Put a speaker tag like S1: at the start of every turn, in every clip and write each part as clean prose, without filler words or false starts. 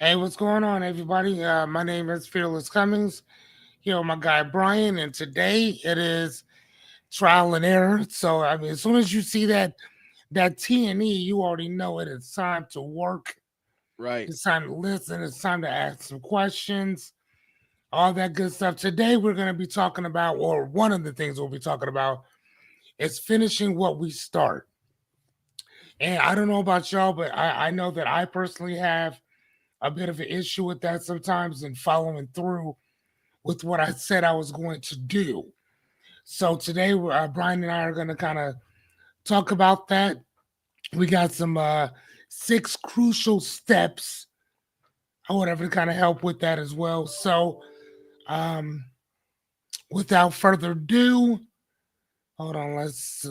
S1: Hey, what's going on, everybody? My name is Fearless Cummings. Here with my guy Bryon, and today it is trial and error. So, I mean, as soon as you see that T and E, you already know it. It's time to work.
S2: Right.
S1: It's time to listen. It's time to ask some questions. All that good stuff. Today, we're going to be talking about, or one of the things we'll be talking about, is finishing what we start. And I don't know about y'all, but I know that I personally have a bit of an issue with that sometimes and following through with what I said I was going to do. So today, Bryon and I are going to kind of talk about that. We got some six crucial steps or whatever to kind of help with that as well. So, um, without further ado, hold on. Let's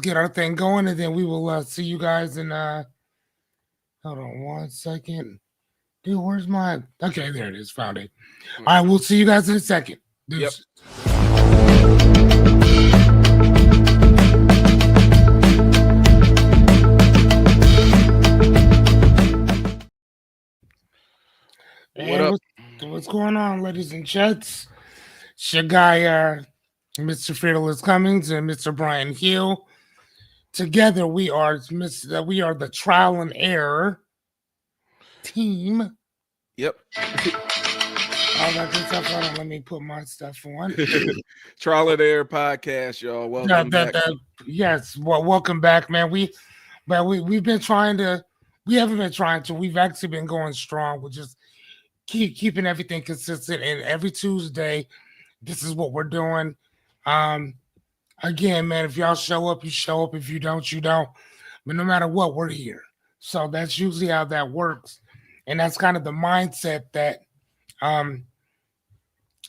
S1: get our thing going, and then we will see you guys in. Hold on one second. Dude, where's my? Okay, there it is. Found it. All right, we'll see you guys in a second.
S2: Yep.
S1: Deuces.
S2: What
S1: And
S2: up?
S1: what's going on, ladies and gents? It's your guy, Mr. Fearless Cummings and Mr. Bryon Hill. Together, we are the trial and error team.
S2: Yep.
S1: All that good stuff. Hold on, let me put my stuff on.
S2: Trial and Error podcast, y'all. Welcome back.
S1: Yes. Well, welcome back, man. We've been trying to. We haven't been trying to. We've actually been going strong. We're just keeping everything consistent. And every Tuesday, this is what we're doing. Um, Again, man, if y'all show up, you show up. If you don't, you don't. But no matter what, we're here. So that's usually how that works. And that's kind of the mindset um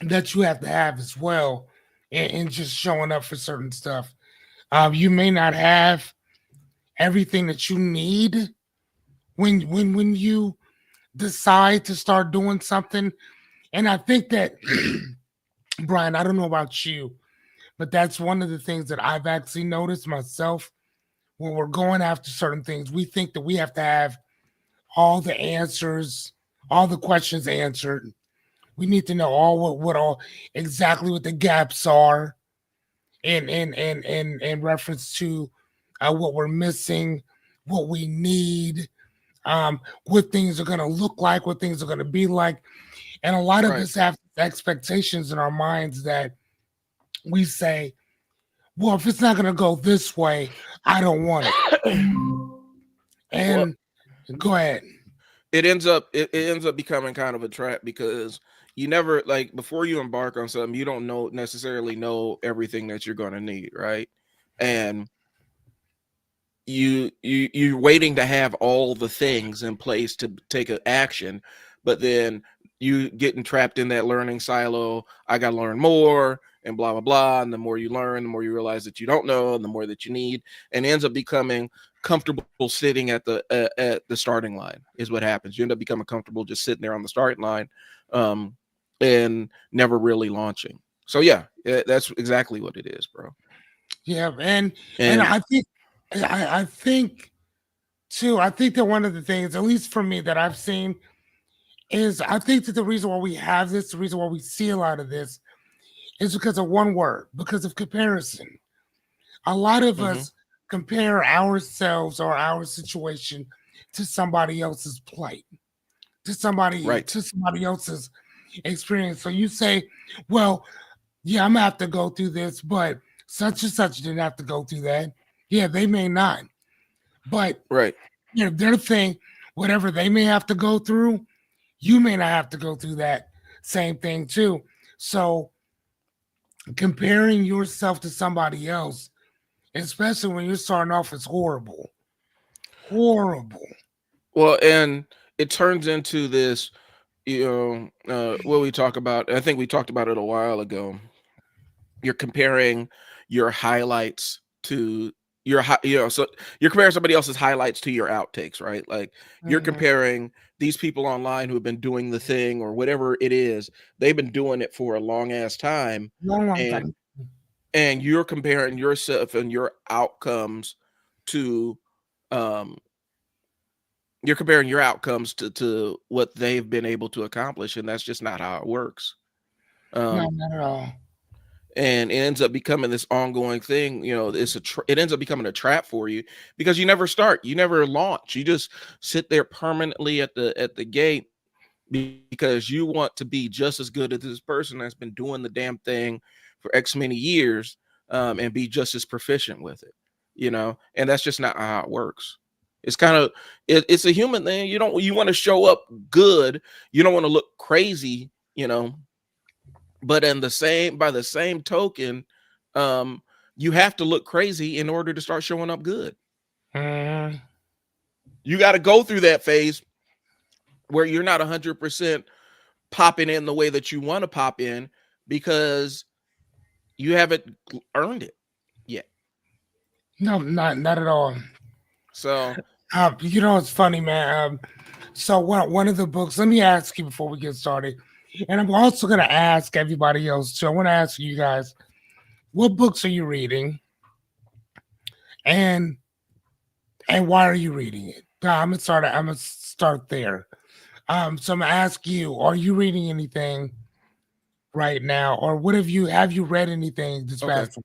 S1: that you have to have as well in just showing up for certain stuff. You may not have everything that you need when you decide to start doing something. And I think that Bryon, I don't know about you, but that's one of the things that I've actually noticed myself when we're going after certain things. We think that we have to have all the answers, all the questions answered. We need to know all what all exactly what the gaps are in reference to what we're missing, what we need, what things are going to look like, what things are going to be like. And a lot of
S2: Right.
S1: us have expectations in our minds that we say, well, if it's not going to go this way, I don't want it.
S2: Well,
S1: And go ahead.
S2: it ends up becoming kind of a trap because you never like before you embark on something, you don't necessarily know everything that you're gonna need, right? And you're waiting to have all the things in place to take an action, but then you getting trapped in that learning silo. I got to learn more and blah blah blah, and the more you learn, the more you realize that you don't know, and the more that you need, and it ends up becoming comfortable sitting at the starting line is what happens. You end up becoming comfortable just sitting there on the starting line, um and never really launching. So yeah, that's exactly what it is, bro.
S1: Yeah, and
S2: And
S1: I think too. I think that one of the things, at least for me, that I've seen is I think that the reason why we have this, the reason why we see a lot of this, is because of one word, because of comparison. A lot of
S2: mhm,
S1: us compare ourselves or our situation to somebody else's plight,
S2: right.
S1: to somebody else's experience. So you say, well, yeah, I'm gonna have to go through this, but such and such didn't have to go through that. Yeah, they may not, but
S2: Right.
S1: their thing, whatever they may have to go through, you may not have to go through that same thing too. So comparing yourself to somebody else, especially when you're starting off, is horrible. Horrible.
S2: Well, and it turns into this, what we talk about. I think we talked about it a while ago. You're comparing your highlights to so you're comparing somebody else's highlights to your outtakes, right? Like you're
S1: Mhm.
S2: comparing these people online who have been doing the thing or whatever it is. They've been doing it for a long ass time,
S1: Long, long
S2: and
S1: time.
S2: you're comparing yourself and your outcomes to um you're comparing your outcomes to what they've been able to accomplish, and that's just not how it works.
S1: No,
S2: Um,
S1: not at all.
S2: and it ends up becoming this ongoing thing. You know, it ends up becoming a trap for you because you never start, you never launch, you just sit there permanently at the gate because you want to be just as good as this person that's been doing the damn thing for X many years, and be just as proficient with it, you know, and that's just not how it works. It's kind of it's a human thing. You want to show up good, you don't want to look crazy, you know, but in the same by the same token, um, you have to look crazy in order to start showing up good.
S1: Mm,
S2: You got to go through that phase where you're not 100% popping in the way that you want to pop in because you haven't earned it yet.
S1: no, not at all.
S2: So,
S1: You know, it's funny, man. So one of the books. Let me ask you before we get started, and I'm also going to ask everybody else. So I want to ask you guys, what books are you reading, and why are you reading it? I'm gonna start. I'm gonna start there. So I'm gonna ask you: are you reading anything right now, or what have you read anything this
S2: okay.
S1: past?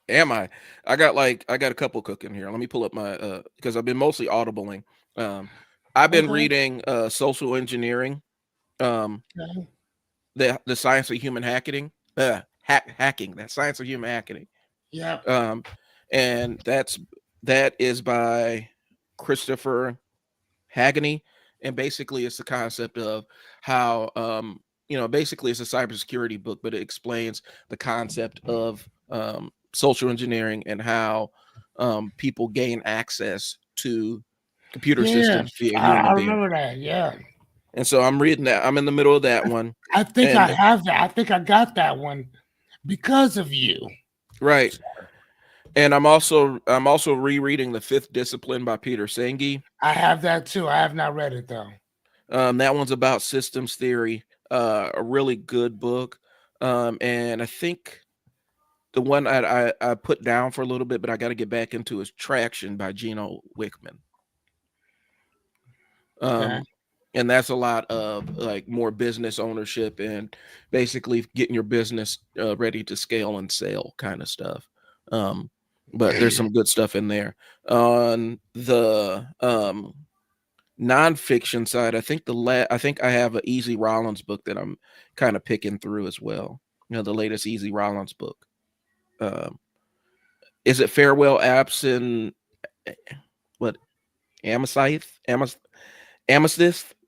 S2: Am I? I got a couple cooking here. Let me pull up my because I've been mostly audibling. Um, I've been
S1: Okay.
S2: reading social engineering, um,
S1: Okay.
S2: the science of human hacking, hacking, that science of human hacking.
S1: Yep.
S2: Um, and that is by Christopher Hagney, and basically it's the concept of how basically it's a cybersecurity book, but it explains the concept of social engineering and how people gain access to computer
S1: Yeah.
S2: systems via
S1: I
S2: human beings.
S1: remember that. Yeah.
S2: And so I'm reading that. I'm in the middle of that one.
S1: I think I
S2: And
S1: have that. I think I got that one because of you.
S2: right. And I'm also rereading The Fifth Discipline by Peter Senge.
S1: I have that too. I have not read it though.
S2: That one's about systems theory. A really good book. And I think the one I put down for a little bit, but I got to get back into is Traction by Gino Wickman.
S1: Okay.
S2: Um, and that's a lot of like more business ownership and basically getting your business ready to scale and sell kind of stuff. Um, but there's some good stuff in there. On the nonfiction side, I think I have an Easy Rollins book that I'm kind of picking through as well. You know, the latest Easy Rollins book. Um, is it Farewell Apps and what Amethyst?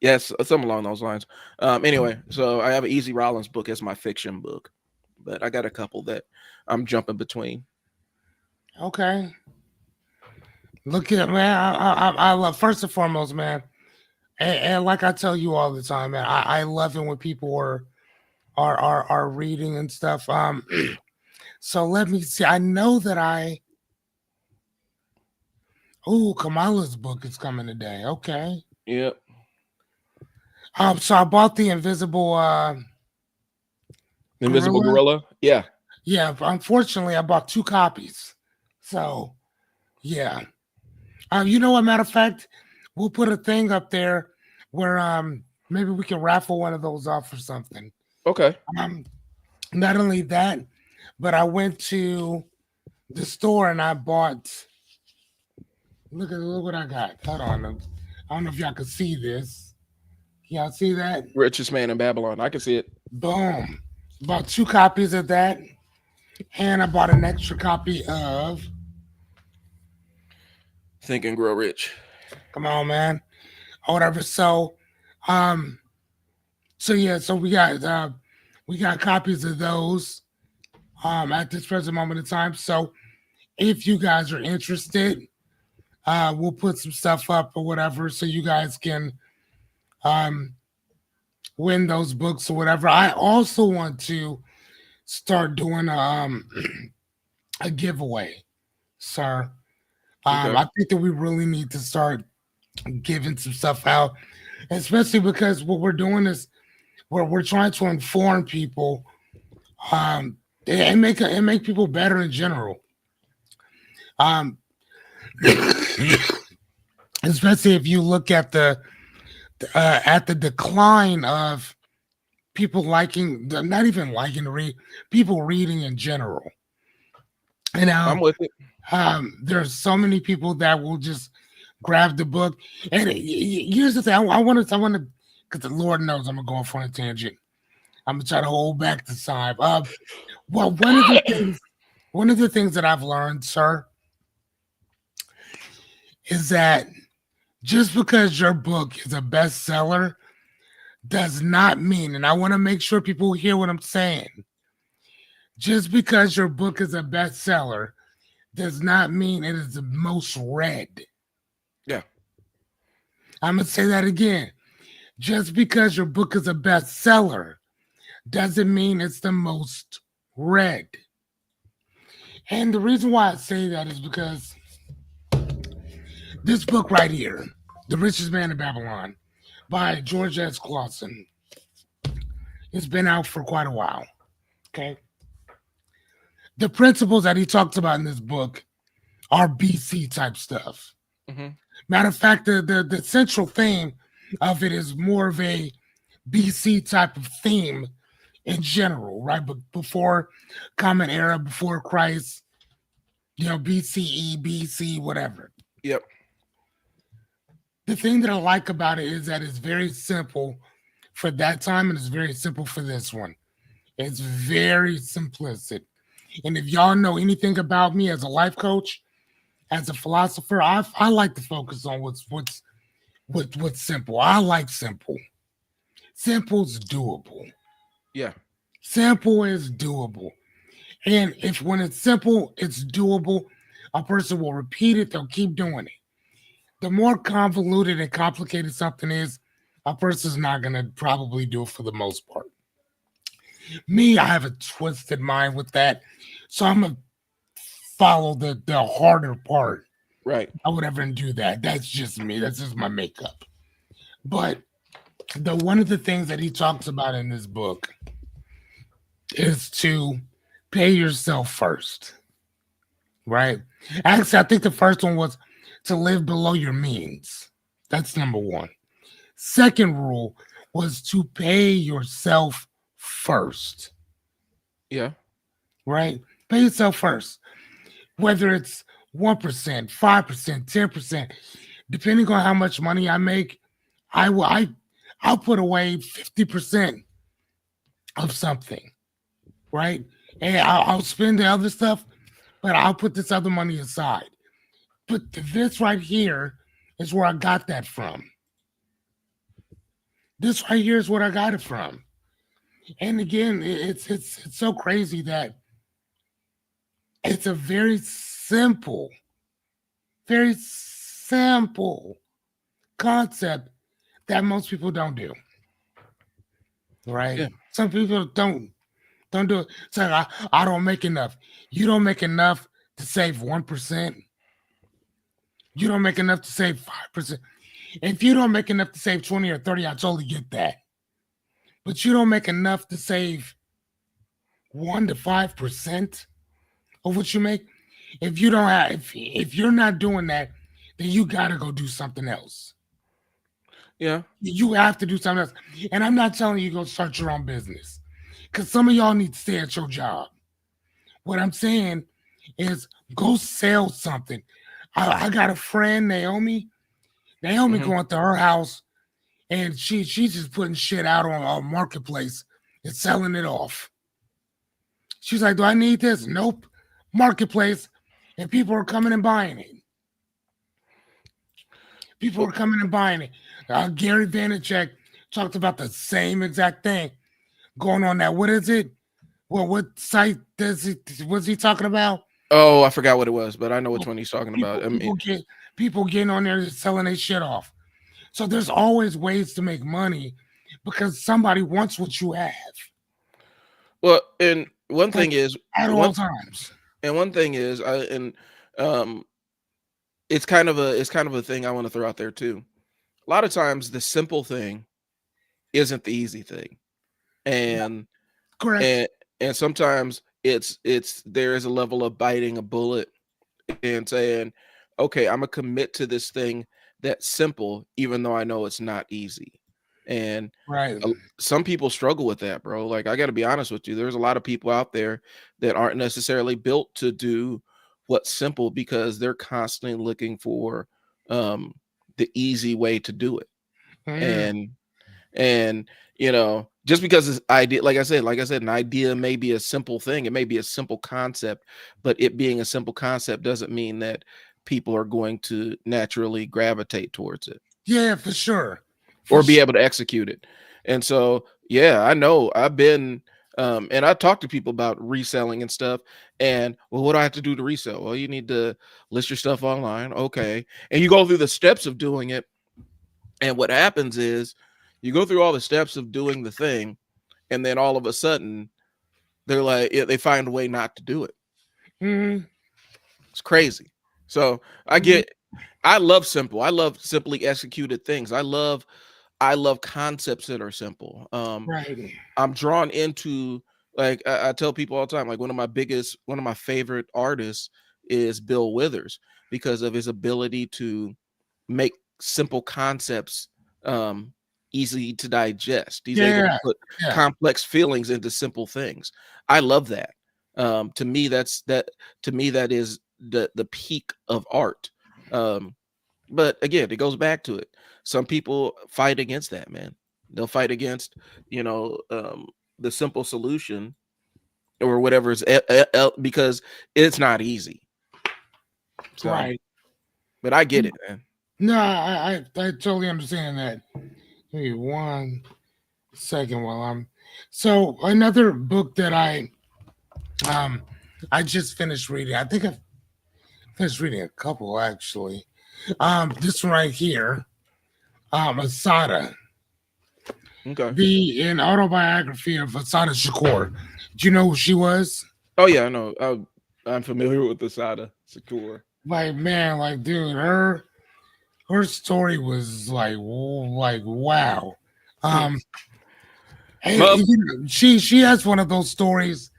S2: Yes, something along those lines. Anyway, so I have an Easy Rollins book as my fiction book, but I got a couple that I'm jumping between.
S1: Okay. Look at man. I love first and foremost, man. And like I tell you all the time, man. I love it when people are reading and stuff. So let me see. I know that I. Oh, Kamala's book is coming today. Okay.
S2: Yep.
S1: So I bought the Invisible
S2: Invisible
S1: Gorilla.
S2: Gorilla. Yeah.
S1: Yeah, unfortunately, I bought two copies. So yeah. You know what? Matter of fact, we'll put a thing up there where maybe we can raffle one of those off or something.
S2: Okay.
S1: Um, not only that, but I went to the store and I bought. Look what I got. Hold on. I don't know if y'all can see this. Can y'all see that?
S2: Richest Man in Babylon. I can see it.
S1: Boom. Bought two copies of that, and I bought an extra copy of.
S2: Think and Grow Rich.
S1: Come on, man. Or whatever. Um, so yeah, so we got copies of those at this present moment in time. So if you guys are interested, we'll put some stuff up or whatever so you guys can um win those books or whatever. I also want to start doing a giveaway, sir.
S2: Okay.
S1: I think that we really need to start giving some stuff out, especially because what we're doing is we're trying to inform people, and make people better in general. Um, especially if you look at the decline of people liking, not even liking to read, people reading in general. And
S2: I'm with it.
S1: there's so many people that will just grab the book. And here's the thing: I want to, because the Lord knows I'm gonna go off on a tangent. I'm gonna try to hold back the time. Well, one of the things that I've learned, sir, is that just because your book is a bestseller does not mean, and I want to make sure people hear what I'm saying. Just because your book is a bestseller does not mean it is the most read.
S2: Yeah.
S1: I'm gonna say that again. Just because your book is a bestseller doesn't mean it's the most read. And the reason why I say that is because this book right here, The Richest Man in Babylon, by George S. Clausen, it's been out for quite a while. Okay. The principles that he talks about in this book are BC type stuff.
S2: Mm-hmm.
S1: Matter of fact, the central theme of it is more of a BC type of theme in general, right? But before Common Era, before Christ, BCE, BC, whatever.
S2: Yep.
S1: The thing that I like about it is that it's very simple for that time and it's very simple for this one. It's very simplistic. And if y'all know anything about me as a life coach, as a philosopher, I like to focus on what's simple. I like simple. Simple's doable.
S2: Yeah.
S1: Simple is doable. And if when it's simple, it's doable, a person will repeat it, they'll keep doing it. The more convoluted and complicated something is, a person's not going to probably do it for the most part. Me, I have a twisted mind with that. So I'm going to follow the harder part.
S2: Right.
S1: I would ever do that. That's just me. That's just my makeup. But one of the things that he talks about in this book is to pay yourself first. Right? Actually, I think the first one was to live below your means. That's number one. Second rule was to pay yourself first.
S2: Yeah.
S1: Right? Pay yourself first. Whether it's 1%, 5%, 10%, depending on how much money I make, I'll put away 50% of something. Right? And I'll spend the other stuff, but I'll put this other money aside. But this right here is where I got that from. This right here is where I got it from. And again, it's so crazy that it's a very simple concept that most people don't do. Right?
S2: Yeah.
S1: Some people don't do it. It's like I don't make enough. You don't make enough to save 1%. You don't make enough to save 5%. If you don't make enough to save 20 or 30, I totally get that. But you don't make enough to save 1 to 5% of what you make. If you don't have, if you're not doing that, then you gotta go do something else.
S2: Yeah.
S1: You have to do something else. And I'm not telling you go start your own business, because some of y'all need to stay at your job. What I'm saying is go sell something. I got a friend, Naomi. Naomi
S2: Mm-hmm.
S1: going to her house, and she's just putting shit out on a marketplace and selling it off. She's like, "Do I need this?" Nope. Marketplace, and people are coming and buying it. People are coming and buying it. Gary Vaynerchuk talked about the same exact thing going on that. What is it? Well, what site was he talking about?
S2: Oh, I forgot what it was, but I know which one he's talking about. I mean,
S1: People getting on there selling their shit off. So there's always ways to make money because somebody wants what you have.
S2: well, and one thing is
S1: At all times.
S2: and one thing is, um, it's kind of a thing I want to throw out there too. A lot of times, the simple thing isn't the easy thing, and
S1: Correct.
S2: and sometimes it's there is a level of biting a bullet and saying, okay, I'm gonna commit to this thing that's simple, even though I know it's not easy. And
S1: Right.
S2: some people struggle with that, bro. Like, I got to be honest with you. There's a lot of people out there that aren't necessarily built to do what's simple because they're constantly looking for um, the easy way to do it.
S1: Mm,
S2: And you know, just because it's idea, like I said, an idea may be a simple thing, it may be a simple concept, but it being a simple concept doesn't mean that people are going to naturally gravitate towards it
S1: yeah, for sure. For
S2: or be
S1: sure.
S2: able to execute it. And so, yeah, I know I've been and I talk to people about reselling and stuff. And well, what do I have to do to resell? Well, you need to list your stuff online. Okay. And you go through the steps of doing it. And what happens is you go through all the steps of doing the thing, and then all of a sudden they're like, yeah, they find a way not to do it.
S1: Mm,
S2: It's crazy. So
S1: mm,
S2: I love simple. I love simply executed things. I love concepts that are simple.
S1: right.
S2: I'm drawn into, like I tell people all the time, like one of my favorite artists is Bill Withers because of his ability to make simple concepts um easy to digest. He's able to
S1: Yeah.
S2: put
S1: Yeah.
S2: complex feelings into simple things. I love that. To me, that is the peak of art. Um, but again, it goes back to it. Some people fight against that, man. They'll fight against, you know, the simple solution or whatever is because it's not easy. So,
S1: Right.
S2: but I get it, man.
S1: No, I totally understand that. Give me 1 second while I'm. So another book that um I just finished reading. I think I finished reading a couple actually. This one right here, Asada,
S2: Okay.
S1: the an autobiography of Asada Shakur. Do you know who she was?
S2: Oh yeah, I know. I'm familiar with the Sada Secure.
S1: Like man, like dude, her story was like wow. Um,
S2: Well,
S1: she has one of those stories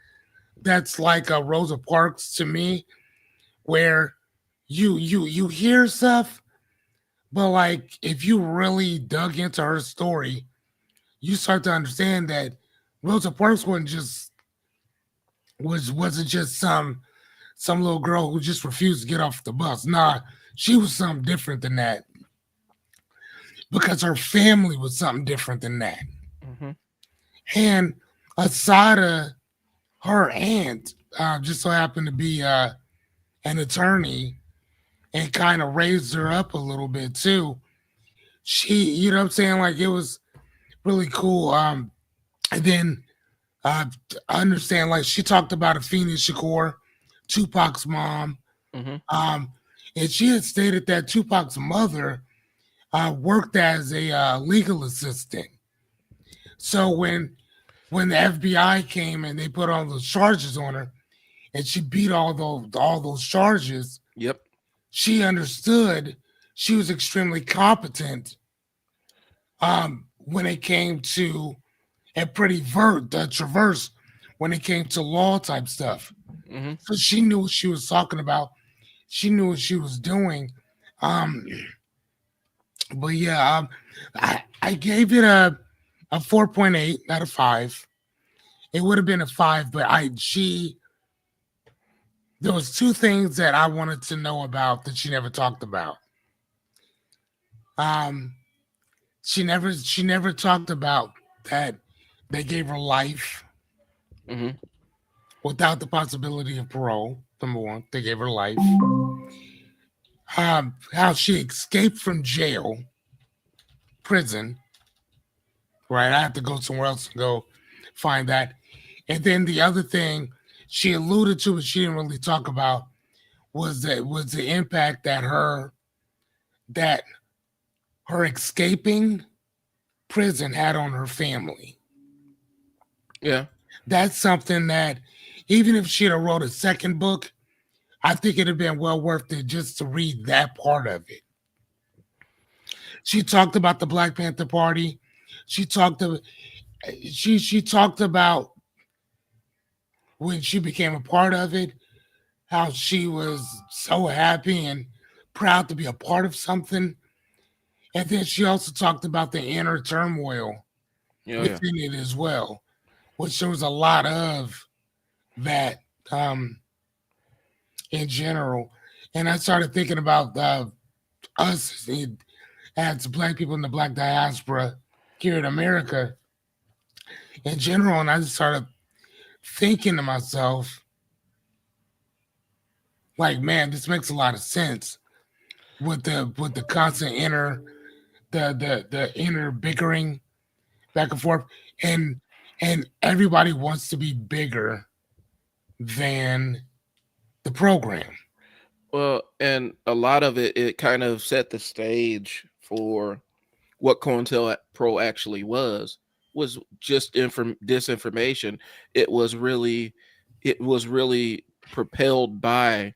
S1: that's like a Rosa Parks to me, where you hear stuff, but like if you really dug into her story, you start to understand that Rosa Parks wasn't just some little girl who just refused to get off the bus. Nah, she was something different than that because her family was something different than that.
S2: mhm,
S1: And Asada, her aunt, just so happened to be an attorney and kind of raised her up a little bit too. You know what I'm saying? Like it was really cool. And then I understand, like she talked about Afeni Shakur, Tupac's mom,
S2: mhm,
S1: um, and she had stated that Tupac's mother worked as a legal assistant. So when the FBI came and they put all those charges on her, and she beat all those charges,
S2: yep,
S1: she understood she was extremely competent when it came to and pretty traverse when it came to law type stuff.
S2: mhm,
S1: So she knew what she was talking about. She knew what she was doing. Um, but yeah, I gave it a 4.8 out of 5. It would have been a 5, but there was two things that I wanted to know about that she never talked about. Um, she never talked about that they gave her life
S2: mhm,
S1: without the possibility of parole. Number one, they gave her life. How she escaped from jail, prison. Right, I have to go somewhere else to go find that. And then the other thing she alluded to, but she didn't really talk about, was the impact that her escaping prison had on her family.
S2: yeah,
S1: That's something that even if she'd have wrote a second book, I think it'd have been well worth it just to read that part of it. She talked about the Black Panther Party. She talked about she talked about when she became a part of it, how she was so happy and proud to be a part of something. And then she also talked about the inner turmoil
S2: Yeah, yeah.
S1: within it as well, which there was a lot of that in general. And I started thinking about us as Black people in the Black diaspora here in America in general. And I just started thinking to myself, like, man, this makes a lot of sense with the constant inner the inner bickering back and forth, and everybody wants to be bigger than the program.
S2: Well, and a lot of it kind of set the stage for what COINTELPRO actually was just disinformation. It was really propelled by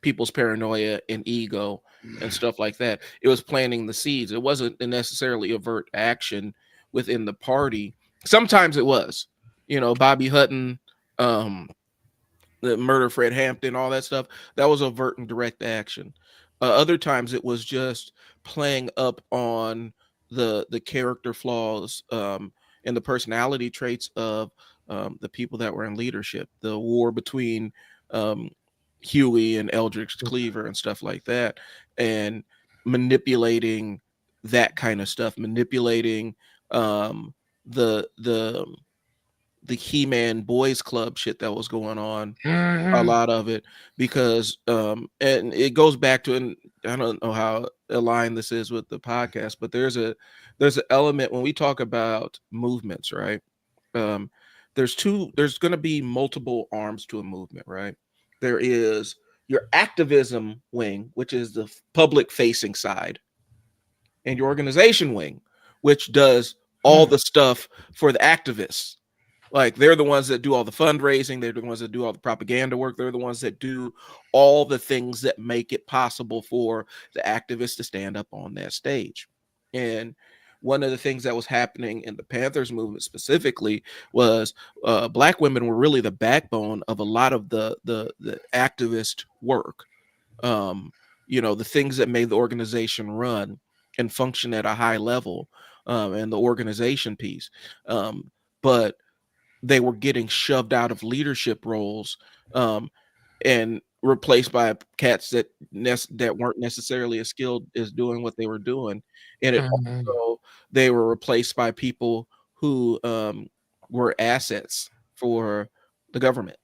S2: people's paranoia and ego and stuff like that. It was planting the seeds. It wasn't necessarily overt action within the party. Sometimes it was, Bobby Hutton, the murder Fred Hampton, all that stuff. That was overt and direct action. Other times it was just playing up on the character flaws and the personality traits of the people that were in leadership. The war between um, Huey and Eldridge Cleaver and stuff like that, and manipulating that kind of stuff, manipulating um, the He-Man Boys Club shit that was going on, a
S1: Mm-hmm.
S2: lot of it, because and it goes back to, and I don't know how aligned this is with the podcast, but there's an element when we talk about movements, right? um there's going to be multiple arms to a movement, right? There is your activism wing, which is the public facing side, and your organization wing, which does all the stuff for the activists. Like, they're the ones that do all the fundraising, they're the ones that do all the propaganda work, they're the ones that do all the things that make it possible for the activists to stand up on that stage. And one of the things that was happening in the Panthers movement specifically was Black women were really the backbone of a lot of the activist work. The things that made the organization run and function at a high level, and the organization piece. But they were getting shoved out of leadership roles, and replaced by cats that weren't necessarily as skilled as doing what they were doing. And it
S1: Mm-hmm.
S2: also, they were replaced by people who were assets for the government.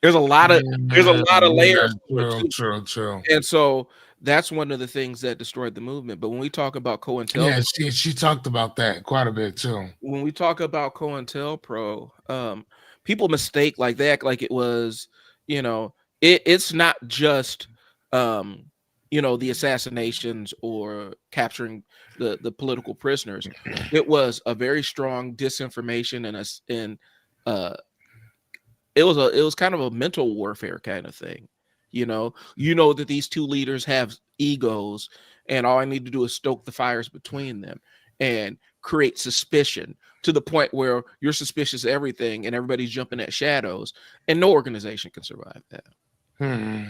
S2: There's a lot of
S1: Yeah,
S2: layers to it
S1: true,
S2: too.
S1: true, true.
S2: And so that's one of the things that destroyed the movement. But
S1: Yeah, she talked about that quite a bit too.
S2: when we talk about COINTELPRO, people mistake, like, they act like it was, it's not just, the assassinations or capturing the political prisoners. It was a very strong disinformation and uh, it was kind of a mental warfare kind of thing. That these two leaders have egos, and all I need to do is stoke the fires between them and create suspicion to the point where you're suspicious of everything and everybody's jumping at shadows, and no organization can survive that.
S1: Hmm.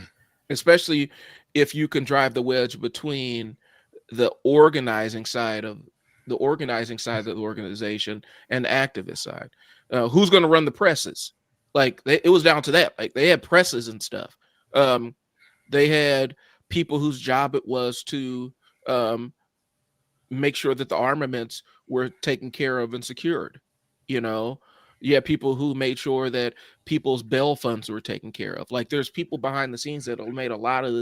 S2: Especially if you can drive the wedge between the organizing side of the organization and the activist side. Who's going to run the presses? Like, it was down to that. Like, they had presses and stuff. They had people whose job it was to make sure that the armaments were taken care of and secured. You had people who made sure that people's bail funds were taken care of. Like, there's people behind the scenes that made a lot of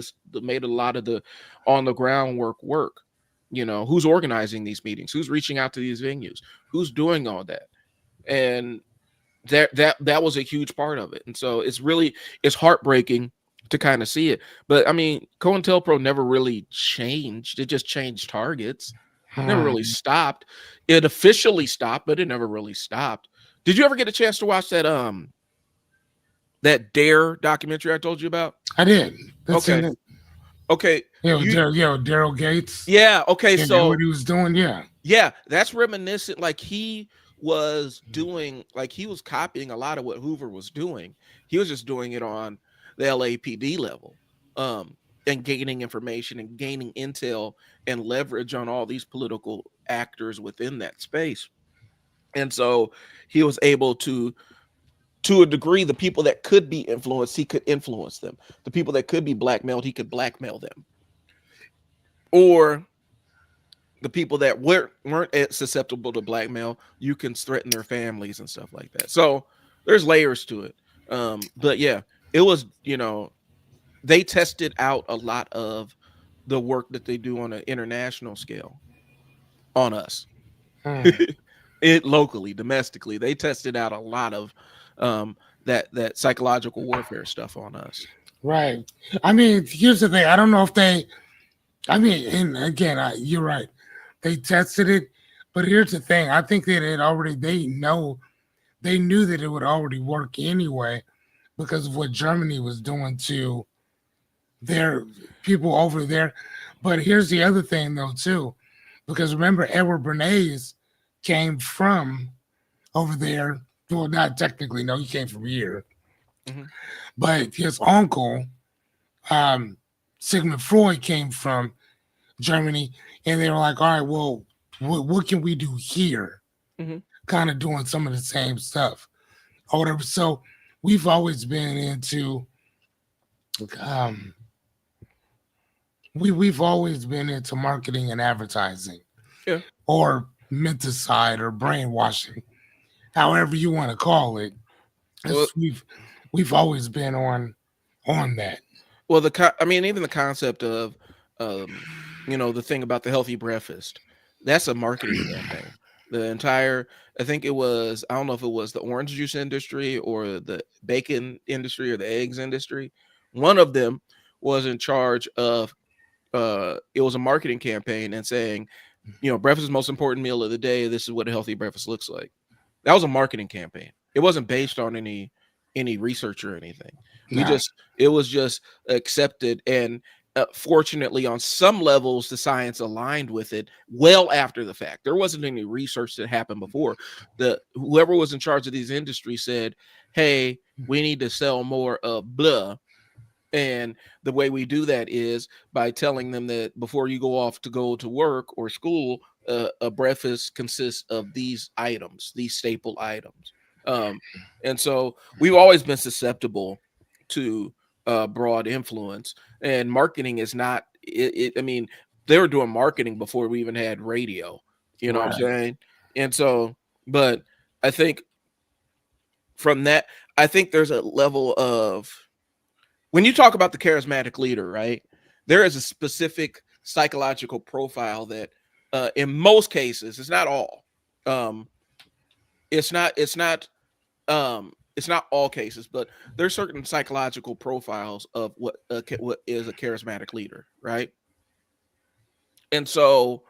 S2: the on the ground work. Who's organizing these meetings, who's reaching out to these venues, who's doing all that. And that was a huge part of it. And so it's heartbreaking to kind of see it. But I mean, COINTELPRO never really changed. It just changed targets. Never really stopped. It officially stopped, but it never really stopped. Did you ever get a chance to watch that Dare documentary I told you about?
S1: I did. That's
S2: Okay.
S1: in it.
S2: Okay.
S1: Daryl Gates.
S2: Yeah. Okay.
S1: Yeah,
S2: So
S1: what he was doing. Yeah.
S2: yeah, that's reminiscent. Like, he was doing, like, he was copying a lot of what Hoover was doing. He was just doing it on the LAPD level, um, and gaining information and gaining intel and leverage on all these political actors within that space. And so he was able to a degree, the people that could be influenced, he could influence them. The people that could be blackmailed, he could blackmail them. Or the people that weren't susceptible to blackmail, you can threaten their families and stuff like that. So there's layers to it. But yeah, it was, they tested out a lot of the work that they do on an international scale on us.
S1: Hmm.
S2: It locally, domestically, they tested out a lot of that psychological warfare stuff on us.
S1: Right. I mean, here's the thing. I don't know if they. I mean, and again, you're right. They tested it, but here's the thing. I think that it already. They knew that it would already work anyway because of what Germany was doing to their people over there. But here's the other thing, though, too, because remember, Edward Bernays came from over there. Well, not technically, no, he came from here,
S2: Hmm.
S1: but his uncle, um, Sigmund Freud, came from Germany, and they were like, all right, well, what can we do here?
S2: Hmm.
S1: Kind of doing some of the same stuff or whatever. So we've always been into um, we've always been into marketing and advertising
S2: Yeah.
S1: or menticide or brainwashing, however you want to call it.
S2: Well,
S1: We've always been on that.
S2: well, I mean, even the concept of, um, the thing about the healthy breakfast, that's a marketing campaign. The entire, I think it was, I don't know if it was the orange juice industry or the bacon industry or the eggs industry. One of them was in charge of, it was a marketing campaign and saying, breakfast is the most important meal of the day. This is what a healthy breakfast looks like. That was a marketing campaign. It wasn't based on any research or anything.
S1: No,
S2: It was just accepted, and fortunately, on some levels, the science aligned with it well after the fact. There wasn't any research that happened before. The Whoever was in charge of these industries said, "Hey, we need to sell more of blah." And the way we do that is by telling them that before you go off to go to work or school, a breakfast consists of these items, these staple items. Um, and so we've always been susceptible to broad influence. And marketing is not, I mean, they were doing marketing before we even had radio. You know what I'm
S1: right.
S2: saying? And so, but I think from that, I think there's a level of, when you talk about the charismatic leader, right? There is a specific psychological profile that, in most cases, it's not all. Um, it's not all cases, but there's certain psychological profiles of what is a charismatic leader, right? And so,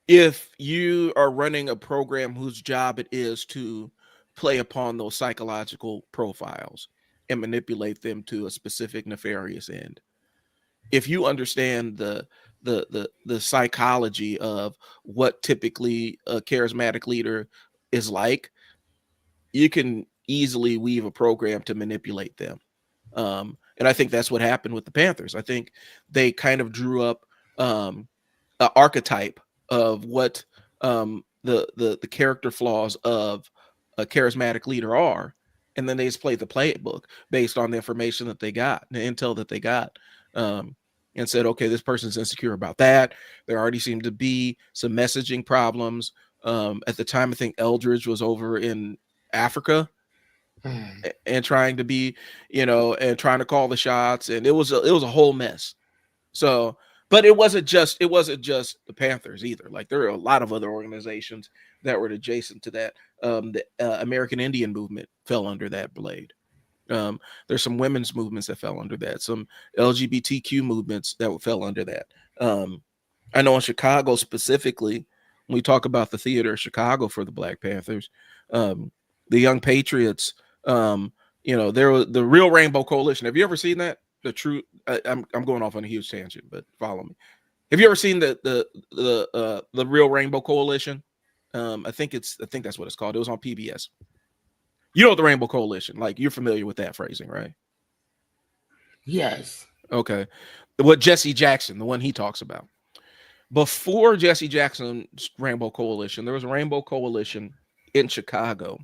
S2: if you are running a program whose job it is to play upon those psychological profiles and manipulate them to a specific nefarious end, if you understand the psychology of what typically a charismatic leader is like, you can easily weave a program to manipulate them. And I think that's what happened with the Panthers. I think they kind of drew up um, an archetype of what the character flaws of a charismatic leader are, and then they just played the playbook based on the information that they got, the intel that they got, um, and said, okay, this person's insecure about that. There already seemed to be some messaging problems. At the time, I think Eldridge was over in Africa
S1: Hmm.
S2: and trying to be, and trying to call the shots, and it was a whole mess. So, but it wasn't just the Panthers either. Like, there are a lot of other organizations that were adjacent to that. The American Indian movement fell under that blade. There's some women's movements that fell under that. Some LGBTQ movements that fell under that. I know in Chicago specifically, when we talk about the theater of Chicago for the Black Panthers, um, the Young Patriots, there was the Real Rainbow Coalition. Have you ever seen that? The true. I'm going off on a huge tangent, but follow me. Have you ever seen the Real Rainbow Coalition? I think that's what it's called. It was on PBS. You know the Rainbow Coalition, like you're familiar with that phrasing, right?
S1: Yes.
S2: Okay. What Jesse Jackson, the one he talks about. Before Jesse Jackson's Rainbow Coalition, there was a Rainbow Coalition in Chicago.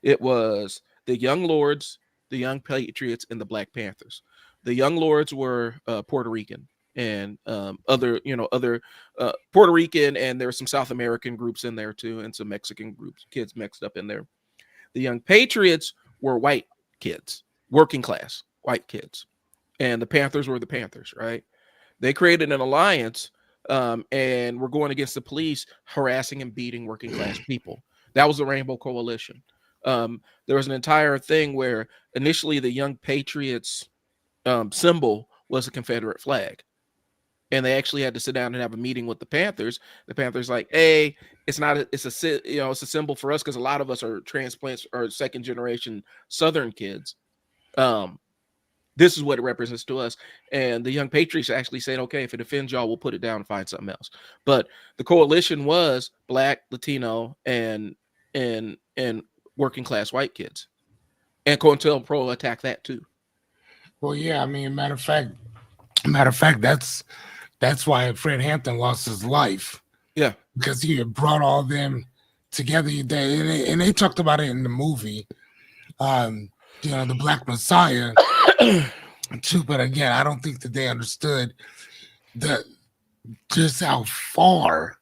S2: It was the Young Lords, the Young Patriots, and the Black Panthers. The Young Lords were Puerto Rican and other Puerto Rican, and there were some South American groups in there too, and some Mexican groups, kids mixed up in there. The Young Patriots were white kids, working class white kids, and the Panthers were the Panthers, right? They created an alliance, and were going against the police, harassing and beating working class people. That was the Rainbow Coalition. There was an entire thing where initially the Young Patriots symbol was a Confederate flag, and they actually had to sit down and have a meeting with the Panthers. The Panthers like, hey, it's not a, it's a symbol for us because a lot of us are transplants or second generation Southern kids. This is what it represents to us. And the Young Patriots actually said, okay, if it offends y'all, we'll put it down and find something else. But the coalition was Black, Latino, and working class white kids. And COINTELPRO attacked that too.
S1: Well, yeah, I mean, matter of fact, that's why Fred Hampton lost his life.
S2: Yeah.
S1: Because he had brought all them together. And they talked about it in the movie, the Black Messiah too. But again, I don't think that they understood just how far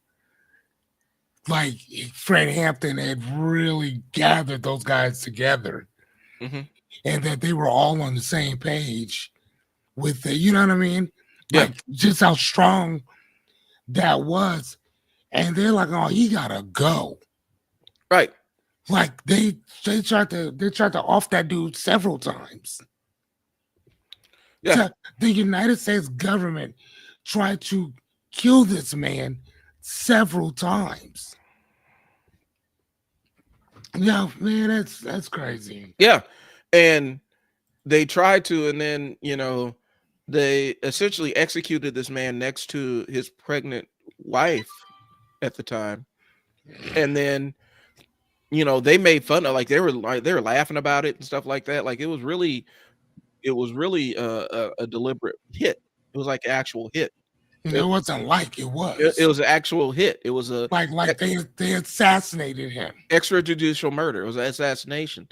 S1: like Fred Hampton had really gathered those guys together, and that they were all on the same page with it. You know what I mean?
S2: Yeah.
S1: Like just how strong that was. And they're like, oh, he gotta go.
S2: Right.
S1: Like they tried to off that dude several times.
S2: Yeah.
S1: The United States government tried to kill this man several times. Yeah, man, that's crazy.
S2: Yeah. And they tried to, and then, they essentially executed this man next to his pregnant wife at the time. And then, they made fun of, they were laughing about it and stuff like that. Like it was really a deliberate hit. It was like an actual hit.
S1: It wasn't like it was.
S2: It was an actual hit. It was a
S1: like they assassinated him.
S2: Extrajudicial murder. It was an assassination,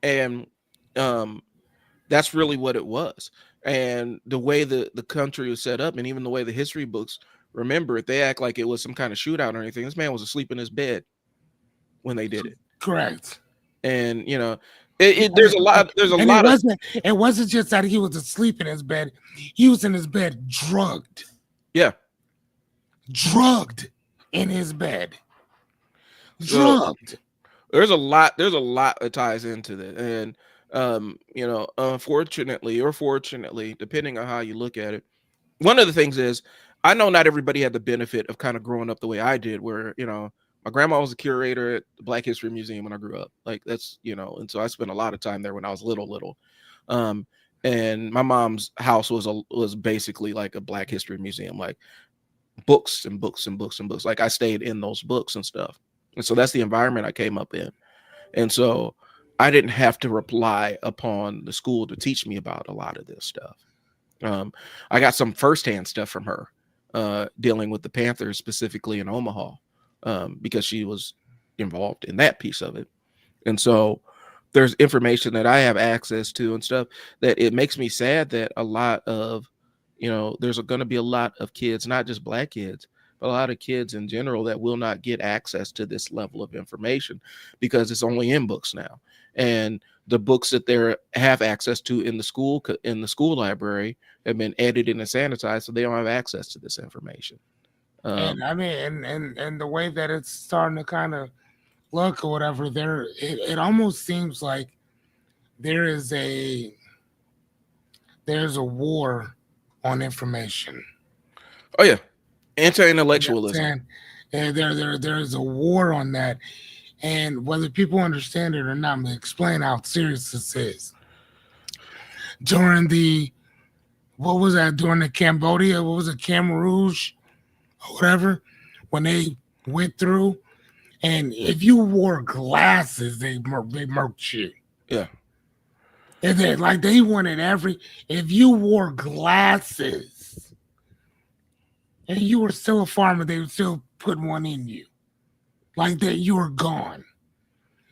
S2: and that's really what it was. And the way the country was set up, and even the way the history books remember it, they act like it was some kind of shootout or anything. This man was asleep in his bed when they did it.
S1: Correct.
S2: And there's a lot.
S1: It wasn't just that he was asleep in his bed. He was in his bed drugged.
S2: Yeah.
S1: Drugged in his bed. Drugged.
S2: So, there's a lot that ties into that. And unfortunately or fortunately, depending on how you look at it, one of the things is I know not everybody had the benefit of kind of growing up the way I did, where my grandma was a curator at the Black History Museum when I grew up. Like that's and so I spent a lot of time there when I was little. And my mom's house was basically like a Black History Museum, like books and books and books and books. Like I stayed in those books and stuff. And so that's the environment I came up in. And so I didn't have to rely upon the school to teach me about a lot of this stuff. I got some firsthand stuff from her, dealing with the Panthers specifically in Omaha, because she was involved in that piece of it. And so there's information that I have access to and stuff that it makes me sad that a lot of, there's going to be a lot of kids, not just Black kids, but a lot of kids in general that will not get access to this level of information because it's only in books now. And the books that they have access to in the school library have been edited and sanitized, so they don't have access to this information.
S1: And I mean, and the way that it's starting to kind of look or whatever, it almost seems like there's a war on information.
S2: Oh yeah, anti-intellectualism.
S1: And there's a war on that, and whether people understand it or not, I'm gonna explain how serious this is. During the Cambodia, Khmer Rouge, or whatever, when they went through And if you wore glasses, they murked you.
S2: Yeah.
S1: And they like they wanted if you wore glasses and you were still a farmer, they would still put one in you. Like that you were gone.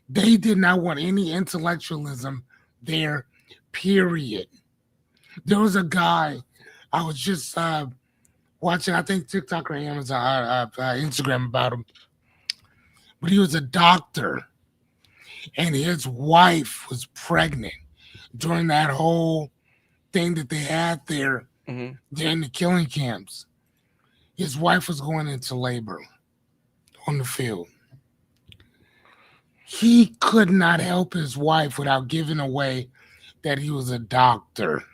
S1: They did not want any intellectualism there, period. There was a guy I was just watching, I think TikTok or Amazon, Instagram about him, but he was a doctor and his wife was pregnant during that whole thing that they had there during the killing camps. His wife was going into labor on the field. He could not help his wife without giving away that he was a doctor.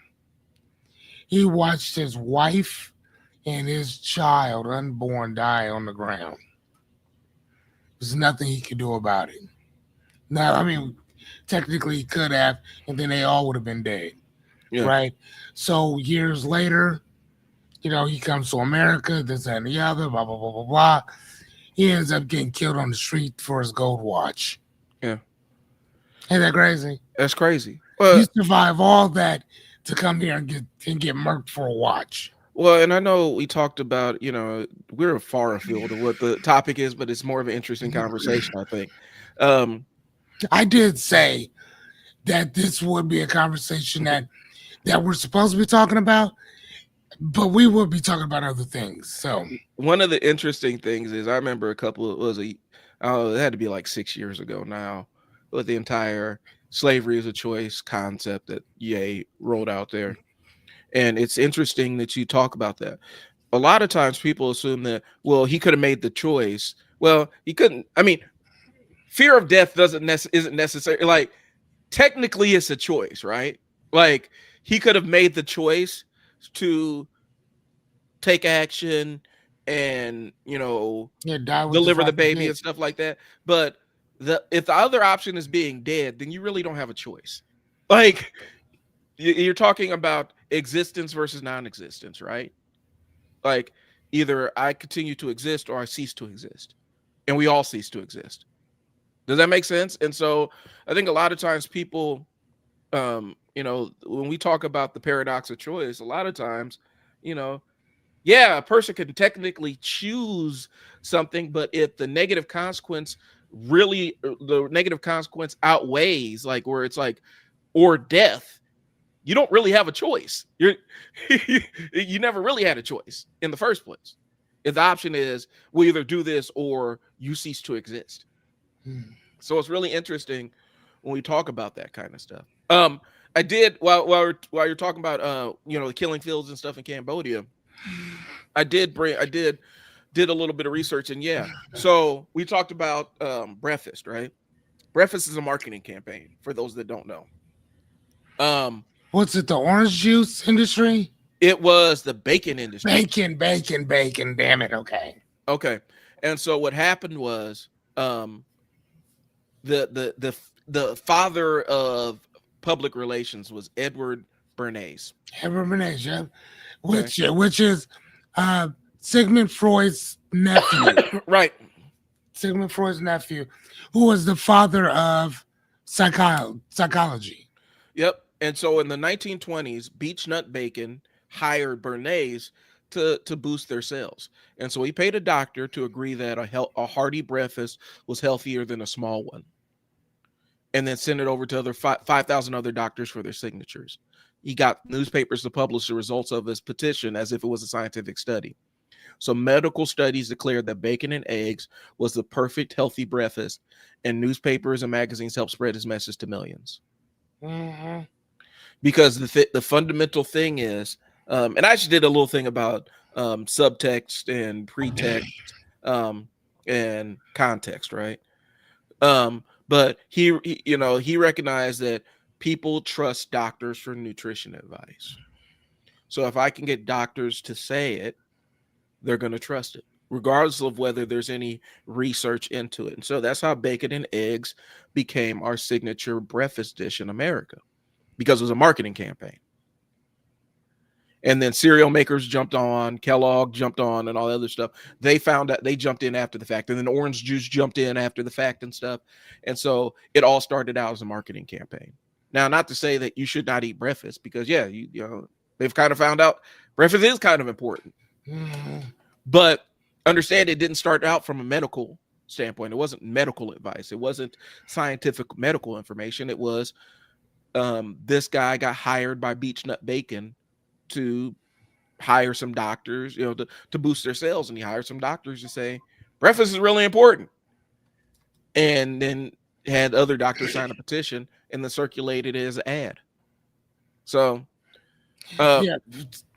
S1: He watched his wife and his child unborn die on the ground. There's nothing he could do about it. Now, I mean, technically he could have, and then they all would have been dead. Yeah. Right? So years later, he comes to America, this and the other, blah, blah, blah, blah, blah. He ends up getting killed on the street for his gold watch.
S2: Yeah.
S1: Ain't that crazy?
S2: That's crazy.
S1: Well, you survive all that to come here and get murked for a watch.
S2: Well, and I know we talked about, we're far afield of what the topic is, but it's more of an interesting conversation, I think.
S1: I did say that this would be a conversation that we're supposed to be talking about, but we will be talking about other things. So
S2: one of the interesting things is I remember it had to be like 6 years ago now, with the entire slavery is a choice concept that Ye rolled out there. And it's interesting that you talk about that. A lot of times people assume that, well, he could have made the choice. Well, he couldn't. I mean, fear of death isn't necessary. Like, technically it's a choice, right? Like, he could have made the choice to take action and, deliver the baby and stuff like that. But if the other option is being dead, then you really don't have a choice. Like, you're talking about existence versus non-existence, right? Like, either I continue to exist or I cease to exist, and we all cease to exist. Does that make sense? And so I think a lot of times people, when we talk about the paradox of choice, a lot of times, a person can technically choose something, but if the negative consequence outweighs, like, where it's like, or death, you don't really have a choice. You never really had a choice in the first place. If the option is, we either do this or you cease to exist. So it's really interesting when we talk about that kind of stuff. I did while you're talking about the killing fields and stuff in Cambodia, I did a little bit of research, and so we talked about breakfast, right? Breakfast is a marketing campaign for those that don't know.
S1: What's it, the orange juice industry?
S2: It was the bacon industry.
S1: Bacon. Damn it. Okay.
S2: And so what happened was the father of public relations was Edward Bernays.
S1: Yeah. Which is Sigmund Freud's nephew.
S2: Right.
S1: Sigmund Freud's nephew, who was the father of psychology.
S2: Yep. And so in the 1920s, Beechnut Bacon hired Bernays to boost their sales. And so he paid a doctor to agree that a hearty breakfast was healthier than a small one. And then sent it over to other 5,000 other doctors for their signatures. He got newspapers to publish the results of his petition as if it was a scientific study. So medical studies declared that bacon and eggs was the perfect healthy breakfast, and newspapers and magazines helped spread his message to millions.
S1: Mm-hmm.
S2: Because the fundamental thing is, and I actually did a little thing about subtext and pretext and context, right? But he recognized that people trust doctors for nutrition advice. So if I can get doctors to say it, they're going to trust it, regardless of whether there's any research into it. And so that's how bacon and eggs became our signature breakfast dish in America, because it was a marketing campaign. And then cereal makers jumped on, Kellogg jumped on, and all the other stuff. They found out, they jumped in after the fact, and then orange juice jumped in after the fact and stuff. And so it all started out as a marketing campaign. Now, not to say that you should not eat breakfast, because you know, they've kind of found out breakfast is kind of important. But understand, it didn't start out from a medical standpoint. It wasn't medical advice. It wasn't scientific medical information. It was this guy got hired by Beech Nut Bacon to hire some doctors, you know, to boost their sales. And he hired some doctors to say, breakfast is really important. And then had other doctors sign a petition and then circulated it as an ad. So,
S1: yeah.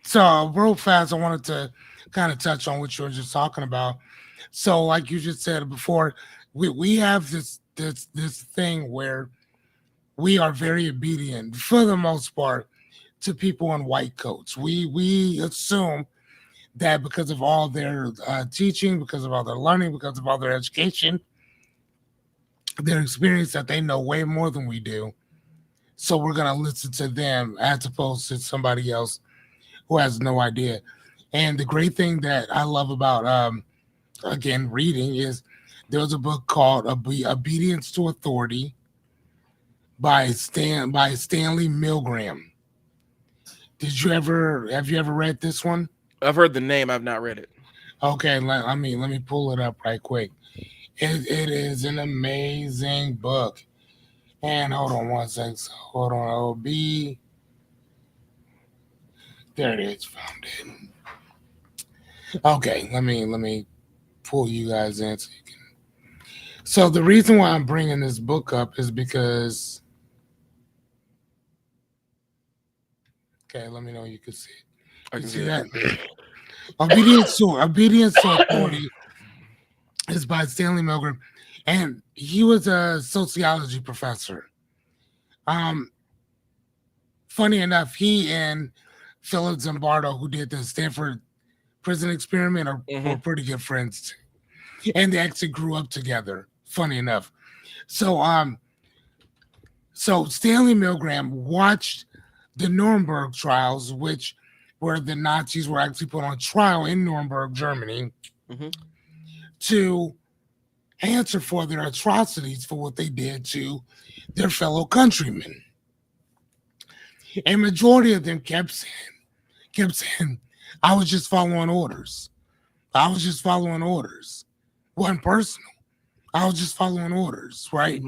S1: So real fast, I wanted to kind of touch on what you were just talking about. So, like you just said before, we have this thing where we are very obedient for the most part to people in white coats. We assume that because of all their teaching, because of all their learning, because of all their education, their experience, that they know way more than we do. So we're gonna listen to them as opposed to somebody else who has no idea. And the great thing that I love about again reading is there's a book called Obedience to Authority by Stanley Milgram. Have you ever read this one?
S2: I've heard the name. I've not read it.
S1: Okay, let me pull it up right quick. It is an amazing book. And hold on one second. So hold on. OB. There it is. Found it. Okay, let me pull you guys in so you can. So the reason why I'm bringing this book up is because. Okay, let me know you can see it.
S2: I can
S1: See that? Obedience to Authority is by Stanley Milgram, and he was a sociology professor. Funny enough, he and Philip Zimbardo, who did the Stanford prison experiment, are pretty good friends too. And they actually grew up together. Funny enough. So Stanley Milgram watched the Nuremberg trials, which where the Nazis were actually put on trial in Nuremberg, Germany, to answer for their atrocities for what they did to their fellow countrymen. A majority of them kept saying, I was just following orders. I was just following orders. Wasn't personal. I was just following orders, right?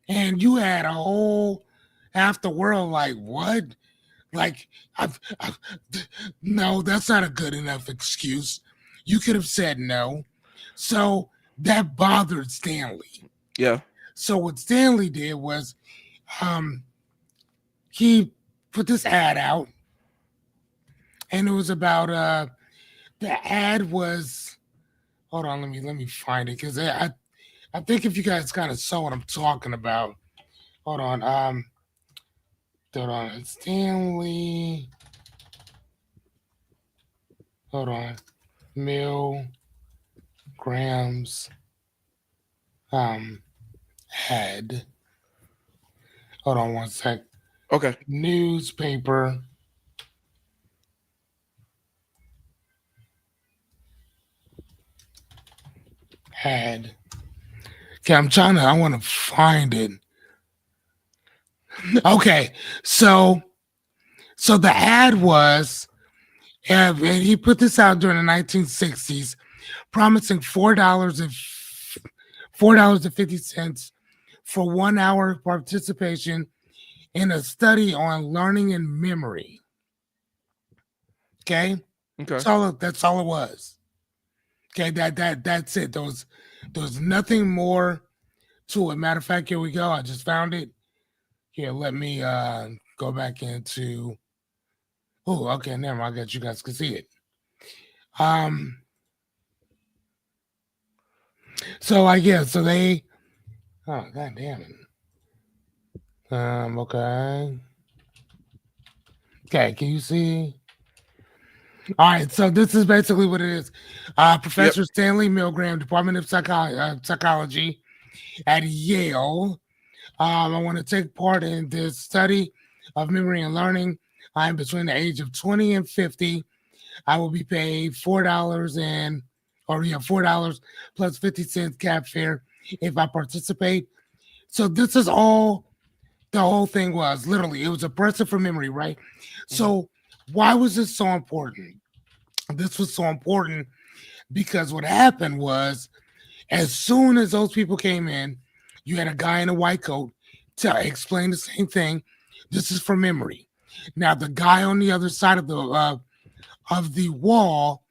S1: And you had a whole half the world like, what? Like, no, that's not a good enough excuse. You could have said no. So that bothered Stanley.
S2: Yeah.
S1: So what Stanley did was he put this ad out, and it was about the ad was, hold on, let me find it, because I think if you guys kind of saw what I'm talking about. Hold on. Stanley. Hold on. Milgram's ad. Hold on one sec.
S2: Okay.
S1: Newspaper. Ad. Okay, I want to find it. Okay, so the ad was, and he put this out during the 1960s, promising $4.50 for 1 hour participation in a study on learning and memory. Okay, that's all it was. Okay, that's it. There was nothing more to it. Matter of fact, here we go. I just found it. Here, let me go back into. Oh, okay, never mind. I got you guys can see it. So I guess so they. Oh, god damn it. Okay. Okay, can you see? All right, so this is basically what it is. Professor Stanley Milgram, Department of Psychology at Yale. I want to take part in this study of memory and learning. I'm between the age of 20 and 50. I will be paid $4 and or yeah, $4 plus 50 cents cab fare if I participate. So this is all the whole thing was. Literally, it was a person from memory, right?
S2: Mhm.
S1: So why was this so important? This was so important because what happened was as soon as those people came in, you had a guy in a white coat to explain the same thing. This is from memory. Now the guy on the other side of the wall,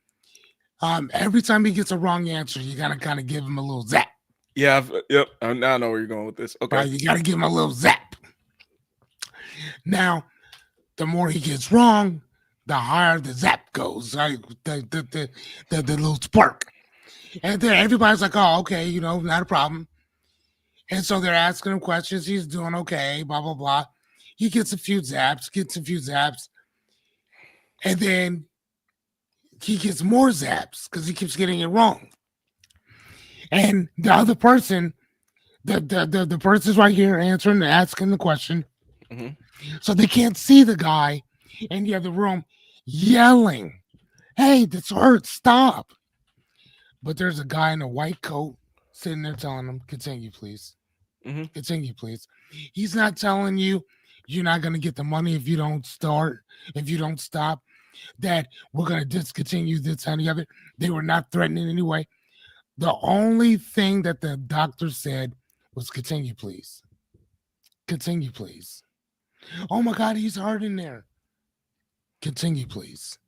S1: every time he gets a wrong answer, you gotta kind of give him a little zap,
S2: Yeah. Yep. Now I know where you're going with this. Okay.
S1: right? You gotta give him a little zap. Now, the more he gets wrong, the higher the zap goes, right? The little spark, and then everybody's like, "Oh, okay, not a problem." And so they're asking him questions. He's doing okay, blah blah blah. He gets a few zaps, and then he gets more zaps because he keeps getting it wrong. And the other person, the person's right here asking the question,
S2: Hmm.
S1: so they can't see the guy in the other room yelling, "Hey, this hurts! Stop!" But there's a guy in a white coat sitting there telling him, "Continue, please.
S2: Hmm.
S1: Continue, please." He's not telling you you're not going to get the money if you don't start, if you don't stop, that we're going to discontinue this and the other. They were not threatening in any way. The only thing that the doctor said was, "Continue, please. Continue, please." "Oh my God, he's hurt in there." "Continue, please."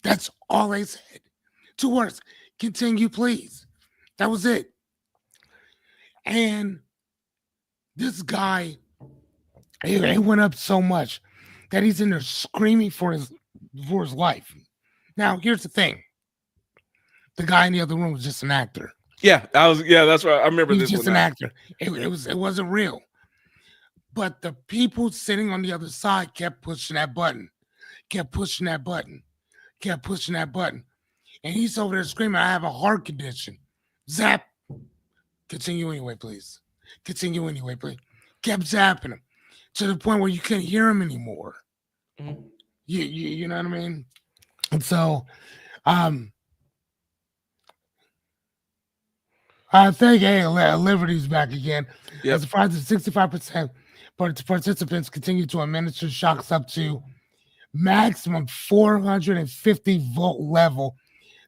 S1: That's all they said. 2 words. "Continue, please." That was it. And this guy, it went up so much that he's in there screaming for his life. Now, here's the thing: the guy in the other room was just an actor.
S2: Yeah. I was. Yeah. That's right. I remember
S1: He was
S2: this
S1: just
S2: one
S1: an
S2: now.
S1: actor. It wasn't real. But the people sitting on the other side kept pushing that button, kept pushing that button, kept pushing that button, and he's over there screaming, "I have a heart condition." Zap. "Continue anyway, please. Continue anyway, please." Kept zapping him to the point where you couldn't hear him anymore.
S2: Mhm.
S1: You know what I mean? And so, um, I think Liberty's back again.
S2: Yep.
S1: As surprised that 65% participants continue to administer shocks up to maximum 450-volt level,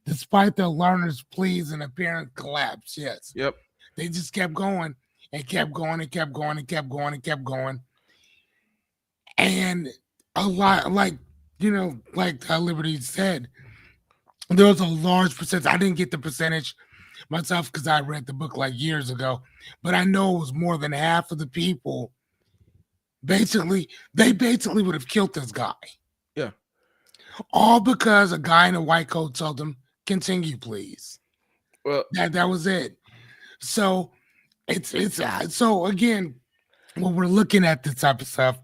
S1: despite the learner's pleas and apparent collapse. Yes,
S2: Yep.
S1: they just kept going and kept going and kept going and kept going and kept going. And a lot, like Liberty said, there was a large percentage. I didn't get the percentage myself because I read the book like years ago, but I know it was more than half of the people. They basically would have killed this guy,
S2: Yeah.
S1: all because a guy in a white coat told them, "Continue, please."
S2: Well.
S1: That was it. So it's so again, when we're looking at this type of stuff,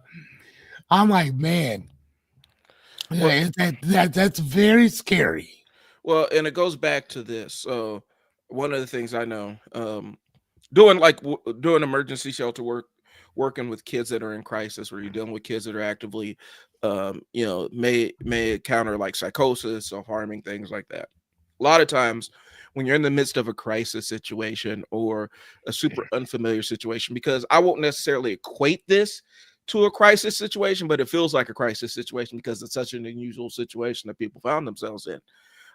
S1: I'm like, man, yeah,
S2: Well.
S1: that's very scary.
S2: Well. And it goes back to this. So one of the things I know, doing like doing emergency shelter work, working with kids that are in crisis, where you're dealing with kids that are actively, may encounter like psychosis, self harming, things like that. A lot of times, when you're in the midst of a crisis situation or a super unfamiliar situation, because I won't necessarily equate this to a crisis situation, but it feels like a crisis situation because it's such an unusual situation that people found themselves in.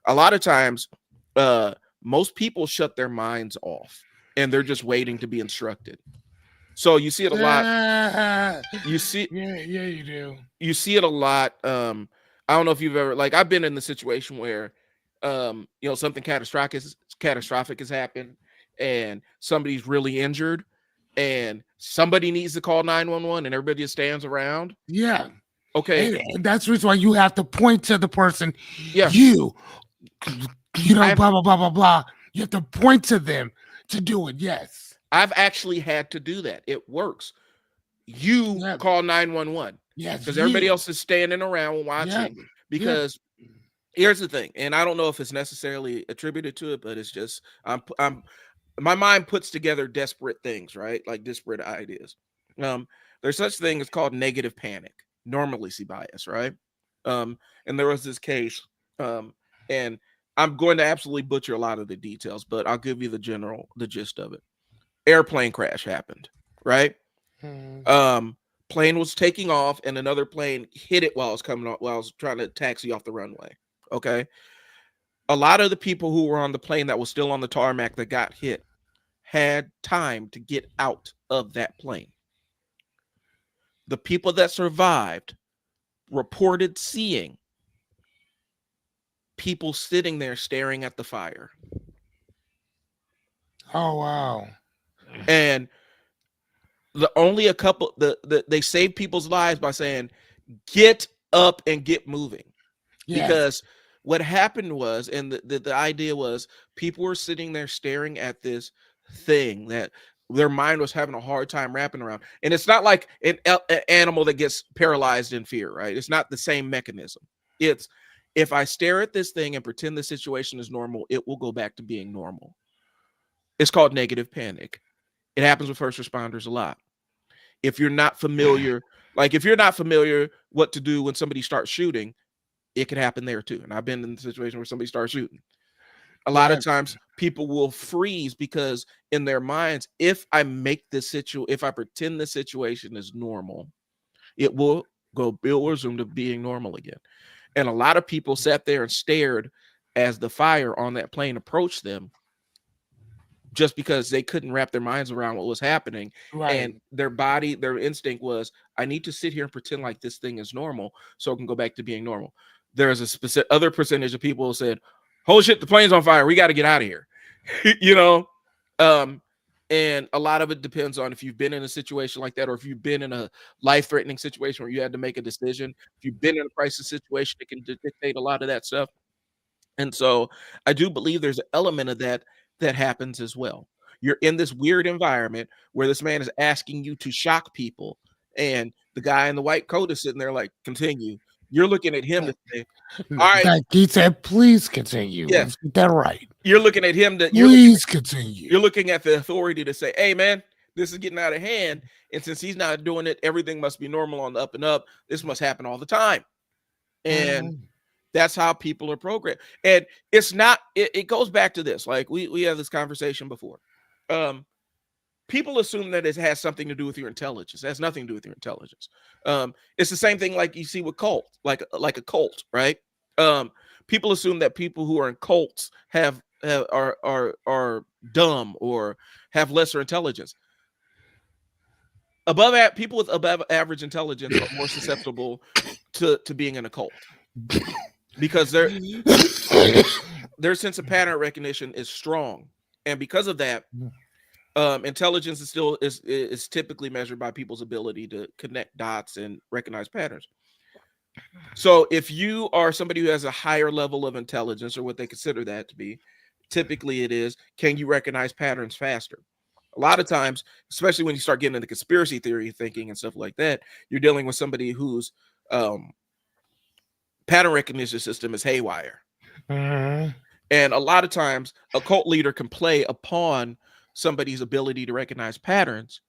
S2: A lot of times, uh, most people shut their minds off and they're just waiting to be instructed. So you see it a lot.
S1: Yeah,
S2: You see
S1: yeah, you do.
S2: you see it a lot. I don't know if you've ever, like, I've been in the situation where something catastrophic has happened and somebody's really injured and somebody needs to call 911 and everybody just stands around.
S1: Yeah,
S2: Okay.
S1: and that's the reason why you have to point to the person.
S2: Yeah.
S1: You,
S2: I've
S1: blah blah blah blah blah. You have to point to them to do it. Yes.
S2: I've actually had to do that. It works. You
S1: Yep.
S2: call 911
S1: Yes.
S2: because everybody
S1: You.
S2: else is standing around
S1: Yep.
S2: watching.
S1: Yep.
S2: Because here's the thing, and I don't know if it's necessarily attributed to it, but it's just I'm my mind puts together desperate things, right? Like disparate ideas. Um, there's such thing as called negative panic. normalcy bias, right? And there was this case, and I'm going to absolutely butcher a lot of the details, but I'll give you the gist of it. Airplane crash happened, right?
S1: Mhm.
S2: Plane was taking off, and another plane hit it while it was coming off, while I was trying to taxi off the runway. Okay, a lot of the people who were on the plane that was still on the tarmac that got hit had time to get out of that plane. The people that survived reported seeing people sitting there staring at the fire.
S1: Oh wow.
S2: And the only a couple they saved people's lives by saying, get up and get moving.
S1: Yes.
S2: Because what happened was, and the idea was, people were sitting there staring at this thing that their mind was having a hard time wrapping around. And it's not like an animal that gets paralyzed in fear, right? It's not the same mechanism. It's, if I stare at this thing and pretend the situation is normal, it will go back to being normal. It's called negative panic. It happens with first responders a lot. If you're not familiar, what to do when somebody starts shooting, it could happen there too. And I've been in the situation where somebody starts shooting. A lot of times people will freeze because in their minds, if I pretend the situation is normal, it will resume to being normal again. And a lot of people sat there and stared as the fire on that plane approached them, just because they couldn't wrap their minds around what was happening.
S1: Right.
S2: And their instinct was, I need to sit here and pretend like this thing is normal so it can go back to being normal. There's a specific other percentage of people who said, holy shit, the plane's on fire, we got to get out of here. And a lot of it depends on if you've been in a situation like that, or if you've been in a life-threatening situation where you had to make a decision. If you've been in a crisis situation, it can dictate a lot of that stuff. And so I do believe there's an element of that happens as well. You're in this weird environment where this man is asking you to shock people, and the guy in the white coat is sitting there like, continue. You're looking at him to say, all right.
S1: Like he said, please continue.
S2: Yeah.
S1: Let's get that right.
S2: You're looking at him to
S1: please continue.
S2: You're looking at the authority to say, hey man, this is getting out of hand. And since he's not doing it, everything must be normal on the up and up. This must happen all the time. And that's how people are programmed. And it's not, it goes back to this. Like we had this conversation before. People assume that it has something to do with your intelligence. It has nothing to do with your intelligence. It's the same thing like you see with cult, like a cult, right? People assume that people who are in cults are dumb or have lesser intelligence. People with above average intelligence are more susceptible to being in a cult, because their sense of pattern recognition is strong, and because of that, intelligence is typically measured by people's ability to connect dots and recognize patterns. So if you are somebody who has a higher level of intelligence, or what they consider that to be, typically it is, can you recognize patterns faster? A lot of times, especially when you start getting into conspiracy theory thinking and stuff like that, you're dealing with somebody whose pattern recognition system is haywire. And a lot of times a cult leader can play upon somebody's ability to recognize patterns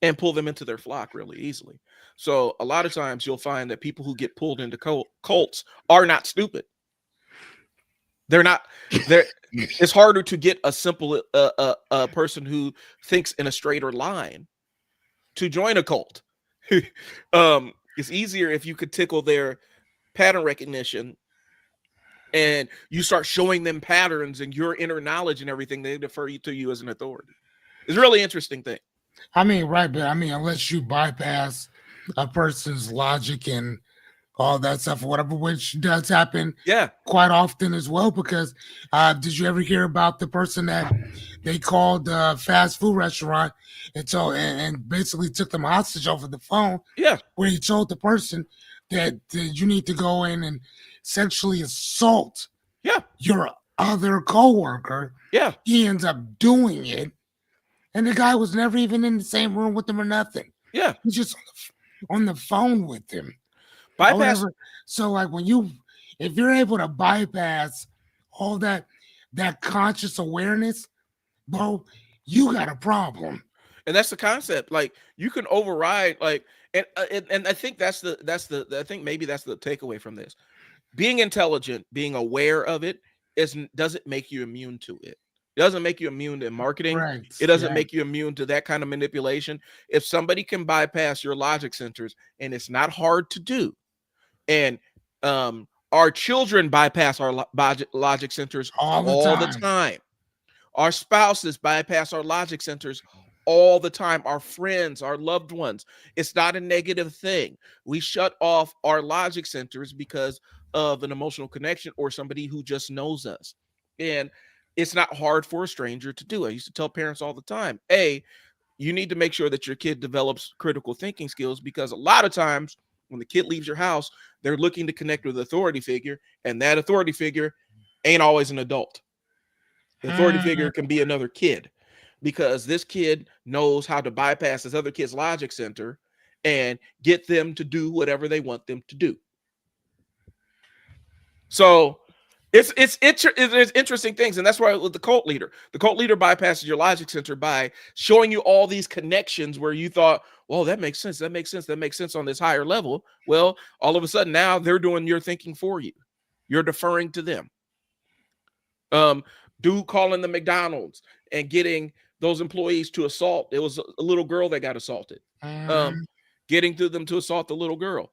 S2: and pull them into their flock really easily. So a lot of times you'll find that people who get pulled into cults are not stupid. It's harder to get a simple a person who thinks in a straighter line to join a cult. It's easier if you could tickle their pattern recognition and you start showing them patterns and your inner knowledge and everything. They defer to you as an authority. It's a really interesting thing.
S1: I mean, right, but I mean, unless you bypass a person's logic and all that stuff, or whatever, which does happen, quite often as well. Because did you ever hear about the person that they called a fast food restaurant and basically took them hostage over the phone?
S2: Yeah,
S1: where he told the person that you need to go in and sexually assault your other coworker.
S2: Yeah,
S1: he ends up doing it. And the guy was never even in the same room with him or nothing.
S2: Yeah.
S1: He's just on the phone with him.
S2: Bypass.
S1: So like if you're able to bypass all that conscious awareness, bro, you got a problem.
S2: And that's the concept. Like you can override, like, And I think I think maybe that's the takeaway from this. Being intelligent, being aware of it, doesn't make you immune to it. It doesn't make you immune to marketing. It
S1: Right.
S2: doesn't
S1: Yeah.
S2: make you immune to that kind of manipulation. If somebody can bypass your logic centers, and it's not hard to do, and our children bypass our logic centers
S1: All the
S2: all the
S1: time.
S2: time. Our spouses bypass our logic centers all the time. Our friends, our loved ones. It's not a negative thing. We shut off our logic centers because of an emotional connection or somebody who just knows us. And it's not hard for a stranger to do. I used to tell parents all the time, hey, you need to make sure that your kid develops critical thinking skills, because a lot of times when the kid leaves your house, they're looking to connect with an authority figure, and that authority figure ain't always an adult. The authority figure can be another kid, because this kid knows how to bypass this other kid's logic center and get them to do whatever they want them to do. So it's interesting things, and that's why with the cult leader bypasses your logic center by showing you all these connections where you thought, well, that makes sense, that makes sense, that makes sense on this higher level. Well, all of a sudden now they're doing your thinking for you. You're deferring to them. Dude calling the McDonald's and getting those employees to assault. It was a little girl that got assaulted. Getting to them to assault the little girl.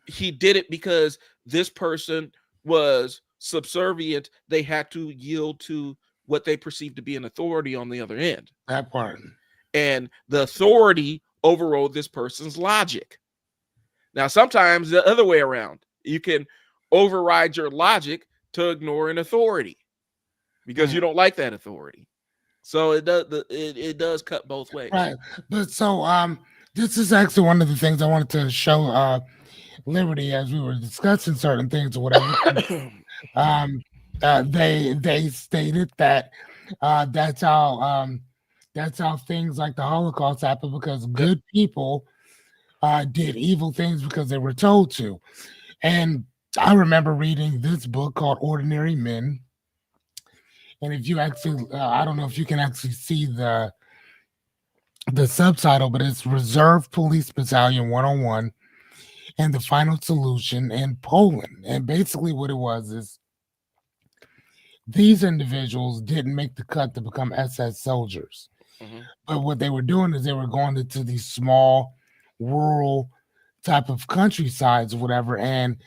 S2: He did it because this person was subservient. They had to yield to what they perceived to be an authority on the other end.
S1: That part.
S2: And the authority overrode this person's logic. Now, sometimes the other way around, you can override your logic to ignore an authority because you don't like that authority. So it does cut both ways.
S1: Right. But so this is actually one of the things I wanted to show Liberty as we were discussing certain things or whatever. They stated that that's how things like the Holocaust happened, because good people did evil things because they were told to. And I remember reading this book called Ordinary Men. And if you actually, I don't know if you can actually see the subtitle, but it's Reserve Police Battalion 101 and the Final Solution in Poland. And basically what it was is these individuals didn't make the cut to become SS soldiers. But what they were doing is they were going into these small rural type of countrysides or whatever, and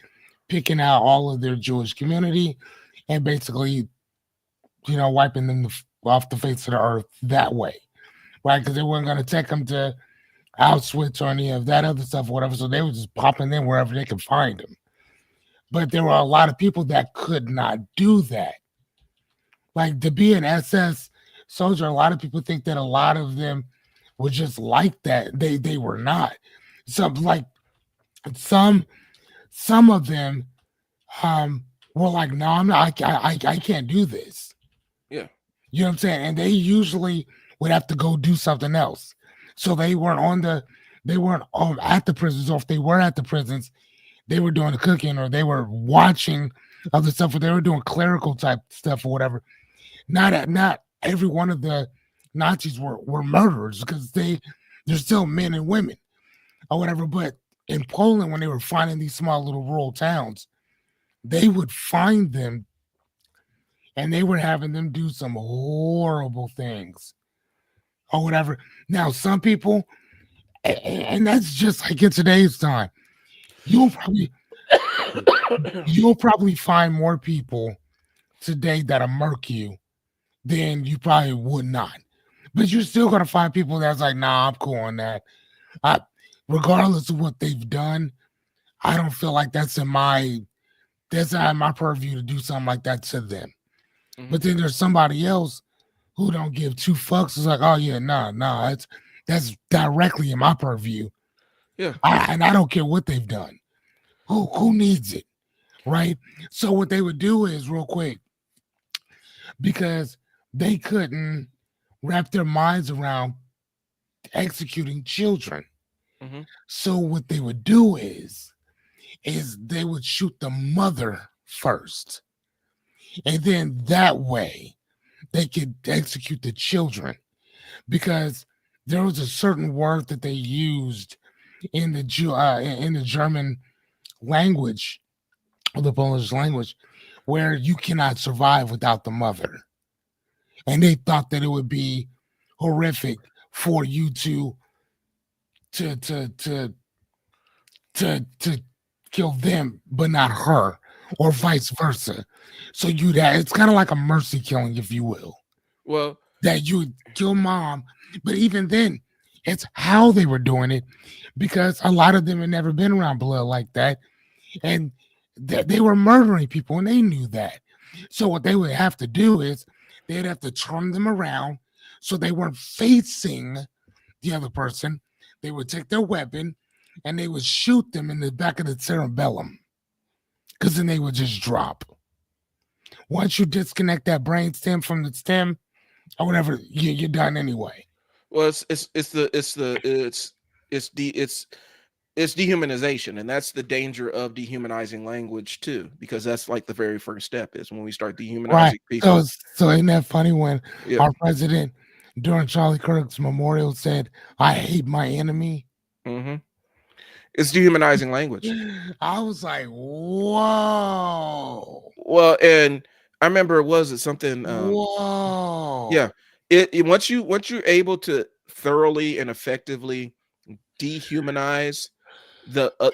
S1: picking out all of their Jewish community and basically, wiping them off the face of the earth that way, right? Because they weren't going to take them to Auschwitz or any of that other stuff or whatever, so they were just popping in wherever they could find them. But there were a lot of people that could not do that. Like, to be an SS soldier, a lot of people think that a lot of them were just like that. They were not. Some of them were like, no, I'm not. I can't do this.
S2: Yeah.
S1: You know what I'm saying? And they usually would have to go do something else. So they weren't at the prisons, or if they were at the prisons, they were doing the cooking, or they were watching other stuff, or they were doing clerical type stuff or whatever. Not every one of the Nazis were murderers, because they're still men and women or whatever. But in Poland, when they were finding these small little rural towns, they would find them and they were having them do some horrible things or whatever. Now, some people, and that's just like in today's time, you'll probably find more people today that'll murk you than you probably would not. But you're still gonna find people that's like, nah, I'm cool on that. Regardless of what they've done, I don't feel like that's not in my purview to do something like that to them. But then there's somebody else who don't give two fucks. It's like, oh yeah, nah, that's directly in my purview.
S2: Yeah.
S1: And I don't care what they've done. Who needs it, right? So what they would do is, real quick, because they couldn't wrap their minds around executing children. So what they would do is they would shoot the mother first. And then that way they could execute the children, because there was a certain word that they used in the in the German language or the Polish language, where you cannot survive without the mother, and they thought that it would be horrific for you to to to to kill them, but not her, or vice versa. So it's kind of like a mercy killing, if you will,
S2: Well,
S1: that you would kill mom, but even then, it's how they were doing it, because a lot of them had never been around blood like that, and they were murdering people, and they knew that. So what they would have to do is they'd have to turn them around so they weren't facing the other person. They would take their weapon and they would shoot them in the back of the cerebellum, because then they would just drop. Once you disconnect that brain stem from the stem or whatever, you're done anyway.
S2: well, it's dehumanization, and that's the danger of dehumanizing language too, because that's like the very first step is when we start
S1: Right.
S2: dehumanizing people.
S1: So isn't that funny when
S2: Yeah.
S1: our president during Charlie Kirk's memorial said, "I hate my enemy"?
S2: Mm-hmm. It's dehumanizing language.
S1: I was like, whoa.
S2: Well, and I remember was it something
S1: Whoa.
S2: yeah. Once you're able to thoroughly and effectively dehumanize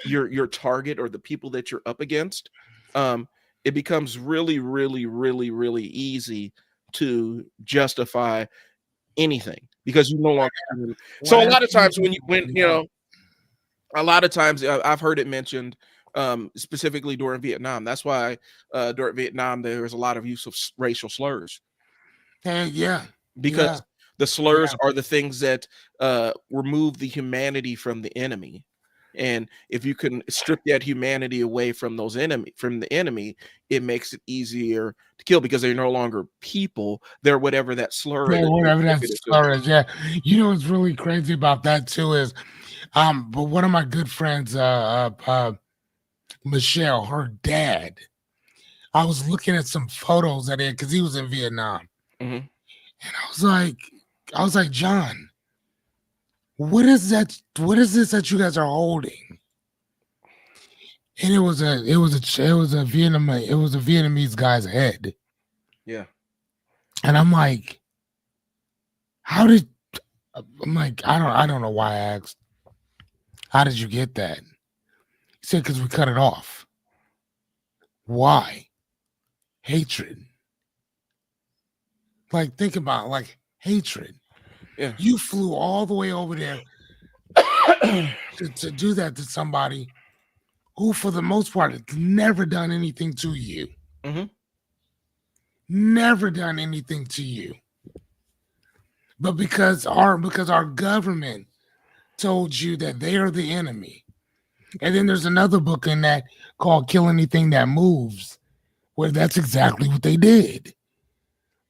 S2: your target or the people that you're up against, it becomes really, really, really, really easy to justify anything because you no longer. So a lot of times a lot of times I've heard it mentioned specifically during Vietnam. That's why during Vietnam there was a lot of use of racial slurs
S1: Yeah.
S2: because the slurs are the things that remove the humanity from the enemy. And if you can strip that humanity away from the enemy, it makes it easier to kill because they're no longer people. They're whatever that slur
S1: Yeah,
S2: is.
S1: whatever that slur is. Yeah. You know what's really crazy about that too is but one of my good friends, Michelle, her dad, I was looking at some photos that because he was in Vietnam.
S2: Mm-hmm.
S1: And I was like, John, what is that? What is this that you guys are holding? And it was a Vietnamese guy's head.
S2: Yeah.
S1: And I'm like, I'm like, I don't know why I asked. How did you get that? He said, because we cut it off. Why? Hatred. Like, think about it, like hatred.
S2: Yeah.
S1: You flew all the way over there to do that to somebody who, for the most part, has never done anything to you.
S2: Mm-hmm.
S1: Never done anything to you. But because our government told you that they are the enemy. And then there's another book in that called Kill Anything That Moves, where that's exactly what they did.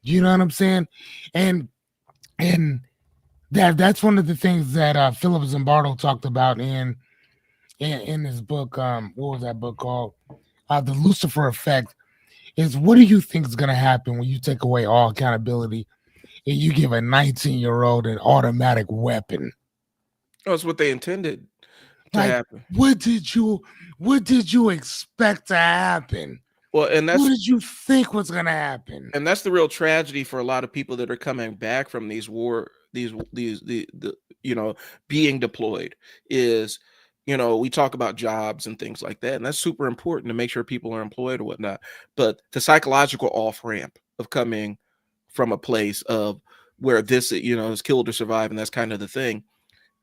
S1: You know what I'm saying? And that's one of the things that Philip Zimbardo talked about in his book. What was that book called? The Lucifer Effect. Is what do you think is going to happen when you take away all accountability and you give a 19-year-old an automatic weapon?
S2: That's what they intended to happen.
S1: What did you expect to happen?
S2: Well, and
S1: what did you think was going to happen?
S2: And that's the real tragedy for a lot of people that are coming back from these being deployed is, we talk about jobs and things like that, and that's super important to make sure people are employed or whatnot. But the psychological off ramp of coming from a place of where this, is killed or survive, and that's kind of the thing,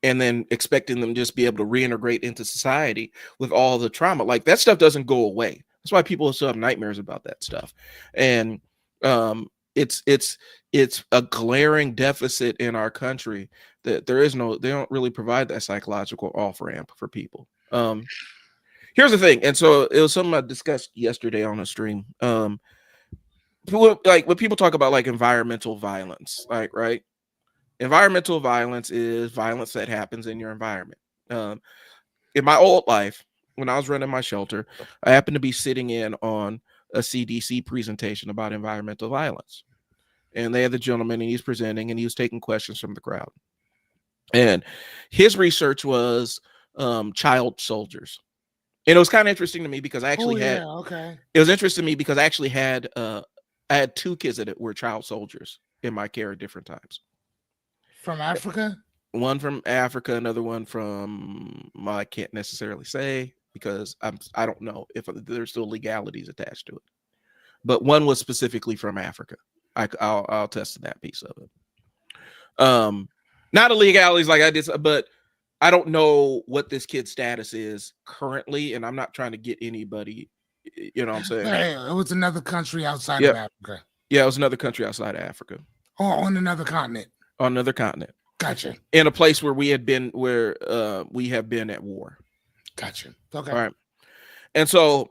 S2: and then expecting them to just be able to reintegrate into society with all the trauma, like that stuff doesn't go away. That's why people still have nightmares about that stuff, and it's a glaring deficit in our country that they don't really provide that psychological off ramp for people. Here's the thing, and so it was something I discussed yesterday on a stream. Like when people talk about like environmental violence, like right, environmental violence is violence that happens in your environment. In my old life, when I was running my shelter, I happened to be sitting in on a CDC presentation about environmental violence. And they had the gentleman, and he's presenting, and he was taking questions from the crowd. And his research was child soldiers. And it was kind of interesting to me because I actually had
S1: okay.
S2: it was interesting to me because I actually had I had 2 kids that were child soldiers in my care at different times.
S1: From Africa?
S2: One from Africa, another one from, well, I can't necessarily say because I don't know if there's still legalities attached to it. But one was specifically from Africa. I'll test to that piece of it. Not illegalities like I did, but I don't know what this kid's status is currently, and I'm not trying to get anybody. You know what I'm saying?
S1: Hey, it was another country outside
S2: Yeah,
S1: of Africa.
S2: yeah, it was another country outside of Africa,
S1: Oh, on another continent.
S2: on another continent,
S1: Gotcha.
S2: in a place where we have been at war.
S1: Gotcha. Okay.
S2: All right, and so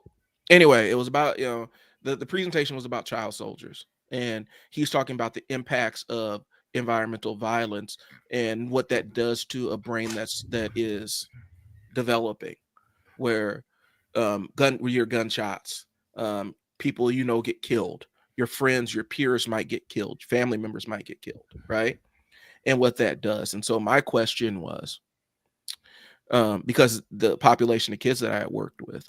S2: anyway, it was about the presentation was about child soldiers, and he's talking about the impacts of environmental violence and what that does to a brain that is developing, where your gunshots, people get killed, your friends, your peers might get killed, family members might get killed, right? And what that does. And so my question was, because the population of kids that I had worked with,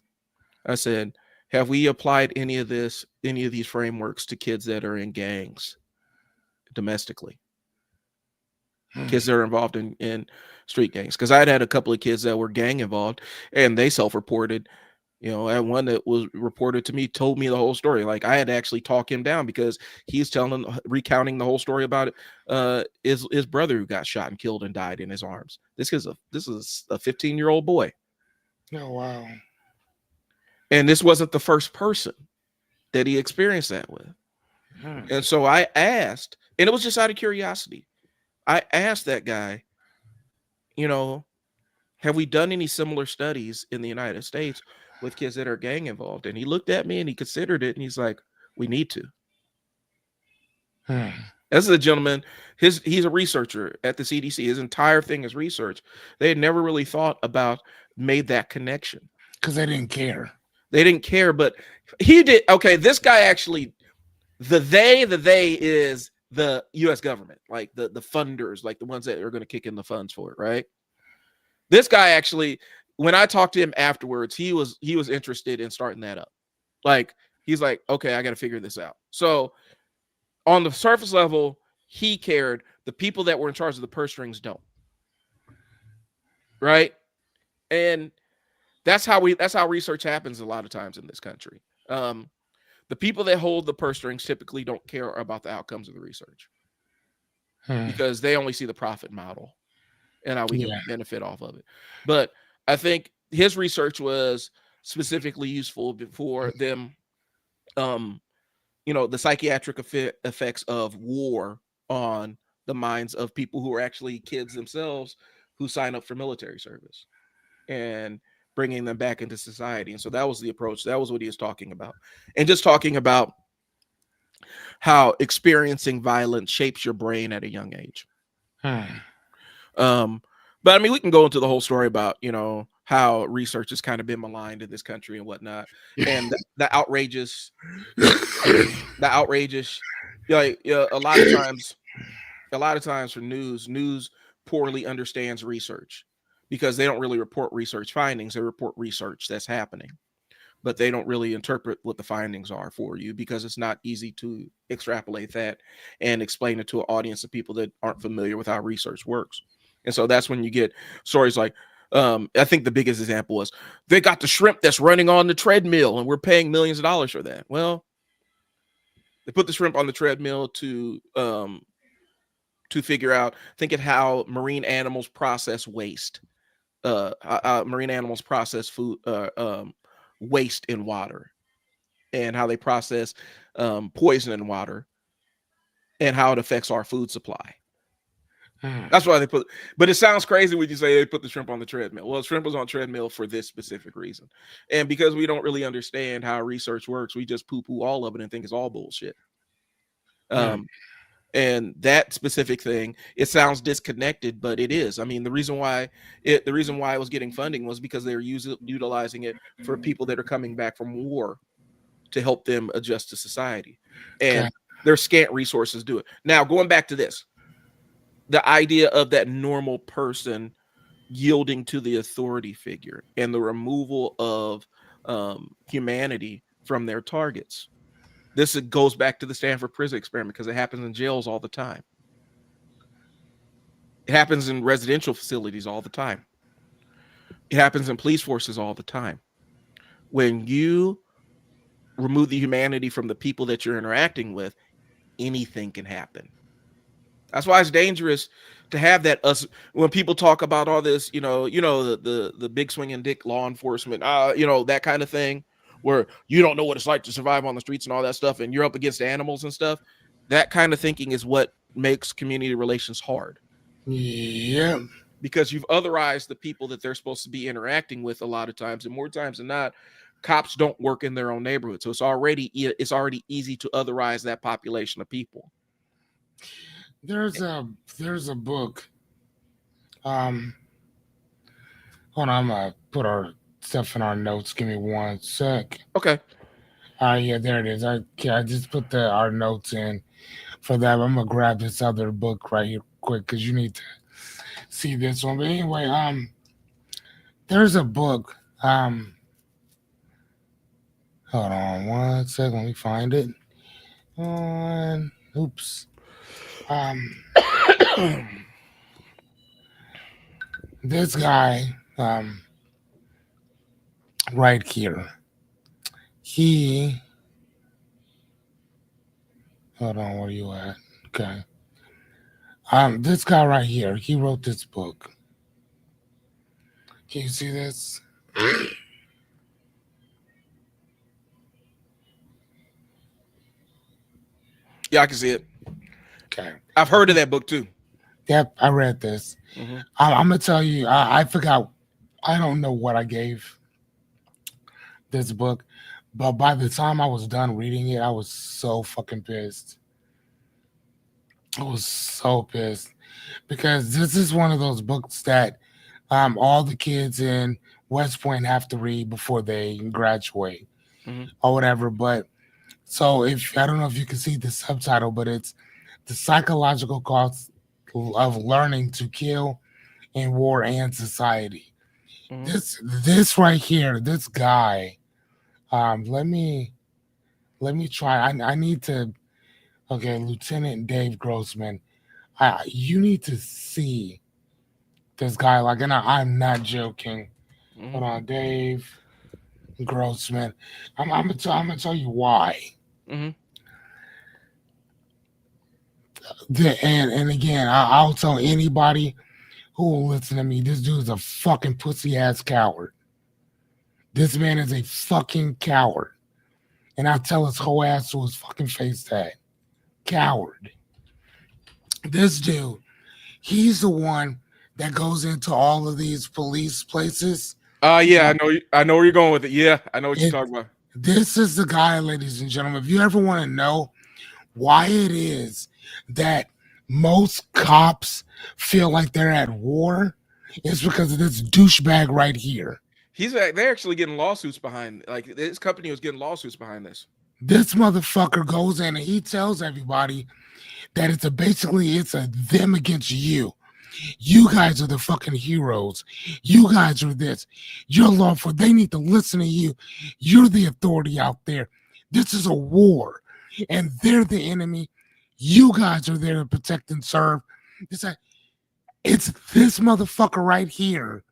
S2: I said, have we applied any of these frameworks to kids that are in gangs domestically? Kids that are involved in street gangs? Because I'd had a couple of kids that were gang involved, and they self-reported. And one that was reported to me told me the whole story. Like, I had to actually talk him down because he's recounting the whole story about it. His brother who got shot and killed and died in his arms. This is a 15-year-old boy.
S1: Oh, wow.
S2: And this wasn't the first person that he experienced that with. And so I asked, and it was just out of curiosity, I asked that guy, have we done any similar studies in the United States with kids that are gang involved? And he looked at me and he considered it, and he's like, we need to. This is a gentleman, he's a researcher at the CDC. His entire thing is research. They had never really made that connection.
S1: Because they didn't care.
S2: They didn't care, but he did. Okay, this guy actually, the they is the U.S. government, like the funders, like the ones that are going to kick in the funds for it, right? This guy actually, when I talked to him afterwards, he was interested in starting that up. Like, he's like, okay, I got to figure this out. So on the surface level, he cared. The people that were in charge of the purse strings don't. Right? And that's how research happens a lot of times in this country. The people that hold the purse strings typically don't care about the outcomes of the research because they only see the profit model and how we can benefit off of it. But I think his research was specifically useful for them, the psychiatric effects of war on the minds of people who are actually kids themselves who sign up for military service and bringing them back into society. And so that was the approach. That was what he was talking about. And just talking about how experiencing violence shapes your brain at a young age. But I mean, we can go into the whole story about, how research has kind of been maligned in this country and whatnot. And the outrageous, a lot of times for news poorly understands research because they don't really report research findings. They report research that's happening, but they don't really interpret what the findings are for you because it's not easy to extrapolate that and explain it to an audience of people that aren't familiar with how research works. And so that's when you get stories like, I think the biggest example was they got the shrimp that's running on the treadmill and we're paying millions of dollars for that. Well, they put the shrimp on the treadmill to figure out, think of how marine animals process waste. Marine animals process food, waste in water, and how they process poison in water, and how it affects our food supply. That's why but it sounds crazy when you say they put the shrimp on the treadmill. Well, shrimp was on treadmill for this specific reason. And because we don't really understand how research works, we just poo-poo all of it and think it's all bullshit. And that specific thing, it sounds disconnected, but it is. I mean, the reason why it was getting funding was because they were utilizing it for people that are coming back from war to help them adjust to society. And their scant resources do it. Now, going back to this, the idea of that normal person yielding to the authority figure and the removal of humanity from their targets. This goes back to the Stanford prison experiment because it happens in jails all the time. It happens in residential facilities all the time. It happens in police forces all the time. When you remove the humanity from the people that you're interacting with, anything can happen. That's why it's dangerous to have that us when people talk about all this, the big swinging dick law enforcement, that kind of thing, where you don't know what it's like to survive on the streets and all that stuff, and you're up against animals and stuff. That kind of thinking is what makes community relations hard.
S1: Yeah.
S2: Because you've otherized the people that they're supposed to be interacting with a lot of times, and more times than not, cops don't work in their own neighborhood, so it's already easy to otherize that population of people.
S1: There's a book. Hold on, I'm gonna put our stuff in our notes. Give me 1 sec.
S2: Okay.
S1: Yeah, there it is. I just put our notes in for that. I'm gonna grab this other book right here quick because you need to see this one. But anyway, there's a book. Hold on 1 second. Let me find it. Oops. This guy, right here. Hold on, where you at? Okay. This guy right here, he wrote this book. Can you see this?
S2: Yeah, I can see it.
S1: Okay.
S2: I've heard of that book too.
S1: Yep, I read this.
S2: Mm-hmm.
S1: I'm gonna tell you, I forgot. I don't know what I gave this book, but by the time I was done reading it, I was so fucking pissed. I was so pissed because this is one of those books that all the kids in West Point have to read before they graduate or whatever. But so if I don't know if you can see the subtitle, but it's the psychological cost of learning to kill in war and society. This right here, this guy. Let me try. I need to. Okay, Lieutenant Dave Grossman. You need to see this guy. Like, and I'm not joking. Hold on, Dave Grossman. I'm gonna tell you why. And again, I'll tell anybody who will listen to me. This dude's a fucking pussy ass coward. This man is a fucking coward, and I'll tell his whole ass to his fucking face that coward. This dude, he's the one that goes into all of these police places.
S2: Yeah, I know where you're going with it. Yeah, I know what you're talking about.
S1: This is the guy, ladies and gentlemen. If you ever want to know why it is that most cops feel like they're at war, it's because of this douchebag right here.
S2: They're actually getting lawsuits behind. Like, this company was getting lawsuits behind this.
S1: This motherfucker goes in and he tells everybody that it's a them against you. You guys are the fucking heroes. You guys are this. You're lawful. They need to listen to you. You're the authority out there. This is a war, and they're the enemy. You guys are there to protect and serve. It's this motherfucker right here.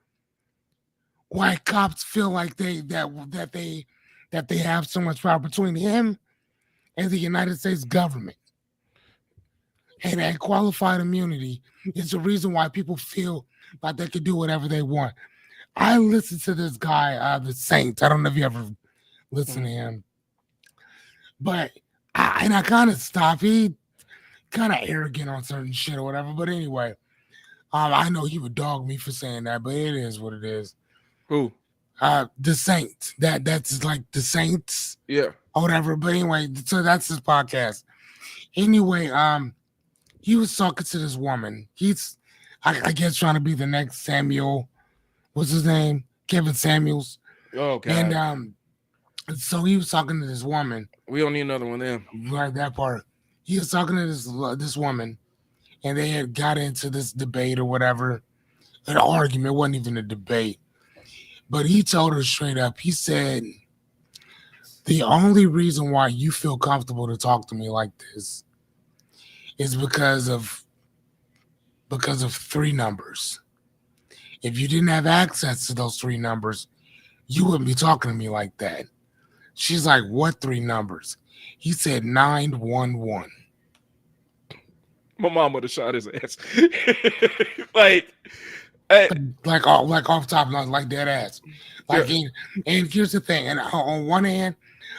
S1: Why cops feel like they have so much power between him and the United States government. And that qualified immunity is the reason why people feel like they can do whatever they want. I listened to this guy, the Saint. I don't know if you ever listen to him, but I kind of stopped. He kind of arrogant on certain shit or whatever. But anyway, I know he would dog me for saying that, but it is what it is.
S2: Who?
S1: The Saint. That's like the Saints.
S2: Yeah.
S1: Or whatever. But anyway, so that's his podcast. Anyway, he was talking to this woman. He's, I guess, trying to be the next Samuel. What's his name? Kevin Samuels.
S2: Oh, God.
S1: And so he was talking to this woman.
S2: We don't need another one then.
S1: Right, that part. He was talking to this woman, and they had got into this debate or whatever an argument. It wasn't even a debate. But he told her straight up, he said, the only reason why you feel comfortable to talk to me like this is because of three numbers. If you didn't have access to those three numbers, you wouldn't be talking to me like that. She's like, what three numbers? He said 911.
S2: My mom would have shot his ass. Like, I,
S1: Like off top, like dead ass. Like,
S2: yeah.
S1: and here's the thing. And on one hand,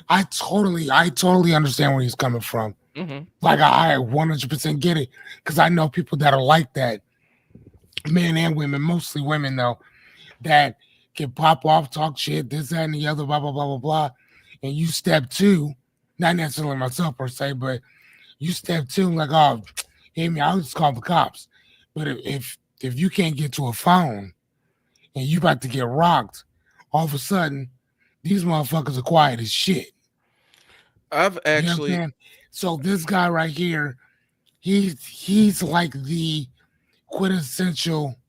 S1: I totally understand where he's coming from.
S2: Mm-hmm.
S1: Like I 100% get it, because I know people that are like that, men and women, mostly women though, that can pop off, talk shit, this, that, and the other, blah blah blah blah blah, and you step two, not necessarily myself per se, but you step two, like, oh, hey man, I'll just call the cops. But if you can't get to a phone and you about to get rocked, all of a sudden these motherfuckers are quiet as shit.
S2: I've actually,
S1: You know, so this guy right here, he's like the quintessential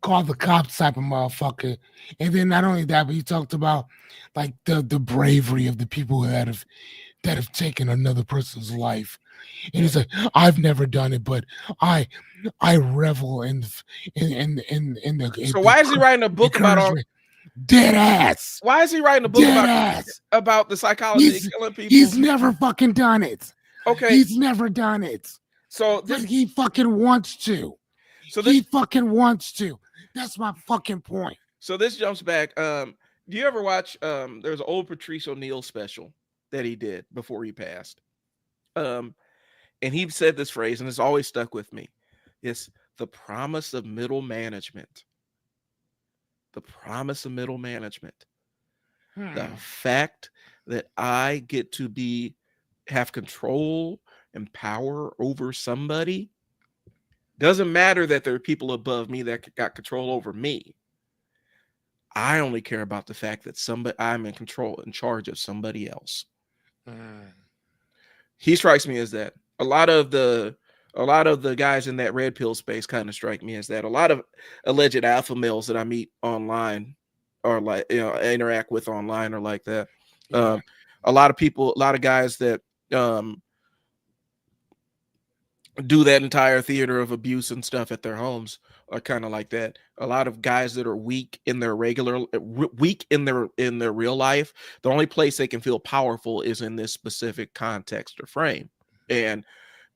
S1: call the cops type of motherfucker. And then not only that, but he talked about like the bravery of the people that have taken another person's life. And he's like, I've never done it, but I revel in the
S2: so why is he writing a book about all
S1: dead ass?
S2: Why is he writing a book about the psychology of killing people?
S1: He's never fucking done it.
S2: Okay.
S1: He's never done it.
S2: So
S1: but he fucking wants to. So he fucking wants to. That's my fucking point.
S2: So this jumps back. Do you ever watch there's an old Patrice O'Neal special that he did before he passed? And he said this phrase, and it's always stuck with me. It's the promise of middle management. The promise of middle management. The fact that I get to have control and power over somebody. Doesn't matter that there are people above me that got control over me. I only care about the fact that I'm in control, in charge of somebody else. He strikes me as that. A lot of the guys in that red pill space kind of strike me as that. A lot of alleged alpha males that I meet online or interact with online are like that. Yeah. A lot of guys that do that entire theater of abuse and stuff at their homes are kind of like that. A lot of guys that are weak in their real life, the only place they can feel powerful is in this specific context or frame. And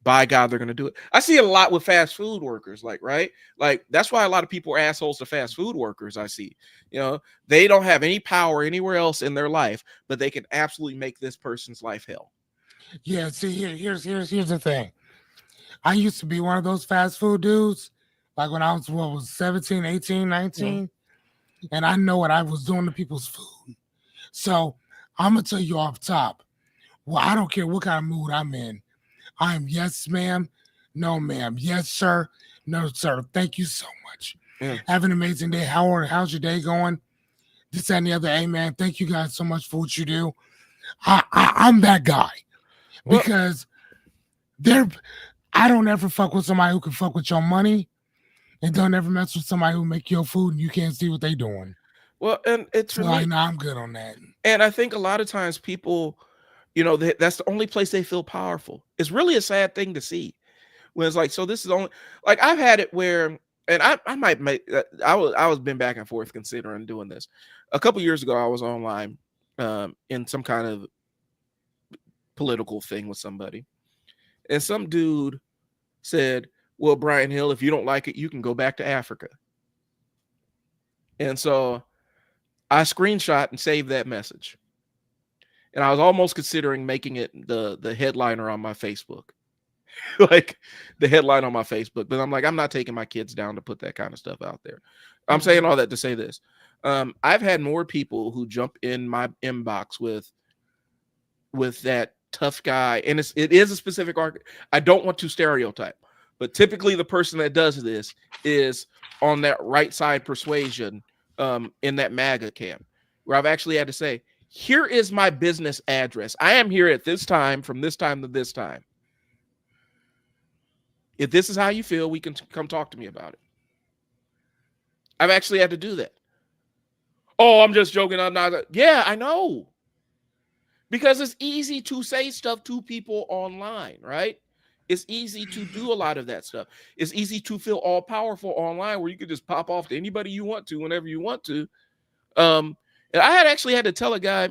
S2: by God, they're going to do it. I see it a lot with fast food workers, right? Like, that's why a lot of people are assholes to fast food workers. I see, they don't have any power anywhere else in their life, but they can absolutely make this person's life hell.
S1: Yeah. See, here's the thing. I used to be one of those fast food dudes, like when I was 17, 18, 19, and I know what I was doing to people's food. So I'm going to tell you off top, well, I don't care what kind of mood I'm in. I'm yes, ma'am. No, ma'am. Yes, sir. No, sir. Thank you so much. Yeah. Have an amazing day. How's your day going? This, that, and the other. Hey, man, thank you guys so much for what you do. I'm that guy. Because I don't ever fuck with somebody who can fuck with your money, and don't ever mess with somebody who make your food and you can't see what they doing.
S2: Well, and it's
S1: so I'm good on that.
S2: And I think a lot of times people, that's the only place they feel powerful. It's really a sad thing to see. When it's like, so this is only like I've had it where, and I might make I was been back and forth considering doing this. A couple years ago, I was online in some kind of political thing with somebody. And some dude said, well, Bryon Hill, if you don't like it, you can go back to Africa. And so I screenshot and saved that message. And I was almost considering making it the headliner on my Facebook. Like the headline on my Facebook. But I'm like, I'm not taking my kids down to put that kind of stuff out there. I'm saying all that to say this. I've had more people who jump in my inbox with that tough guy, and it is a specific argument. I don't want to stereotype, but typically the person that does this is on that right side persuasion in that MAGA camp, where I've actually had to say, here is my business address. I am here at this time, from this time to this time. If this is how you feel, we can come talk to me about it. I've actually had to do that. Oh, I'm just joking. I'm not. Yeah, I know. Because it's easy to say stuff to people online, right? It's easy to do a lot of that stuff. It's easy to feel all powerful online where you can just pop off to anybody you want to whenever you want to. And I had actually had to tell a guy,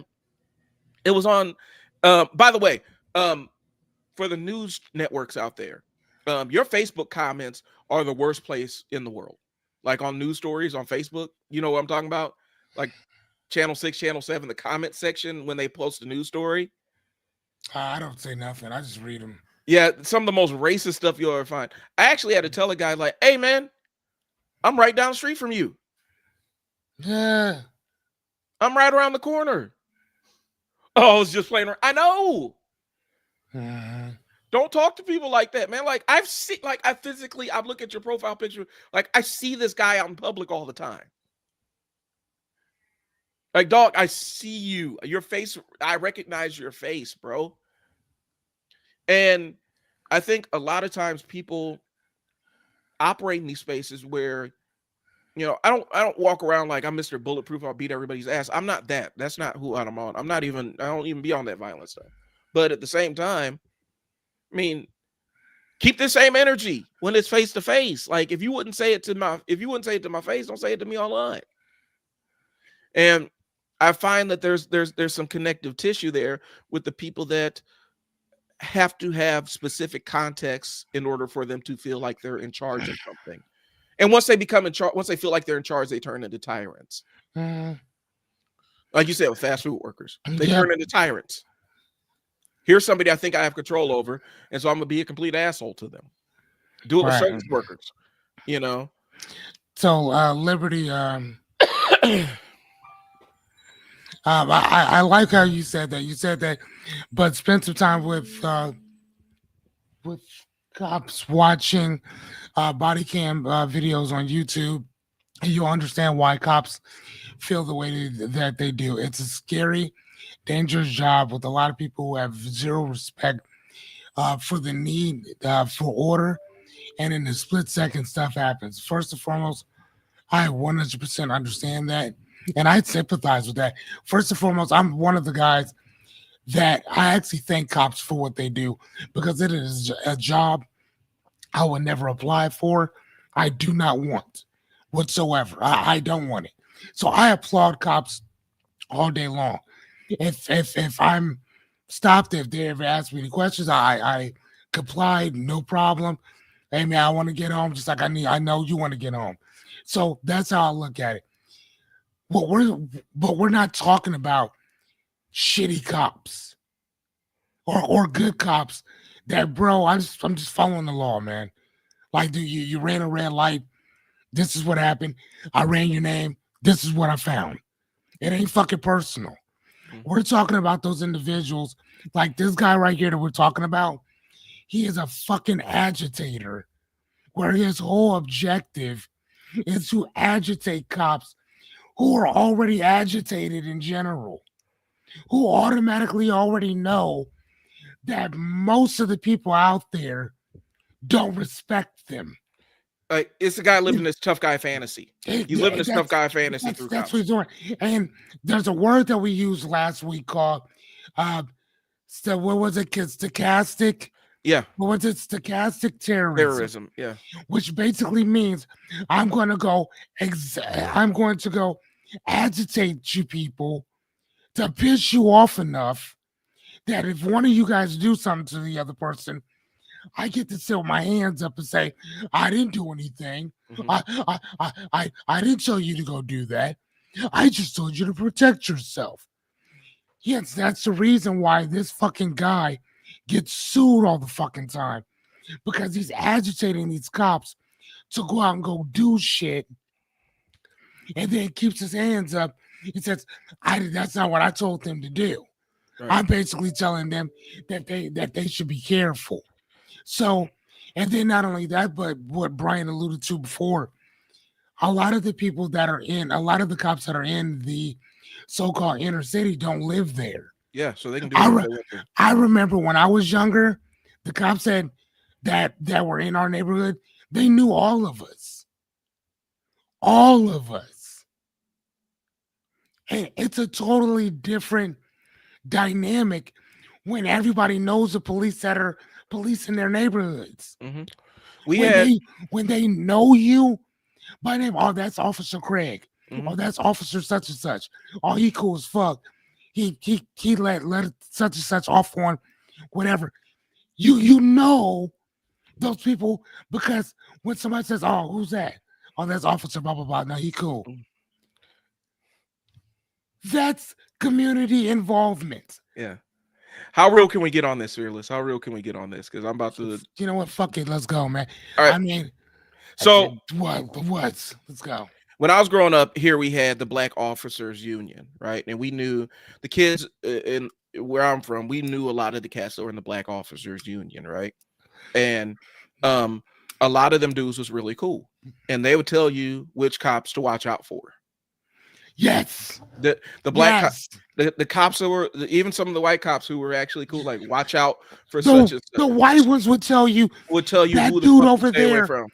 S2: it was on, by the way, for the news networks out there, your Facebook comments are the worst place in the world. Like on news stories on Facebook, you know what I'm talking about? Like Channel 6, Channel 7, the comment section when they post a news story.
S1: I don't say nothing. I just read them.
S2: Yeah, some of the most racist stuff you'll ever find. I actually had to tell a guy, like, hey, man, I'm right down the street from you.
S1: Yeah.
S2: I'm right around the corner. Oh, I was just playing around. I know. Don't talk to people like that, man. Like, I look at your profile picture. Like, I see this guy out in public all the time. Like, dog, I see you. Your face, I recognize your face, bro. And I think a lot of times people operate in these spaces where, you know, I don't walk around like I'm Mr. Bulletproof. I'll beat everybody's ass. I'm not that. That's not who I'm on. I don't even be on that violent stuff. But at the same time, I mean, keep the same energy when it's face to face. Like if you wouldn't say it to my face, don't say it to me online. And I find that there's some connective tissue there with the people that have to have specific contexts in order for them to feel like they're in charge of something. And once they become in charge, once they feel like they're in charge, they turn into tyrants. Like you said with fast food workers, they turn into tyrants. Here's somebody I think I have control over, and so I'm gonna be a complete asshole to them. Do it with service workers, you know.
S1: So Liberty, I like how you said that. You said that, but spend some time with cops watching body cam videos on YouTube, and you'll understand why cops feel the way that they do. It's a scary, dangerous job with a lot of people who have zero respect for the need for order, and in a split second, stuff happens. First and foremost, I 100% understand that. And I sympathize with that. First and foremost, I'm one of the guys that I actually thank cops for what they do because it is a job I would never apply for. I do not want whatsoever. I don't want it. So I applaud cops all day long. If I'm stopped, if they ever ask me any questions, I complied, no problem. Hey man, I want to get home, just like I know you want to get home. So that's how I look at it. But we're not talking about shitty cops or good cops that, bro, I'm just following the law, man. Like, dude, you ran a red light. This is what happened. I ran your name. This is what I found. It ain't fucking personal. We're talking about those individuals like this guy right here that we're talking about. He is a fucking agitator where his whole objective is to agitate cops who are already agitated in general, who automatically already know that most of the people out there don't respect them.
S2: Like it's a guy living this tough guy fantasy. He's living this tough guy fantasy through cops.
S1: That's what he's doing. And there's a word that we used last week called, so what was it? Stochastic.
S2: Yeah.
S1: What was it? Stochastic
S2: terrorism. Yeah.
S1: Which basically means I'm going to go agitate you people to piss you off enough that if one of you guys do something to the other person, I get to sit with my hands up and say, I didn't do anything. I didn't tell you to go do that. I just told you to protect yourself. Yes, that's the reason why this fucking guy gets sued all the fucking time. Because he's agitating these cops to go out and go do shit. And then keeps his hands up. He says, that's not what I told them to do. Right. I'm basically telling them that they should be careful. So, and then not only that, but what Bryon alluded to before, a lot of the cops that are in the so-called inner city don't live there.
S2: Yeah, so they can do
S1: I remember when I was younger, the cops that were in our neighborhood, they knew all of us. all of us. And it's a totally different dynamic when everybody knows the police that are policing their neighborhoods.
S2: Mm-hmm. We
S1: When
S2: had.
S1: they know you by name, oh, that's Officer Craig.
S2: Mm-hmm.
S1: Oh, that's Officer such and such. Oh, he cool as fuck. He let such and such off on whatever. You know those people because when somebody says, "Oh, who's that?" Oh, that's Officer blah blah blah. No, he cool. That's community involvement.
S2: Yeah. How real can we get on this, Fearless? How real can we get on this? Because I'm about to.
S1: You know what? Fuck it. Let's go, man.
S2: All right.
S1: I mean,
S2: So
S1: what? Let's go.
S2: When I was growing up, here we had the Black Officers Union, right? And we knew the kids in where I'm from. We knew a lot of the cats that were in the Black Officers Union, right? And a lot of them dudes was really cool, and they would tell you which cops to watch out for.
S1: Yes.
S2: The black the cops that were even some of the white cops who were actually cool, like watch out for such and such.
S1: The white ones would tell you that
S2: who
S1: dude
S2: the
S1: over
S2: stay away
S1: there.
S2: From.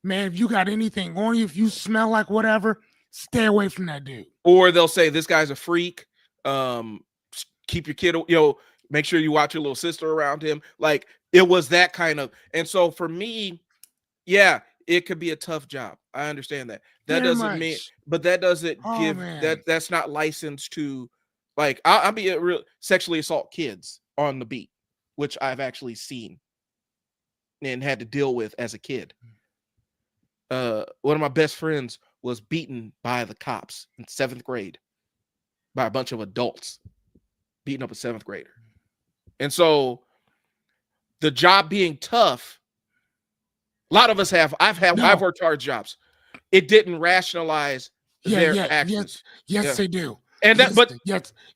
S1: Man, if you got anything on you, if you smell like whatever, stay away from that dude.
S2: Or they'll say this guy's a freak. Keep your kid, make sure you watch your little sister around him. Like it was that kind of. And so for me, yeah, it could be a tough job. I understand that. That
S1: Very
S2: doesn't
S1: much.
S2: mean, but that doesn't give
S1: man.
S2: that's not licensed to, like I'll be a real sexually assault kids on the beat, which I've actually seen and had to deal with as a kid. One of my best friends was beaten by the cops in 7th grade by a bunch of adults, beating up a 7th grader. And so the job being tough, a lot of us have. I've worked hard jobs. It didn't rationalize their actions.
S1: Yes, they do.
S2: And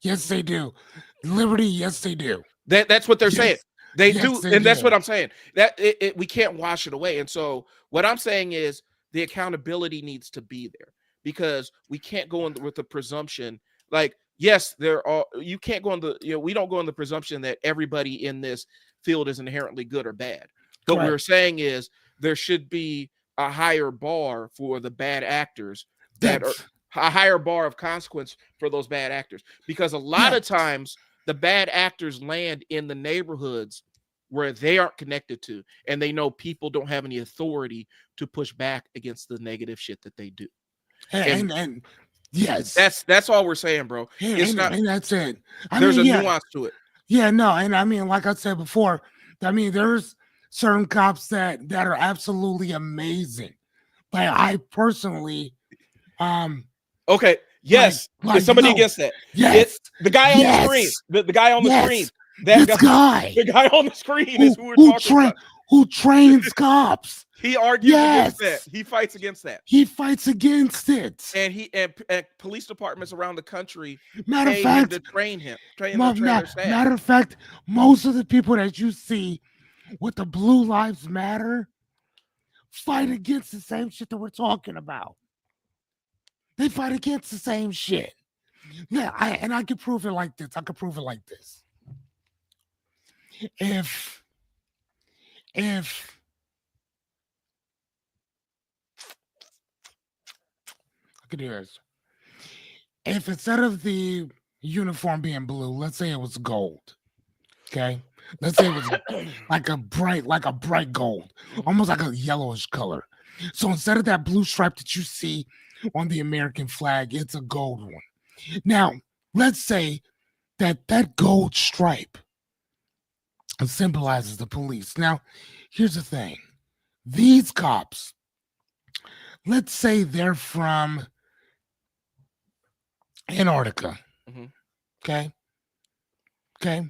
S1: yes, they do. Liberty, yes, they do.
S2: That's what they're saying. They do, and that's
S1: do.
S2: what I'm saying. That we can't wash it away. And so what I'm saying is the accountability needs to be there, because we can't go in with the presumption. Like, yes, you can't go on we don't go on the presumption that everybody in this field is inherently good or bad. But what we're saying is there should be a higher bar for the bad actors, that are a higher bar of consequence for those bad actors, because a lot of times the bad actors land in the neighborhoods where they aren't connected to, and they know people don't have any authority to push back against the negative shit that they do.
S1: And yes,
S2: that's all we're saying, bro. It's not,
S1: and that's it.
S2: There's a nuance to it.
S1: Yeah, no, and I mean, like I said before, I mean, there's certain cops that are absolutely amazing. But I personally,
S2: okay, yes, is somebody against that?
S1: Yes,
S2: the guy on the screen, the guy on the screen,
S1: the guy
S2: on the screen is who we're talking about.
S1: Who trains cops?
S2: He argues against that. He fights against that.
S1: He fights against it.
S2: And police departments around the country
S1: matter of fact
S2: to train him.
S1: Matter of fact, most of the people that you see with the Blue Lives Matter fight against the same shit that we're talking about. They fight against the same shit. Yeah, I can prove it like this. If I could do this. If instead of the uniform being blue, let's say it was gold. Okay. Let's say it was like a bright gold, almost like a yellowish color. So instead of that blue stripe that you see on the American flag, it's a gold one. Now, let's say that gold stripe symbolizes the police. Now, here's the thing. These cops, let's say they're from Antarctica.
S2: Mm-hmm.
S1: Okay.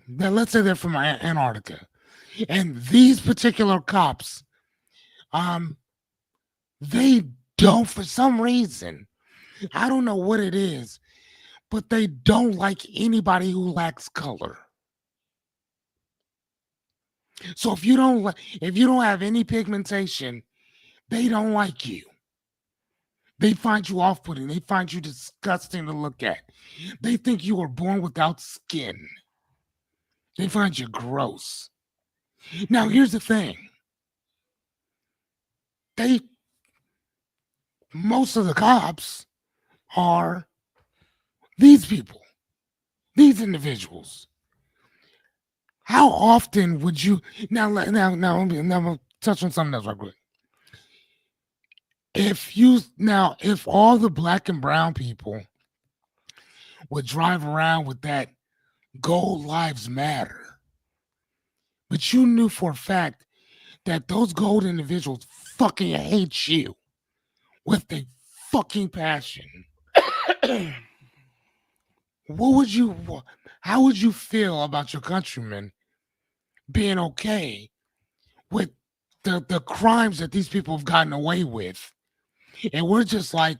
S1: Now let's say they're from Antarctica. And these particular cops, they don't, for some reason, I don't know what it is, but they don't like anybody who lacks color. So if you don't have any pigmentation, they don't like you. They find you off-putting. They find you disgusting to look at. They think you were born without skin. They find you gross. Now, here's the thing. most of the cops are these people, these individuals. How often would you now I'm gonna touch on something else right quick. If all the black and brown people would drive around with that gold lives matter, but you knew for a fact that those gold individuals fucking hate you with a fucking passion, what would you how would you feel about your countrymen being okay with the crimes that these people have gotten away with? And we're just like,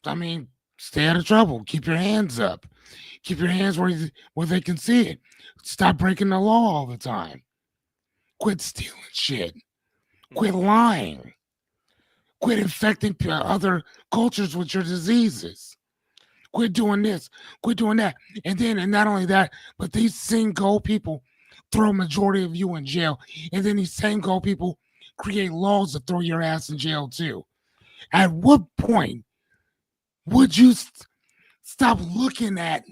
S1: I mean, stay out of trouble. Keep your hands up. Keep your hands where they can see it. Stop breaking the law all the time. Quit stealing shit. Quit lying. Quit infecting other cultures with your diseases. Quit doing this. Quit doing that. And not only that, but these same gold people throw a majority of you in jail. And then these same gold people create laws to throw your ass in jail too. At what point would you stop looking at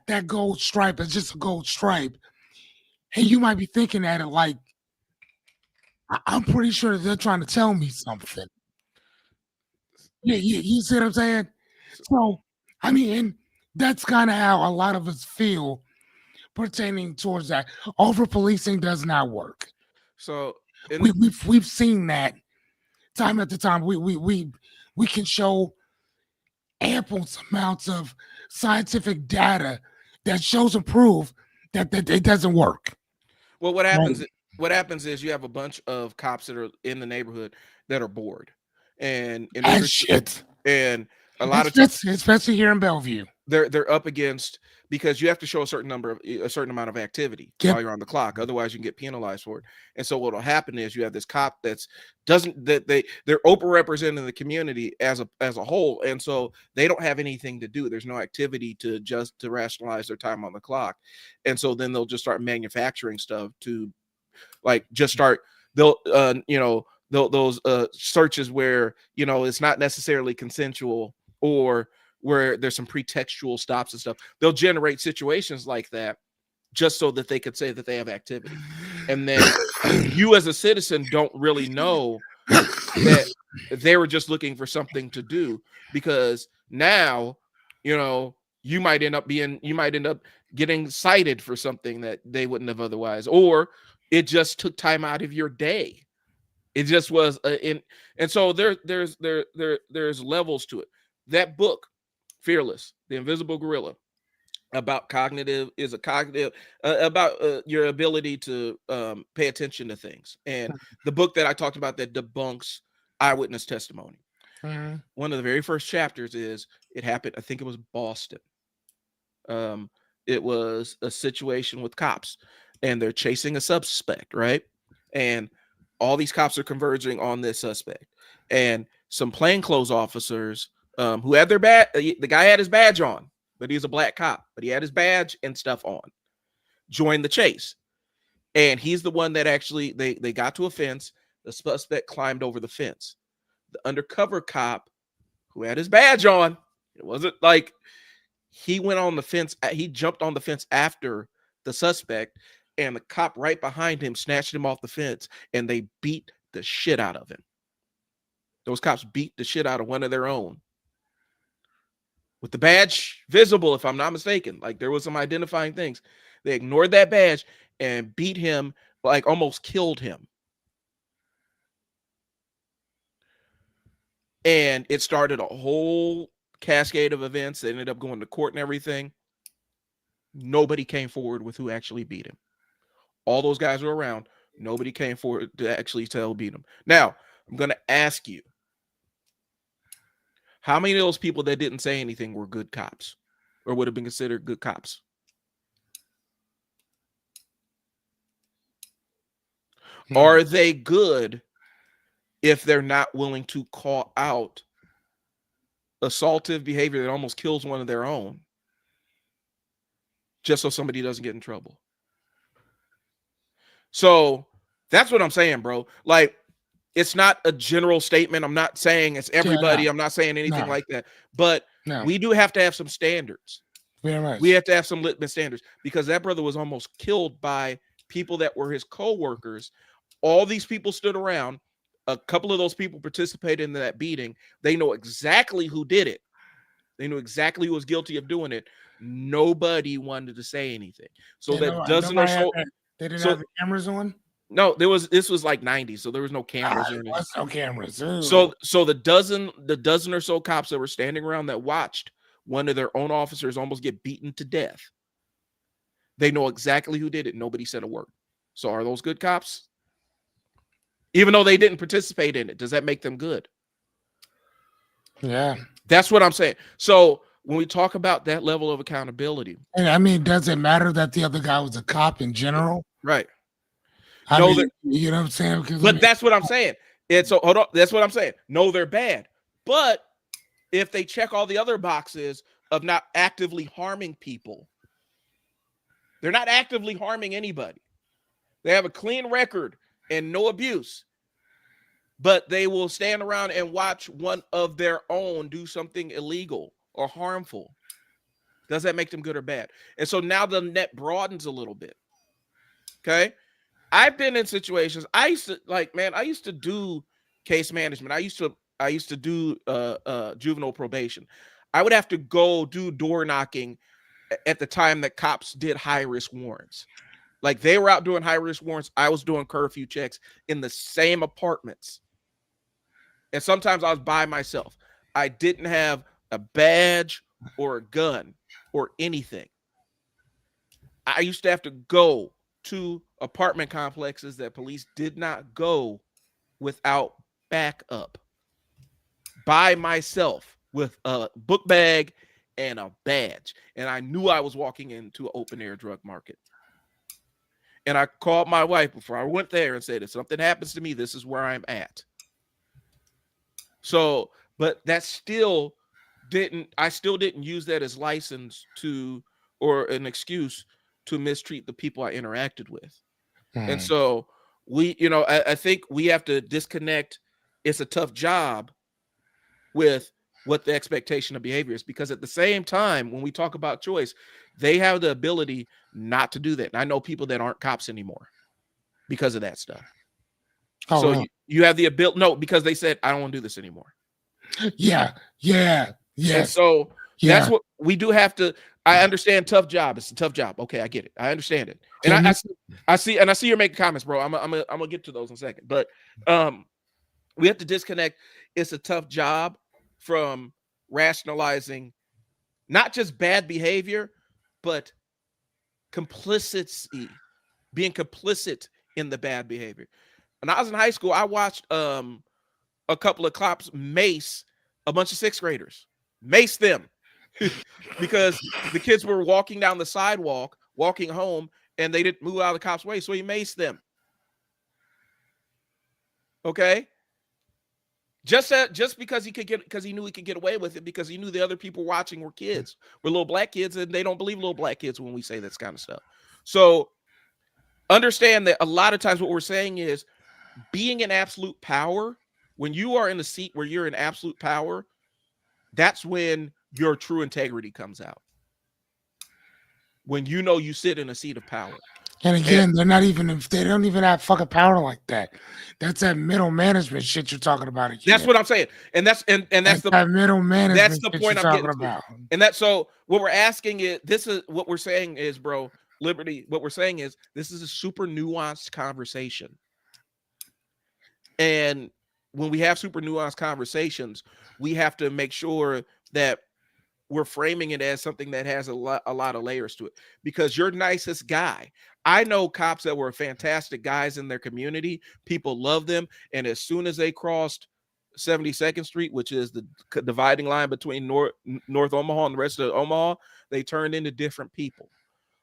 S1: that gold stripe as just a gold stripe? And you might be thinking at it like, I'm pretty sure they're trying to tell me something. Yeah, you see what I'm saying? So, I mean, and that's kind of how a lot of us feel pertaining towards that. Over policing does not work.
S2: So, in
S1: We've seen that time after time. We can show ample amounts of scientific data that shows and prove that it doesn't work.
S2: well,
S1: Right?
S2: what happens is you have a bunch of cops that are in the neighborhood that are bored, and in
S1: As
S2: order to,
S1: shit.
S2: and a lot of times
S1: Especially here in Bellevue.
S2: they're up against, because you have to show a certain amount of activity
S1: Yep.
S2: while you're on the clock, otherwise you can get penalized for it. And so what'll happen is you have this cop that's doesn't that they're overrepresenting the community as a whole, and so they don't have anything to do. There's no activity to rationalize their time on the clock, and so then they'll just start manufacturing stuff to, like, just start, they'll those searches where it's not necessarily consensual, or where there's some pretextual stops and stuff. They'll generate situations like that just so that they could say that they have activity, and then you as a citizen don't really know that they were just looking for something to do, because now you might end up getting cited for something that they wouldn't have otherwise, or it just took time out of your day. It just was and so there's levels to it. That book, Fearless, The Invisible Gorilla, about cognitive about your ability to pay attention to things, and the book that I talked about that debunks eyewitness testimony.
S1: Mhm.
S2: One of the very first chapters is, it happened, I think it was Boston. um it was a situation with cops, and they're chasing a suspect, right? And all these cops are converging on this suspect, and some plainclothes officers, who had their badge, the guy had his badge on, but he's a black cop, but he had his badge and stuff on, joined the chase. And he's the one that actually, they got to a fence. The suspect climbed over the fence. The undercover cop, who had his badge on, it wasn't like he went on the fence, he jumped on the fence after the suspect, and the cop right behind him snatched him off the fence, and they beat the shit out of him. Those cops beat the shit out of one of their own with the badge visible, if I'm not mistaken. Like, there was some identifying things. They ignored that badge and beat him, like almost killed him. And it started a whole cascade of events. They ended up going to court and everything. Nobody came forward with who actually beat him. All those guys were around. Nobody came forward to actually tell who beat him. Now, I'm going to ask you, how many of those people that didn't say anything were good cops, or would have been considered good cops? Are they good if they're not willing to call out assaultive behavior that almost kills one of their own, just so somebody doesn't get in trouble? So that's what I'm saying, bro. Like, It's not a general statement. I'm not saying it's everybody.
S1: no,
S2: I'm not saying anything
S1: no,
S2: like that. But
S1: no,
S2: we do have to have some standards.
S1: very much.
S2: We have to have some litmus standards, because that brother was almost killed by people that were his co-workers. All these people stood around. A couple of those people participated in that beating. They know exactly who did it. They knew exactly who was guilty of doing it. Nobody wanted to say anything. So
S1: Yeah,
S2: that dozen or
S1: nobody had
S2: so.
S1: that. They didn't have
S2: So
S1: the cameras on.
S2: no, this was like 90s, so there was no cameras or
S1: There
S2: anything.
S1: was no cameras. Ooh.
S2: So the dozen or so cops that were standing around that watched one of their own officers almost get beaten to death. They know exactly who did it. Nobody said a word. So are those good cops? Even though they didn't participate in it, does that make them good?
S1: Yeah.
S2: That's what I'm saying. So when we talk about that level of accountability,
S1: And I mean, does it matter that the other guy was a cop in general?
S2: right?
S1: I
S2: No,
S1: mean, you know what I'm saying? Because
S2: but that's what I'm saying. And so hold on, that's what I'm saying. No, they're bad. But if they check all the other boxes of not actively harming people, they're not actively harming anybody. They have a clean record and no abuse. But they will stand around and watch one of their own do something illegal or harmful. Does that make them good or bad? And so now the net broadens a little bit. Okay. I've been in situations. I used to do case management. I used to do juvenile probation. I would have to go do door knocking at the time that cops did high risk warrants. Like they were out doing high risk warrants. I was doing curfew checks in the same apartments. And sometimes I was by myself. I didn't have a badge or a gun or anything. I used to have to go to apartment complexes that police did not go without backup, by myself with a book bag and a badge. And I knew I was walking into an open air drug market. And I called my wife before I went there and said, if something happens to me, this is where I'm at. So, but that still I still didn't use that as license to, or an excuse to mistreat the people I interacted with. And so I think we have to disconnect. It's a tough job with what the expectation of behavior is, because at the same time, when we talk about choice, they have the ability not to do that. And I know people that aren't cops anymore because of that stuff.
S1: Oh,
S2: so
S1: really?
S2: you have the ability, no, because they said, I don't want to do this anymore.
S1: Yeah.
S2: And so that's what we do have to. I understand tough job. It's a tough job. Okay, I get it. I understand it. And I see you're making comments, bro. I'm gonna get to those in a second. But we have to disconnect. It's a tough job from rationalizing not just bad behavior, but complicity, being complicit in the bad behavior. When I was in high school, I watched a couple of cops mace a bunch of sixth graders, mace them because the kids were walking down the sidewalk, walking home, and they didn't move out of the cop's way, so he maced them. Okay, just because he knew he could get away with it, because he knew the other people watching were little black kids, and they don't believe little black kids when we say this kind of stuff. So understand that a lot of times what we're saying is being in absolute power. When you are in a seat where you're in absolute power, that's when your true integrity comes out. When you know you sit in a seat of power.
S1: And again, they don't even have fucking power like that. That's that middle management shit you're talking about again.
S2: That's what I'm saying. And that's
S1: that middle management.
S2: That's the point I'm getting
S1: about.
S2: And that's so what we're asking is, this is what we're saying is, bro, Liberty, what we're saying is this is a super nuanced conversation. And when we have super nuanced conversations, we have to make sure that we're framing it as something that has a lot of layers to it. Because your nicest guy, I know cops that were fantastic guys in their community. People love them. And as soon as they crossed 72nd Street, which is the dividing line between North Omaha and the rest of Omaha, they turned into different people.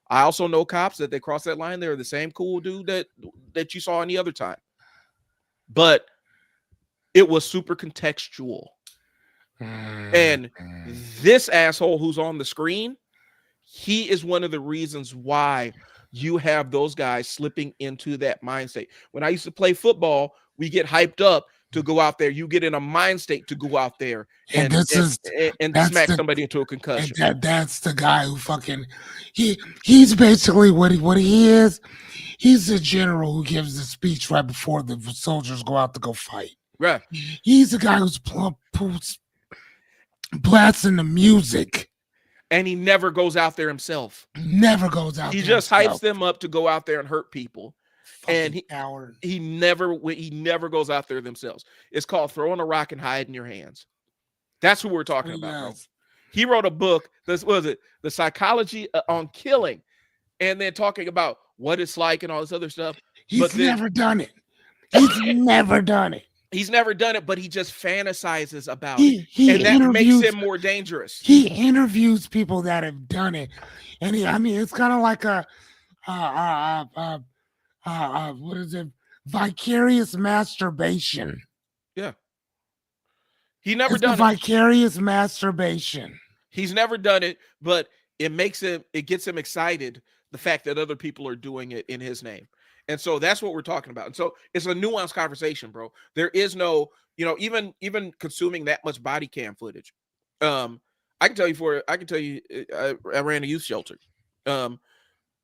S2: I also know cops that they cross that line, they're the same cool dude that you saw any other time. But it was super contextual. And this asshole who's on the screen, he is one of the reasons why you have those guys slipping into that mind state. When I used to play football, We get hyped up to go out there. You get in a mind state to go out there
S1: And
S2: and
S1: this is that's
S2: smack
S1: the
S2: somebody into a
S1: and
S2: concussion.
S1: that's the guy who fucking he's basically what he is. He's the general who gives the speech right before the soldiers go out to go fight.
S2: Right.
S1: He's the guy who's blasting the music.
S2: And he never goes out there himself.
S1: Never goes out
S2: He
S1: there
S2: just
S1: himself.
S2: hypes them up to go out there and hurt people. And he never goes out there themselves. It's called throwing a rock and hiding your hands. That's who we're talking about, bro. He wrote a book. This was it, The Psychology on Killing, and then talking about what it's like and all this other stuff.
S1: He's never done it. He's never done it.
S2: He's never done it, but he just fantasizes about it. And that makes him more dangerous.
S1: He interviews people that have done it. And it's kind of like what is it? Vicarious masturbation.
S2: Yeah. He never done
S1: vicarious masturbation.
S2: He's never done it, but it gets him excited, the fact that other people are doing it in his name. And so that's what we're talking about. And so it's a nuanced conversation, bro. There is no, even consuming that much body cam footage. I can tell you I ran a youth shelter. The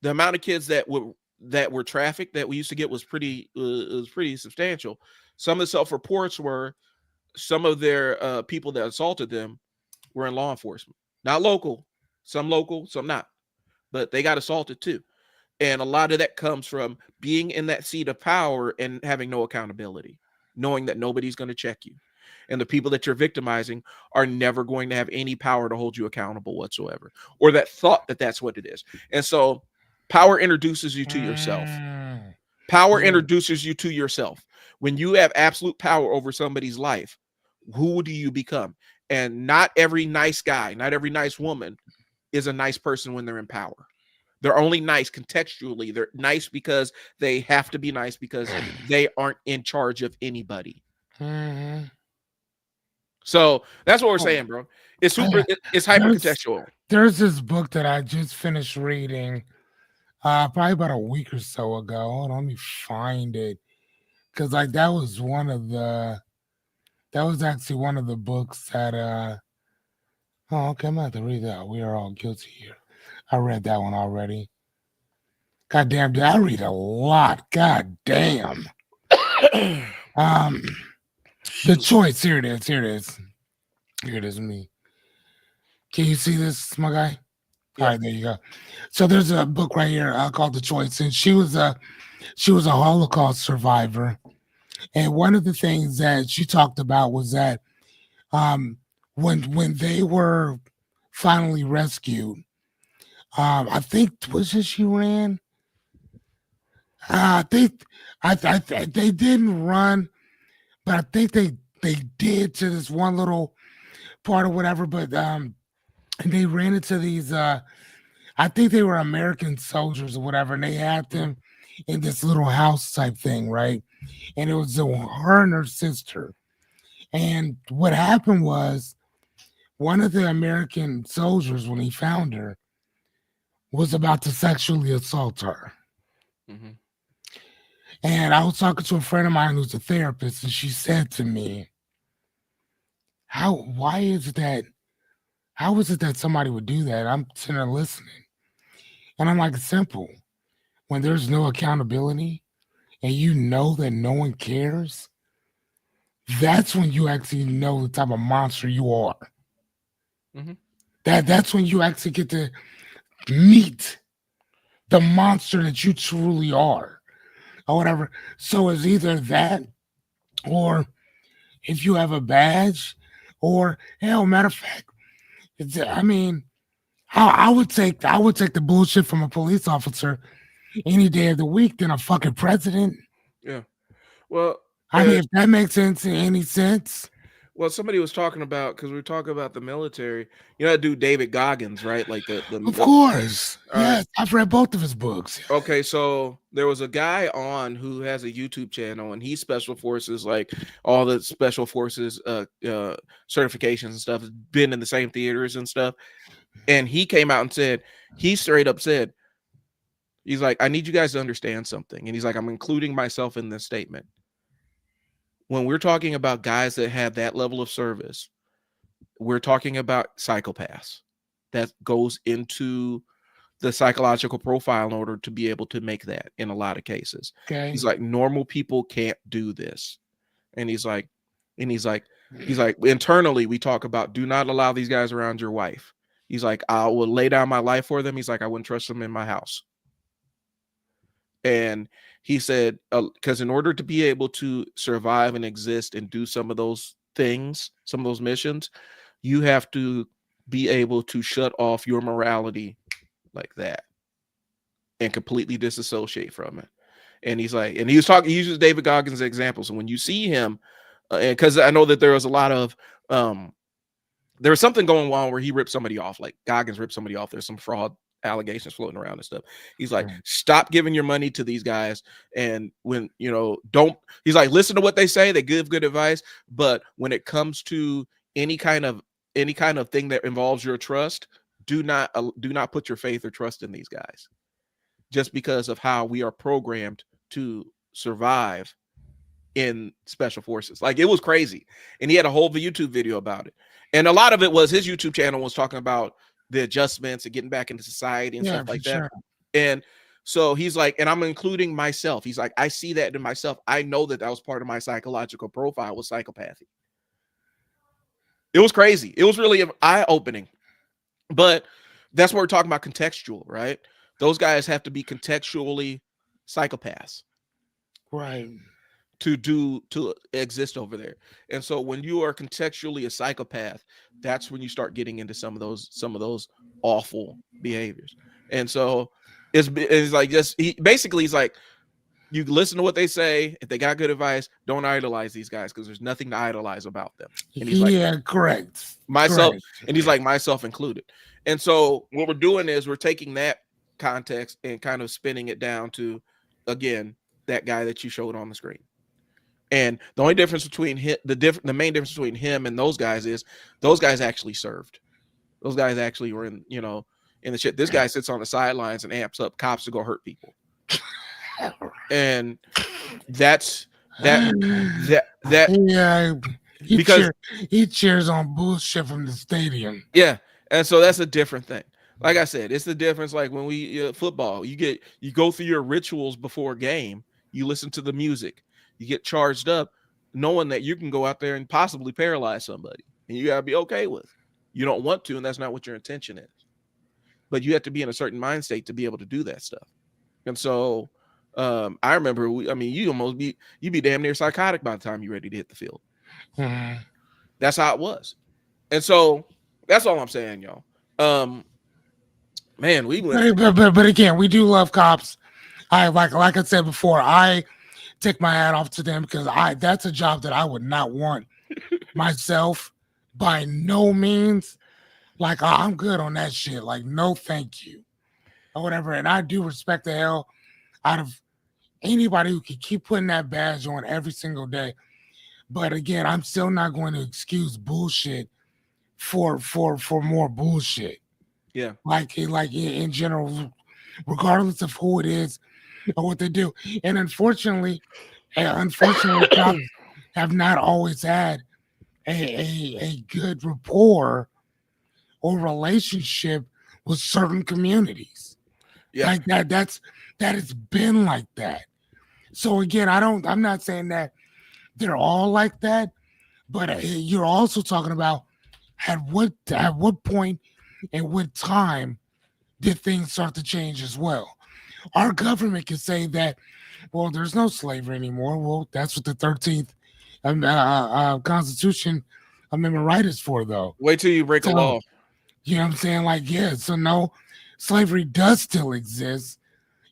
S2: amount of kids that were trafficked that we used to get was pretty substantial. Some of the self-reports were some of their people that assaulted them were in law enforcement. Not local, some not. But they got assaulted too. And a lot of that comes from being in that seat of power and having no accountability, knowing that nobody's going to check you. And the people that you're victimizing are never going to have any power to hold you accountable whatsoever, or that thought that that's what it is. And so power introduces you to yourself. Power introduces you to yourself. When you have absolute power over somebody's life, who do you become? And not every nice guy, not every nice woman is a nice person when they're in power. They're only nice contextually. They're nice because they have to be nice because they aren't in charge of anybody. So that's what we're saying, bro. It's hyper contextual.
S1: There's this book that I just finished reading probably about a week or so ago. Hold on, let me find it. Because that was actually one of the books that oh, okay, I'm gonna have to read that. We are all guilty here. I read that one already. God damn, did I read a lot? God damn. The Choice. Here it is. Me. Can you see this, my guy? Yeah. All right, there you go. So there's a book right here called The Choice, and she was a Holocaust survivor. And one of the things that she talked about was that when they were finally rescued, I think she ran. They didn't run, but I think they did to this one little part or whatever. But they ran into these. I think they were American soldiers or whatever, and they had them in this little house type thing, right? And it was her and her sister. And what happened was, one of the American soldiers, when he found her, was about to sexually assault her. Mm-hmm. And I was talking to a friend of mine who's a therapist, and she said to me, how is it that somebody would do that? I'm sitting there listening. And I'm like, it's simple. When there's no accountability and you know that no one cares, that's when you actually know the type of monster you are. Mm-hmm. That's when you actually get to meet the monster that you truly are, or whatever. So it's either that, or if you have a badge, or hell, matter of fact, I would take the bullshit from a police officer any day of the week than a fucking president.
S2: Yeah. Well,
S1: if that makes any sense.
S2: Well, somebody was talking about, because we were talking about the military, that dude David Goggins, right? Like
S1: of course. Yes, I've read both of his books.
S2: Okay, so there was a guy on who has a YouTube channel, and he's special forces, like all the special forces certifications and stuff, has been in the same theaters and stuff. And he came out and said, he straight up said, he's like, I need you guys to understand something. And he's like, I'm including myself in this statement. When we're talking about guys that have that level of service, we're talking about psychopaths. That goes into the psychological profile in order to be able to make that in a lot of cases.
S1: Okay.
S2: He's like, normal people can't do this. And he's like, internally, we talk about, do not allow these guys around your wife. He's like, I will lay down my life for them. He's like, I wouldn't trust them in my house. And he said, because in order to be able to survive and exist and do some of those things, some of those missions, you have to be able to shut off your morality like that and completely disassociate from it. And he's like, and he uses David Goggins' examples. And when you see him, and because I know that there was a lot of, there was something going on where he ripped somebody off, like Goggins ripped somebody off. There's some fraud allegations floating around and stuff. He's like, stop giving your money to these guys. And when, he's like, listen to what they say. They give good advice. But when it comes to any kind of thing that involves your trust, do not put your faith or trust in these guys, just because of how we are programmed to survive in special forces. Like, it was crazy. And he had a whole YouTube video about it. And a lot of it was his YouTube channel was talking about the adjustments and getting back into society and stuff like that. Sure. And so he's like, and I'm including myself. He's like, I see that in myself. I know that was part of my psychological profile was psychopathy. It was crazy. It was really eye-opening. But that's what we're talking about, contextual, right? Those guys have to be contextually psychopaths.
S1: Right.
S2: To exist over there. And so when you are contextually a psychopath, that's when you start getting into some of those awful behaviors. And so it's like, he's like, you listen to what they say. If they got good advice, don't idolize these guys, because there's nothing to idolize about them. And he's like,
S1: correct.
S2: Myself,
S1: correct.
S2: And he's like, myself included. And so what we're doing is we're taking that context and kind of spinning it down to, again, that guy that you showed on the screen. And the only difference between the main difference between him and those guys is those guys actually served. Those guys actually were in the shit. This guy sits on the sidelines and amps up cops to go hurt people. And that's that.
S1: Yeah,
S2: because
S1: he cheers on bullshit from the stadium.
S2: Yeah, and so that's a different thing. Like I said, it's the difference. Like when we football, you go through your rituals before a game. You listen to the music. You get charged up, knowing that you can go out there and possibly paralyze somebody, and you gotta be okay with. You don't want to, and that's not what your intention is. But you have to be in a certain mind state to be able to do that stuff. And so, I remember, you'd be damn near psychotic by the time you're ready to hit the field.
S1: Mm-hmm.
S2: That's how it was. And so that's all I'm saying, y'all. Man, we went.
S1: But again, we do love cops. I like I said before, I take my hat off to them, because that's a job that I would not want myself by no means. Like, I'm good on that shit. Like, no, thank you, or whatever. And I do respect the hell out of anybody who can keep putting that badge on every single day. But again, I'm still not going to excuse bullshit for more bullshit.
S2: Yeah.
S1: Like in general, regardless of who it is or what they do. And unfortunately, cops have not always had a good rapport or relationship with certain communities.
S2: Yeah.
S1: Like that has been like that. So again, I'm not saying that they're all like that, but you're also talking about at what point and what time did things start to change as well. Our government can say that, well, there's no slavery anymore. Well, that's what the 13th Constitution Amendment right is for, though.
S2: Wait till you break a law.
S1: You know what I'm saying? Like, yeah, so no, slavery does still exist.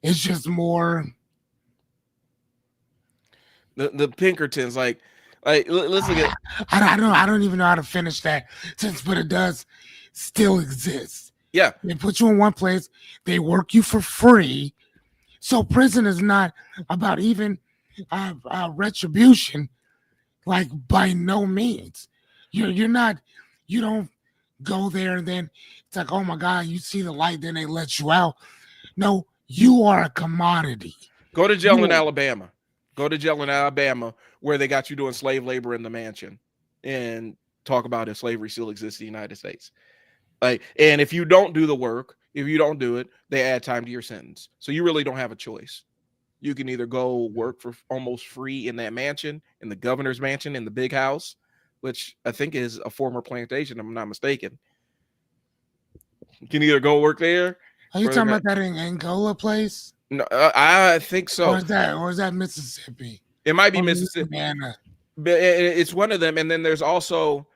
S1: It's just more...
S2: The Pinkertons, like let's look at...
S1: I don't even know how to finish that sentence, but it does still exist.
S2: Yeah.
S1: They put you in one place, they work you for free. So prison is not about even retribution, like, by no means. You don't go there and then it's like, oh my God, you see the light, then they let you out. No, you are a commodity.
S2: Go to jail in Alabama. Go to jail in Alabama where they got you doing slave labor in the mansion, and talk about if slavery still exists in the United States. Like, and if you don't do the work, if you don't do it, they add time to your sentence. So you really don't have a choice. You can either go work for almost free in that mansion, in the governor's mansion, in the big house, which I think is a former plantation, if I'm not mistaken. You can either go work there
S1: Are you
S2: for
S1: talking about that in Angola place?
S2: no, I think so.
S1: Or is that Mississippi?
S2: It might be
S1: Or
S2: Mississippi,
S1: Louisiana?
S2: but it's one of them. And then there's also,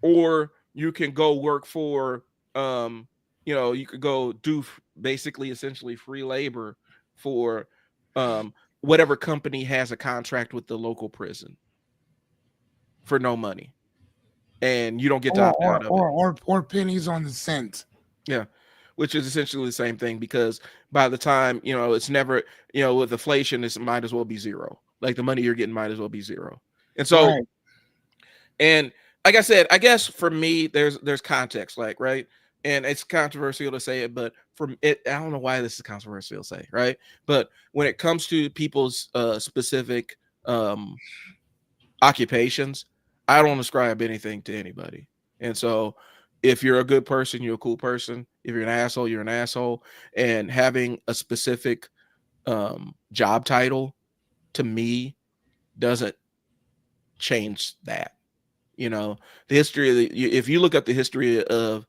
S2: or you can go work for, you could go do basically essentially free labor for, whatever company has a contract with the local prison for no money, and you don't get to opt out of it.
S1: Or pennies on the cent.
S2: Yeah, which is essentially the same thing, because by the time, it's never, with inflation, it might as well be zero. Like, the money you're getting might as well be zero. And so,
S1: Right.
S2: and like I said, I guess for me, there's context, like, right? And it's controversial to say it, but from it, I don't know why this is controversial to say, right? But when it comes to people's specific occupations, I don't ascribe anything to anybody. And so if you're a good person, you're a cool person. If you're an asshole, you're an asshole. And having a specific job title, to me, doesn't change that. The history of if you look up the history of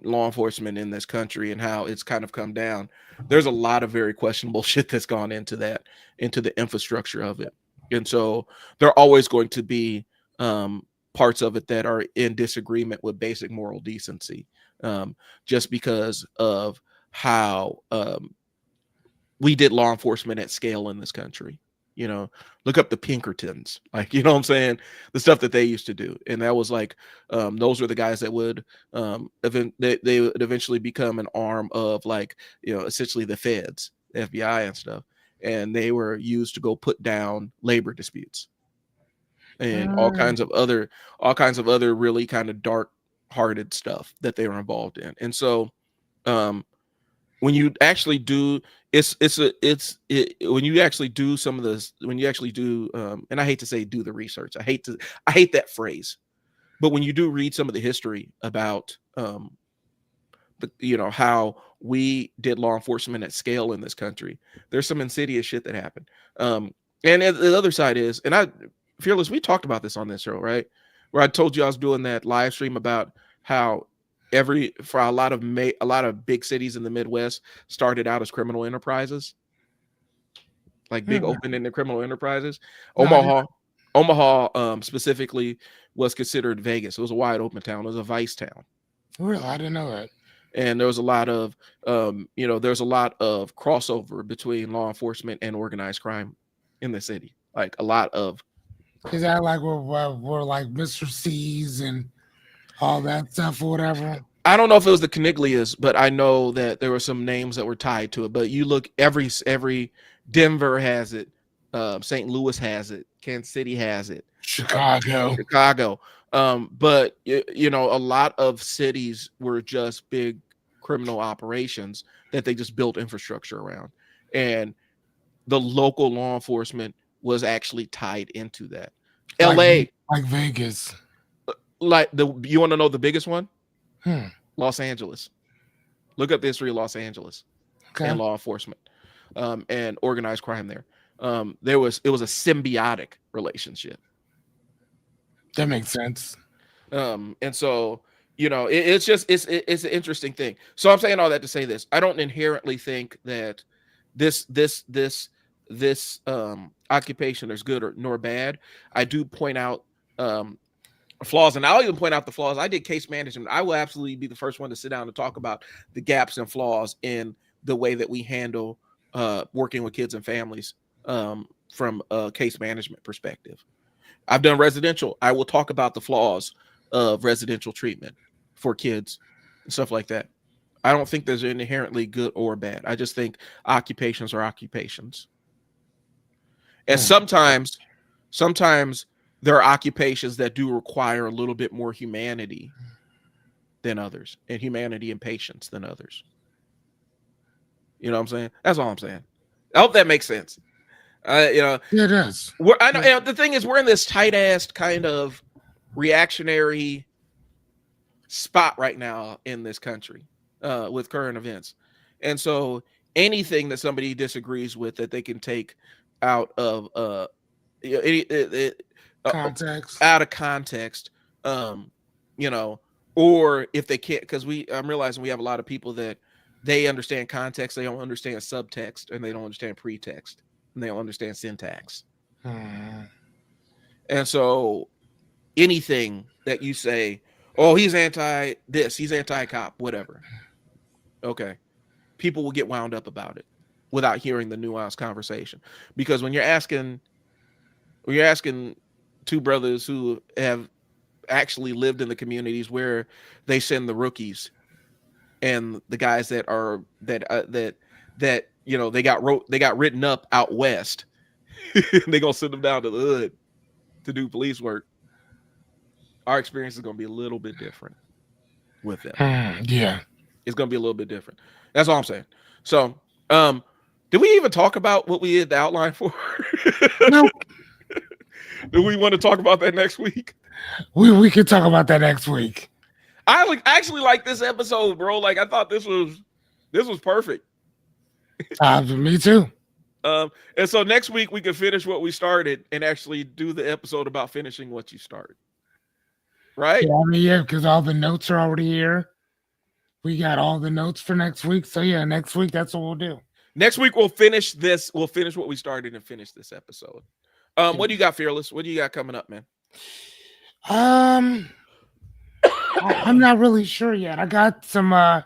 S2: law enforcement in this country and how it's kind of come down, there's a lot of very questionable shit that's gone into that, into the infrastructure of it. And so there are always going to be parts of it that are in disagreement with basic moral decency, just because of how we did law enforcement at scale in this country. Look up the Pinkertons, like, what I'm saying, the stuff that they used to do. And that was like, those were the guys that would, they would eventually become an arm of, like, essentially the feds, the FBI and stuff. And they were used to go put down labor disputes and all kinds of other really kind of dark hearted stuff that they were involved in. And so, when you actually do, when you actually do some of this, when you actually do, and I hate to say do the research, I hate that phrase, but when you do read some of the history about how we did law enforcement at scale in this country, there's some insidious shit that happened. And the other side is, and Fearless, we talked about this on this show, right? Where I told you I was doing that live stream about how for a lot of big cities in the Midwest started out as criminal enterprises, like big open-ended criminal enterprises. Omaha specifically was considered Vegas. It was a wide open town. It was a vice town.
S1: Really, I didn't know that.
S2: And there was a lot of there's a lot of crossover between law enforcement and organized crime in the city. Like, a lot of.
S1: Is that like we're like Mr. C's and all that stuff or whatever?
S2: I don't know if it was the Caniglias, but I know that there were some names that were tied to it. But you look, every Denver has it, St. Louis has it, Kansas City has it,
S1: Chicago.
S2: But a lot of cities were just big criminal operations that they just built infrastructure around, and the local law enforcement was actually tied into that. LA,
S1: like Vegas.
S2: Like, you want to know the biggest one? Los Angeles. Look up the history of Los Angeles and law enforcement and organized crime there. It was a symbiotic relationship.
S1: That makes sense.
S2: And so, it's an interesting thing. So I'm saying all that to say this: I don't inherently think that this occupation is good nor bad. I do point out flaws, and I'll even point out the flaws. I did case management. I will absolutely be the first one to sit down and talk about the gaps and flaws in the way that we handle working with kids and families from a case management perspective. I've done residential. I will talk about the flaws of residential treatment for kids and stuff like that. I don't think there's inherently good or bad. I just think occupations are occupations. And sometimes there are occupations that do require a little bit more humanity than others, and humanity and patience than others. You know what I'm saying? That's all I'm saying. I hope that makes sense. You know,
S1: Yeah, it is.
S2: I know, the thing is, we're in this tight ass kind of reactionary spot right now in this country with current events, and so anything that somebody disagrees with that they can take out of uh,
S1: Context.
S2: out of context, um, you know, or if they can't, because I'm realizing we have a lot of people that they understand context, they don't understand subtext, and they don't understand pretext, and they don't understand syntax. And so anything that you say, oh, he's anti this, he's anti cop, whatever. Okay. People will get wound up about it without hearing the nuanced conversation. Because when you're asking two brothers who have actually lived in the communities where they send the rookies and the guys that are that you know they got written up out west, they gonna send them down to the hood to do police work. Our experience is gonna be a little bit different with them.
S1: Yeah.
S2: It's gonna be a little bit different. That's all I'm saying. So, did we even talk about what we did the outline for?
S1: No,
S2: Do we want to talk about that next week?
S1: we can talk about that next week.
S2: I actually like this episode, bro. Like I thought this was perfect.
S1: Me too.
S2: And so next week we can finish what we started and actually do the episode about finishing what you started. Right?
S1: Yeah, I mean, yeah, because all the notes are already here. We got all the notes for next week. So yeah, next week that's what we'll do.
S2: Next week we'll finish this. We'll finish what we started and finish this episode. What do you got, Fearless? What do you got coming up, man?
S1: I'm not really sure yet. I got some I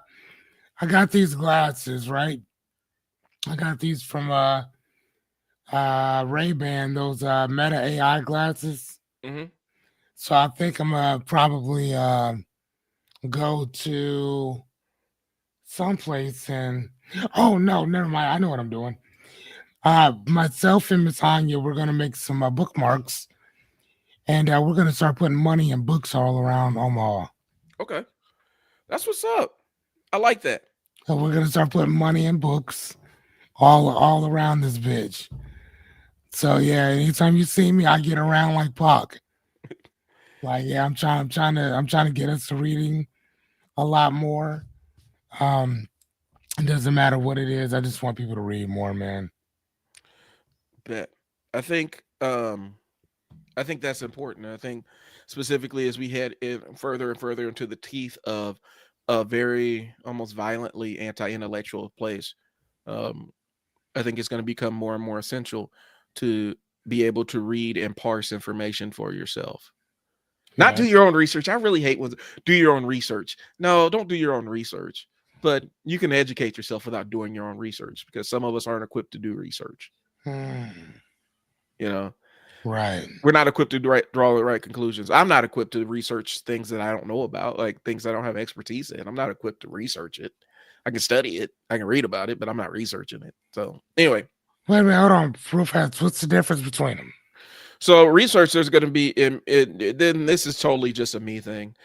S1: got these glasses, right? I got these from Ray-Ban, those Meta AI glasses.
S2: Mm-hmm.
S1: So I think I'm gonna probably go to someplace and oh no, never mind. I know what I'm doing. Myself and Miss Anya, we're gonna make some bookmarks, and we're gonna start putting money in books all around Omaha.
S2: Okay, that's what's up. I like that.
S1: So we're gonna start putting money in books all around this bitch. So yeah, anytime you see me, I get around like Pac. Like yeah, I'm trying to get us to reading a lot more. It doesn't matter what it is. I just want people to read more, man.
S2: Bet. I think that's important. I think specifically as we head in further and further into the teeth of a very almost violently anti-intellectual place, I think it's going to become more and more essential to be able to read and parse information for yourself. Not do your own research. I really hate when do your own research. No, don't do your own research. But you can educate yourself without doing your own research because some of us aren't equipped to do research. You know,
S1: right?
S2: We're not equipped to draw the right conclusions. I'm not equipped to research things that I don't know about, like things I don't have expertise in. I'm not equipped to research it. I can study it, I can read about it, but I'm not researching it. So anyway,
S1: wait a minute, hold on, Proof Hats. What's the difference between them?
S2: So research, there's going to be then this is totally just a me thing.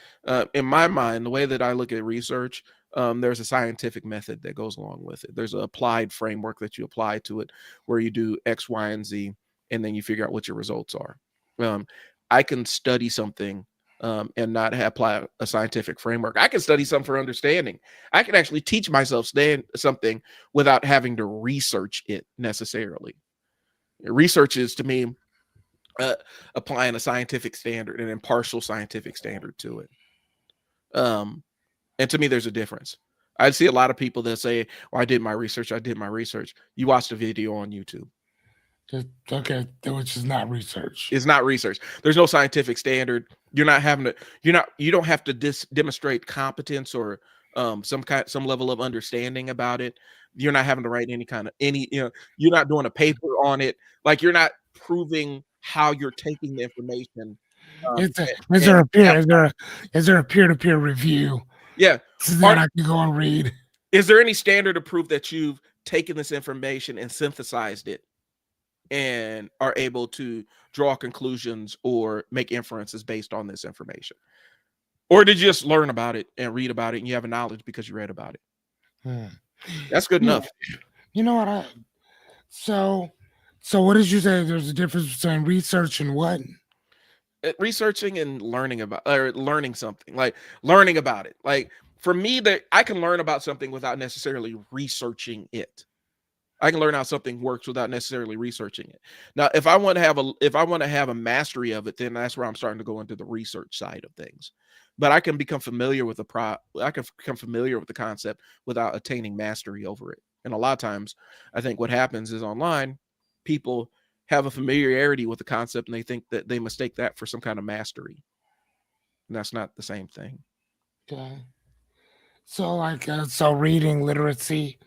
S2: In my mind, the way that I look at research, there's a scientific method that goes along with it. There's an applied framework that you apply to it where you do X, Y, and Z, and then you figure out what your results are. I can study something and not apply a scientific framework. I can study something for understanding. I can actually teach myself something without having to research it necessarily. Research is, to me, applying a scientific standard, an impartial scientific standard to it. And to me, there's a difference. I see a lot of people that say, "Well, I did my research. You watched a video on YouTube.
S1: Okay, which is not research.
S2: It's not research. There's no scientific standard. You don't have to demonstrate competence or some level of understanding about it. You're not having to write you're not doing a paper on it. Like you're not proving how you're taking the information.
S1: Is there a peer-to-peer review?
S2: Yeah.
S1: So that I can go and read.
S2: Is there any standard of proof that you've taken this information and synthesized it and are able to draw conclusions or make inferences based on this information? Or did you just learn about it and read about it and you have a knowledge because you read about it? That's good enough.
S1: You know what? So So what did you say? There's a difference between research and what?
S2: Researching and learning about, or learning something, like learning about it. Like for me, that I can learn about something without necessarily researching it. I can learn how something works without necessarily researching it. Now, if I want to have a mastery of it, then that's where I'm starting to go into the research side of things. But I can become familiar with I can become familiar with the concept without attaining mastery over it. And a lot of times, I think what happens is online, people have a familiarity with the concept and they think that they mistake that for some kind of mastery. And that's not the same thing.
S1: Okay. So like so reading literacy,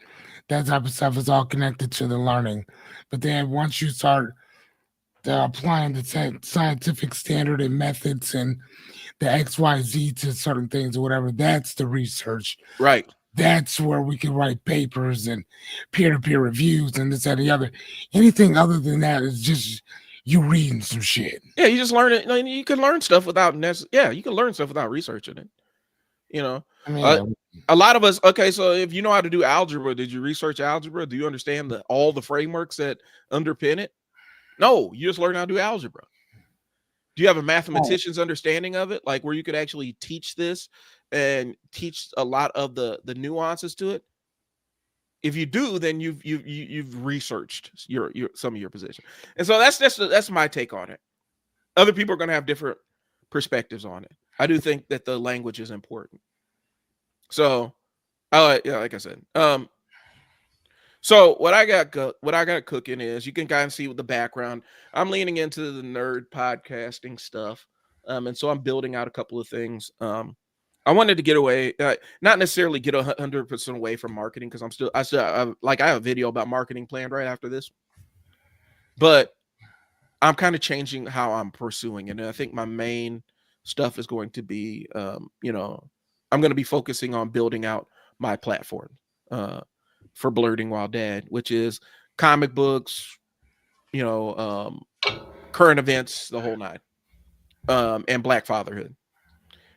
S1: that type of stuff is all connected to the learning. But then once you start applying the scientific standard and methods and the XYZ to certain things or whatever, that's the research.
S2: Right.
S1: That's where we can write papers and peer-to-peer reviews and this and the other. Anything other than that is just you reading some shit.
S2: Yeah, you just learn it. You can learn stuff without yeah, you can learn stuff without researching it. You know,
S1: I mean,
S2: uh, a lot of us. Okay, so if you know how to do algebra, did you research algebra? Do you understand all the frameworks that underpin it? No, you just learn how to do algebra. Do you have a mathematician's understanding of it, like where you could actually teach this and teach a lot of the nuances to it? If you do, then you've researched your some of your position, and so that's my take on it. Other people are going to have different perspectives on it. I do think that the language is important. So, yeah, like I said, so what I got cooking is you can kind of see with the background. I'm leaning into the nerd podcasting stuff, and so I'm building out a couple of things. I wanted to get away, not necessarily get 100% away from marketing because I have a video about marketing planned right after this, but I'm kind of changing how I'm pursuing it, and I think my main stuff is going to be, I'm going to be focusing on building out my platform for Blurting While Dad, which is comic books, current events, the whole nine, and Black fatherhood.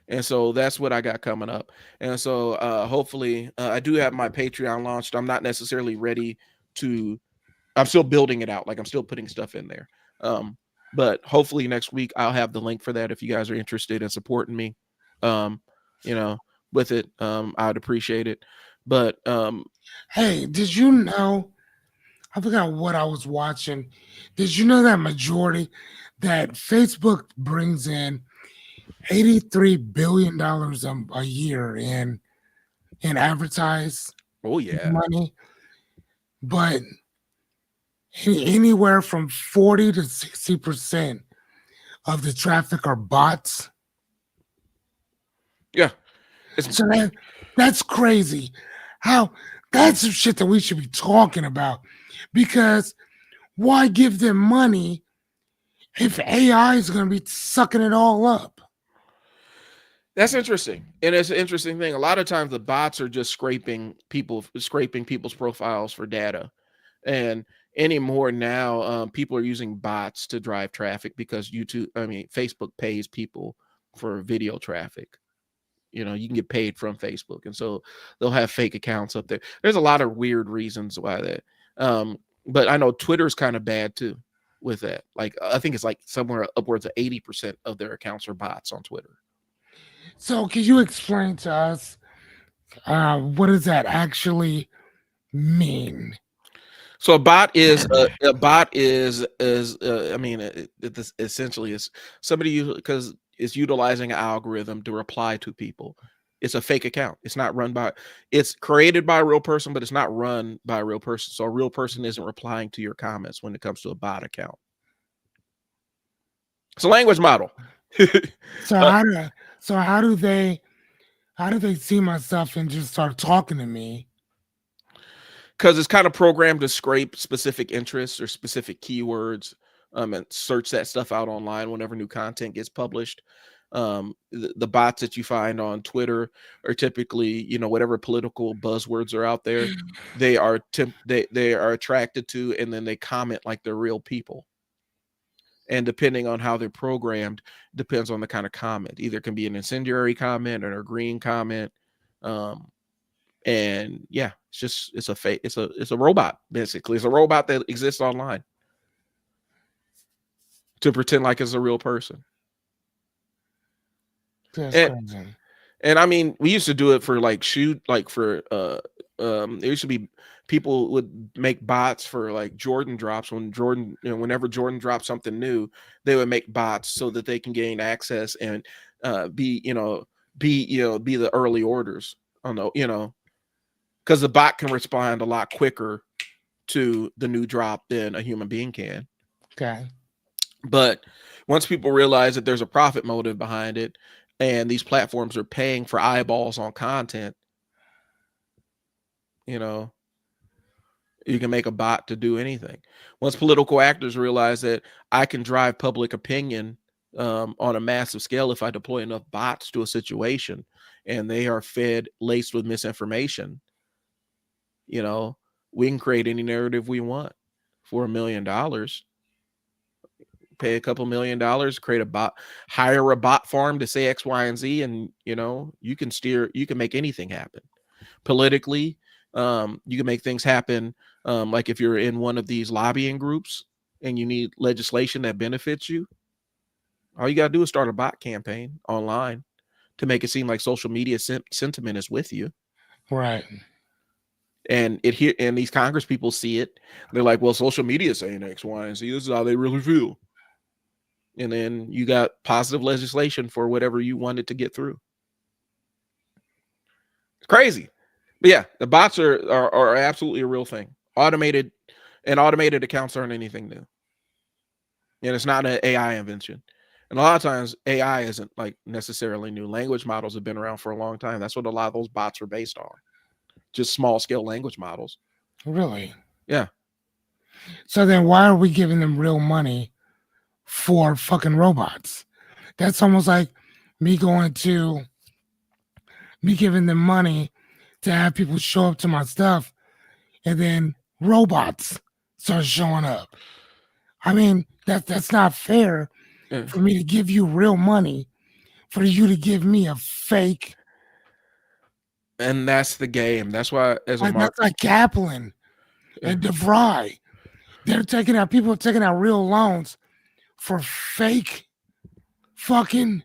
S2: And so that's what I got coming up. And so hopefully I do have my Patreon launched. I'm not necessarily ready to, I'm still building it out. Like I'm still putting stuff in there. But hopefully next week I'll have the link for that if you guys are interested in supporting me. Um, with it, I'd appreciate it. But
S1: hey, did you know? I forgot what I was watching. Did you know that majority that Facebook brings in $83 billion a year in advertise
S2: oh yeah.
S1: money, but anywhere from 40 to 60% of the traffic are bots.
S2: Yeah.
S1: So that's crazy. How that's some shit that we should be talking about because why give them money if AI is going to be sucking it all up?
S2: That's interesting. And it's an interesting thing. A lot of times the bots are just scraping people's profiles for data. And anymore now, people are using bots to drive traffic because Facebook pays people for video traffic. You can get paid from Facebook. And so they'll have fake accounts up there. There's a lot of weird reasons why that. But I know Twitter's kind of bad too with that. Like I think it's like somewhere upwards of 80% of their accounts are bots on Twitter.
S1: So, can you explain to us what does that actually mean?
S2: So a bot is I mean it essentially is somebody because it's utilizing an algorithm to reply to people. It's a fake account. It's created by a real person, but it's not run by a real person. So a real person isn't replying to your comments when it comes to a bot account. It's a language model.
S1: So how do they see my stuff and just start talking to me?
S2: Because it's kind of programmed to scrape specific interests or specific keywords, and search that stuff out online whenever new content gets published. The bots that you find on Twitter are typically, whatever political buzzwords are out there, they are attracted to, and then they comment like they're real people. And depending on how they're programmed, depends on the kind of comment. Either it can be an incendiary comment or a green comment. And yeah, it's a robot, basically. It's a robot that exists online. to pretend like it's a real person.
S1: That's
S2: And
S1: crazy.
S2: and I mean, we used to do it for like there used to be people would make bots for like Jordan drops when Jordan, whenever Jordan dropped something new, they would make bots so that they can gain access and be the early orders on because the bot can respond a lot quicker to the new drop than a human being can.
S1: Okay.
S2: But once people realize that there's a profit motive behind it and these platforms are paying for eyeballs on content, you know, you can make a bot to do anything. Once political actors realize that I can drive public opinion on a massive scale if I deploy enough bots to a situation and they are fed laced with misinformation, we can create any narrative we want for $1 million. Pay a couple $1 million, create a bot, hire a bot farm to say X, Y, and Z, and you can make anything happen politically. You can make things happen. Like if you're in one of these lobbying groups and you need legislation that benefits you, all you got to do is start a bot campaign online to make it seem like social media sentiment is with you.
S1: Right.
S2: And these Congress people see it. They're like, well, social media is saying X, Y, and Z. This is how they really feel. And then you got positive legislation for whatever you wanted to get through. It's crazy. But yeah, the bots are absolutely a real thing. Automated accounts aren't anything new. And it's not an AI invention. And a lot of times AI isn't like necessarily new. Language models have been around for a long time. That's what a lot of those bots are based on. Just small scale language models.
S1: Really?
S2: Yeah.
S1: So then why are we giving them real money for fucking robots? That's almost like me giving them money to have people show up to my stuff and then robots start showing up. I mean, that's not fair
S2: Yeah.
S1: for me to give you real money for you to give me a fake.
S2: And that's the game. That's why
S1: That's like Kaplan and DeVry. People are taking out real loans for fake fucking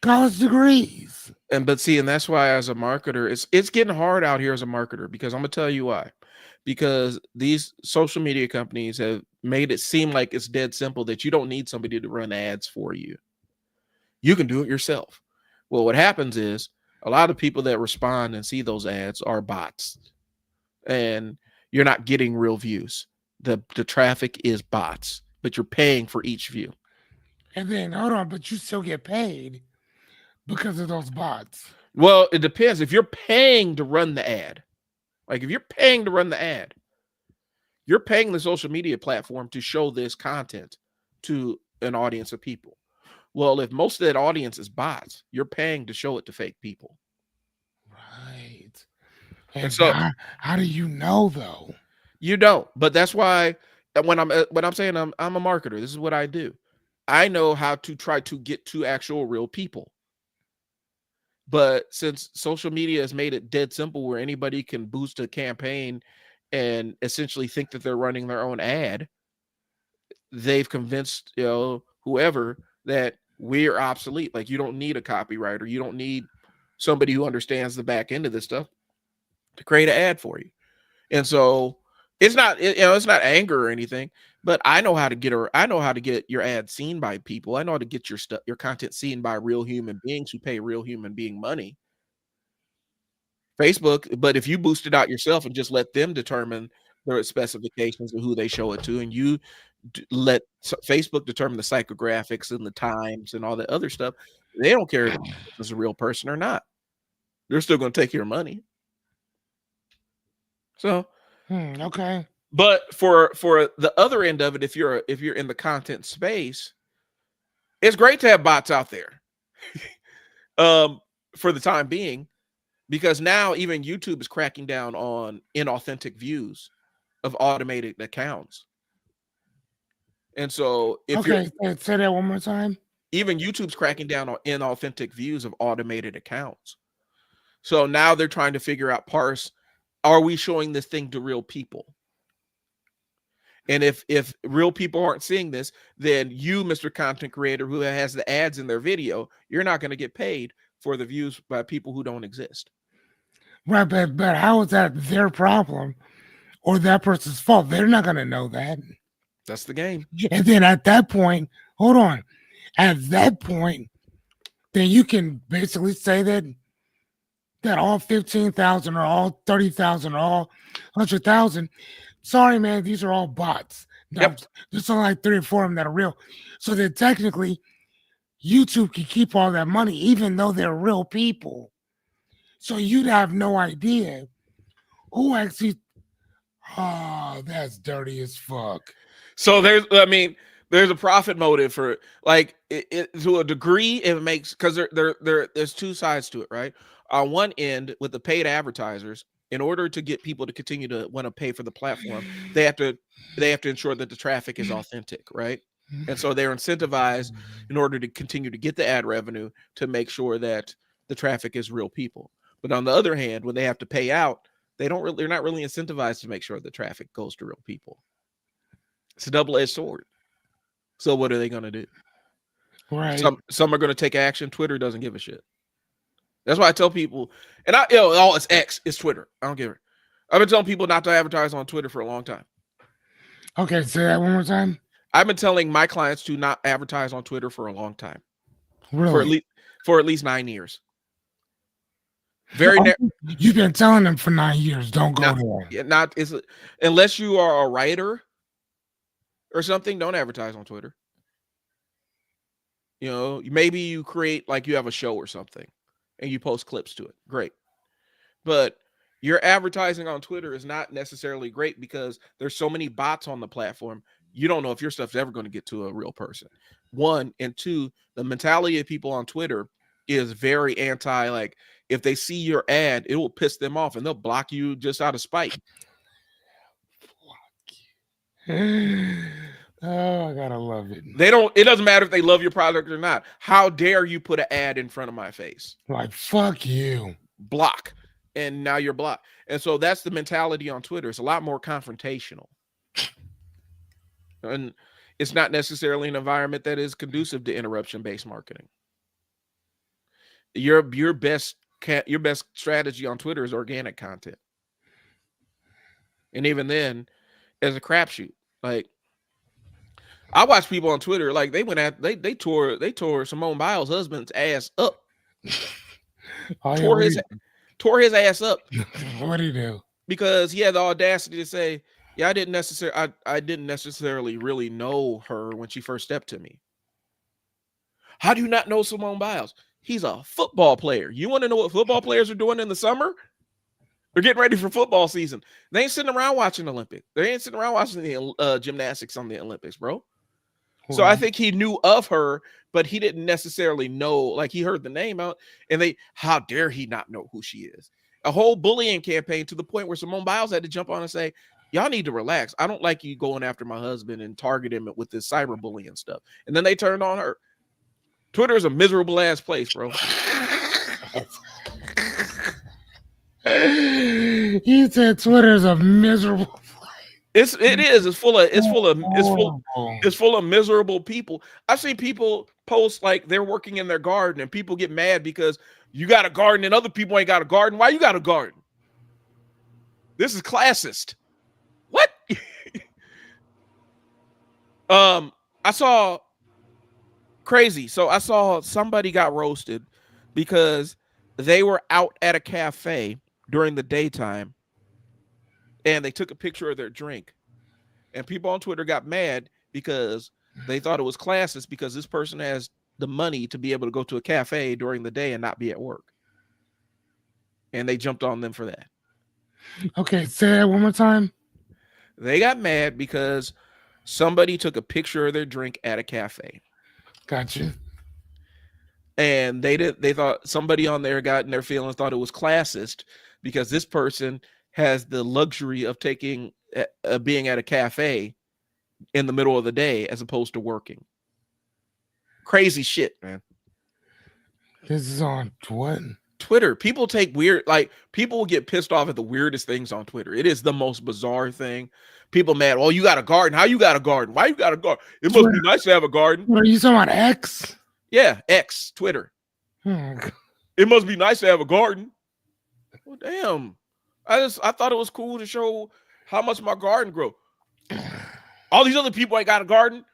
S1: college degrees.
S2: And that's why as a marketer, it's getting hard out here as a marketer, because I'm gonna tell you why. Because these social media companies have made it seem like it's dead simple that you don't need somebody to run ads for you. You can do it yourself. Well, what happens is a lot of people that respond and see those ads are bots, and you're not getting real views. The traffic is bots, but you're paying for each view.
S1: And then hold on, but you still get paid because of those bots.
S2: Well, it depends. If you're paying to run the ad, you're paying the social media platform to show this content to an audience of people. Well, if most of that audience is bots, you're paying to show it to fake people.
S1: Right. And
S2: so
S1: how do you know though?
S2: You don't. But that's why when I'm saying I'm a marketer, this is what I do. I know how to try to get to actual real people. But since social media has made it dead simple where anybody can boost a campaign and essentially think that they're running their own ad, they've convinced whoever that we're obsolete. Like, you don't need a copywriter, you don't need somebody who understands the back end of this stuff to create an ad for you. And so it's not anger or anything, but I know how to get your ad seen by people. I know how to get your content seen by real human beings who pay real human being money. Facebook, but if you boost it out yourself and just let them determine their specifications of who they show it to, and you let Facebook determine the psychographics and the times and all that other stuff, they don't care if it's a real person or not. They're still going to take your money. So,
S1: okay.
S2: But for the other end of it, if you're in the content space, it's great to have bots out there. For the time being, because now even YouTube is cracking down on inauthentic views of automated accounts. And so
S1: say that one more time.
S2: Even YouTube's cracking down on inauthentic views of automated accounts. So now they're trying to figure out, are we showing this thing to real people? And if real people aren't seeing this, then you, Mr. Content Creator, who has the ads in their video, you're not going to get paid for the views by people who don't exist.
S1: Right, but how is that their problem or that person's fault? They're not going to know that.
S2: That's the game.
S1: And then at that point, hold on. At that point, then you can basically say that all 15,000 or all 30,000 or all 100,000. Sorry, man, these are all bots. No,
S2: Yep.
S1: there's only like 3 or 4 of them that are real. So then technically, YouTube can keep all that money, even though they're real people. So you'd have no idea who actually. Oh, that's dirty as fuck.
S2: So there's a profit motive for it. Like it to a degree. It makes, because there's two sides to it, right? On one end, with the paid advertisers, in order to get people to continue to want to pay for the platform, they have to ensure that the traffic is authentic, right? And so they're incentivized in order to continue to get the ad revenue to make sure that the traffic is real people. But on the other hand, when they have to pay out, they're not really incentivized to make sure the traffic goes to real people. It's a double-edged sword. So what are they going to do?
S1: Right.
S2: Some are going to take action. Twitter doesn't give a shit. That's why I tell people, and it's X, it's Twitter. I don't give it. I've been telling people not to advertise on Twitter for a long time.
S1: Okay, say that one more time.
S2: I've been telling my clients to not advertise on Twitter for a long time.
S1: Really?
S2: For at least 9 years.
S1: You've been telling them for 9 years, don't go
S2: there. Unless you are a writer or something, don't advertise on Twitter. You know, maybe you create, like, you have a show or something and you post clips to it. Great. But your advertising on Twitter is not necessarily great because there's so many bots on the platform. You don't know if your stuff's ever going to get to a real person. 1, and 2, the mentality of people on Twitter is very anti, like, if they see your ad, it will piss them off and they'll block you just out of spite.
S1: Oh, I gotta love it.
S2: It doesn't matter if they love your product or not. How dare you put an ad in front of my face?
S1: Like, fuck you.
S2: Block. And now you're blocked. And so that's the mentality on Twitter. It's a lot more confrontational. And it's not necessarily an environment that is conducive to interruption-based marketing. Your best strategy on Twitter is organic content. And even then, as a crapshoot, like, I watch people on Twitter, like, they tore Simone Biles' husband's ass up. Tore his ass up.
S1: What did he do?
S2: Because he had the audacity to say, yeah, I didn't necessarily really know her when she first stepped to me. How do you not know Simone Biles? He's a football player. You want to know what football players are doing in the summer? They're getting ready for football season. They ain't sitting around watching Olympics. They ain't sitting around watching the gymnastics on the Olympics, bro. So I think he knew of her, but he didn't necessarily know, like, he heard the name out, and how dare he not know who she is? A whole bullying campaign to the point where Simone Biles had to jump on and say, y'all need to relax. I don't like you going after my husband and target him with this cyberbullying stuff. And then they turned on her. Twitter is a miserable ass place, bro.
S1: He said Twitter is a miserable place.
S2: It is. It's full of miserable people. I've seen people post like they're working in their garden and people get mad because you got a garden and other people ain't got a garden. Why you got a garden? This is classist. What? I saw crazy. So I saw somebody got roasted because they were out at a cafe during the daytime and they took a picture of their drink. And people on Twitter got mad because they thought it was classist because this person has the money to be able to go to a cafe during the day and not be at work. And they jumped on them for that.
S1: Okay, say that one more time.
S2: They got mad because somebody took a picture of their drink at a cafe.
S1: Gotcha.
S2: And they thought somebody on there got in their feelings, thought it was classist because this person has the luxury of being at a cafe in the middle of the day as opposed to working. Crazy shit, man.
S1: This is on what?
S2: Twitter, people take weird, like people will get pissed off at the weirdest things on Twitter. It is the most bizarre thing. People mad, oh, you got a garden. How you got a garden? Why you got a garden? It must be nice to have a garden.
S1: What are you talking about, X?
S2: Yeah, X, Twitter. It must be nice to have a garden. Well, damn. I thought it was cool to show how much my garden grow. All these other people ain't got a garden.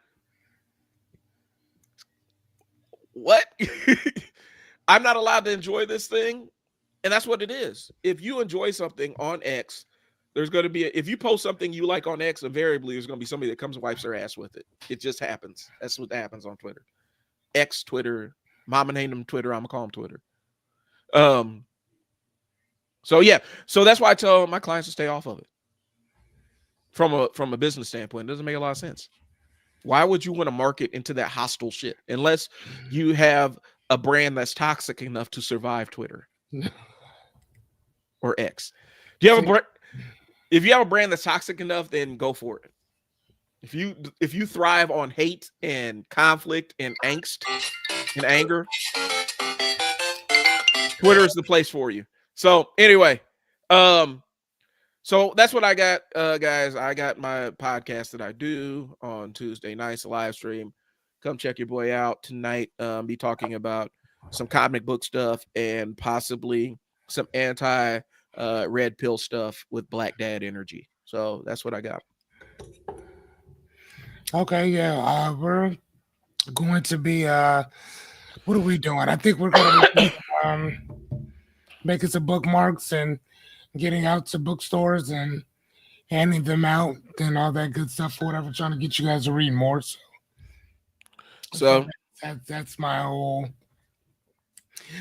S2: What? I'm not allowed to enjoy this thing. And that's what it is. If you enjoy something on X, there's going to be, if you post something you like on X, invariably there's going to be somebody that comes and wipes their ass with it. It just happens. That's what happens on Twitter. X, Twitter. Mama named him Twitter. I'm going to call him Twitter. So yeah. So that's why I tell my clients to stay off of it. From a business standpoint, it doesn't make a lot of sense. Why would you want to market into that hostile shit unless you have a brand that's toxic enough to survive Twitter or X? Do you have a brand? If you have a brand that's toxic enough, then go for it. If you thrive on hate and conflict and angst and anger, Twitter is the place for you. So anyway, so that's what I got, guys. I got my podcast that I do on Tuesday nights, a live stream. Come check your boy out tonight. Be talking about some comic book stuff and possibly some anti red pill stuff with Black Dad energy. So that's what I got.
S1: Okay, yeah. We're going to be what are we doing? I think we're going to be making some bookmarks and getting out to bookstores and handing them out and all that good stuff or whatever, trying to get you guys to read more. So that's my whole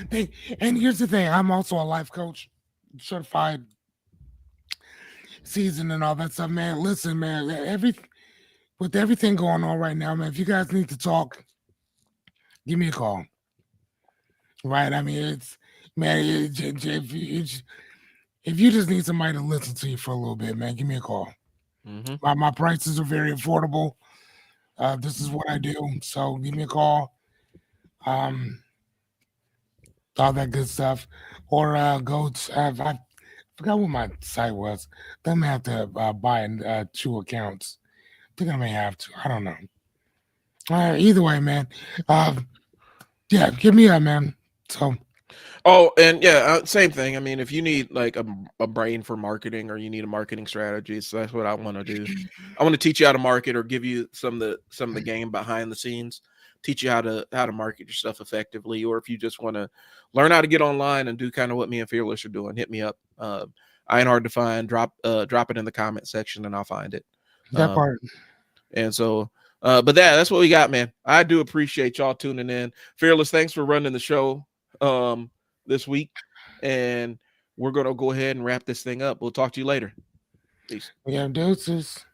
S1: thing. And here's the thing, I'm also a life coach, certified, seasoned and all that stuff, man. Listen, man, with everything going on right now, man, if you guys need to talk, give me a call. Right? I mean, it's, man, if you just need somebody to listen to you for a little bit, man, give me a call. Mm-hmm. My prices are very affordable. This is what I do. So give me a call. All that good stuff. Or go to, I forgot what my site was. I may have to buy 2 accounts. I think I may have to. I don't know. Either way, man. Yeah, give me a man. So.
S2: Oh, and yeah, same thing. I mean, if you need like a brain for marketing or you need a marketing strategy, so that's what I want to do. I want to teach you how to market or give you some of the game behind the scenes, teach you how to market your stuff effectively. Or if you just want to learn how to get online and do kind of what me and Fearless are doing, hit me up. I ain't hard to find. Drop it in the comment section and I'll find it.
S1: That part.
S2: And so, but that's what we got, man. I do appreciate y'all tuning in. Fearless, thanks for running the show this week, and we're gonna go ahead and wrap this thing up. We'll talk to you later. Peace.
S1: We have doses.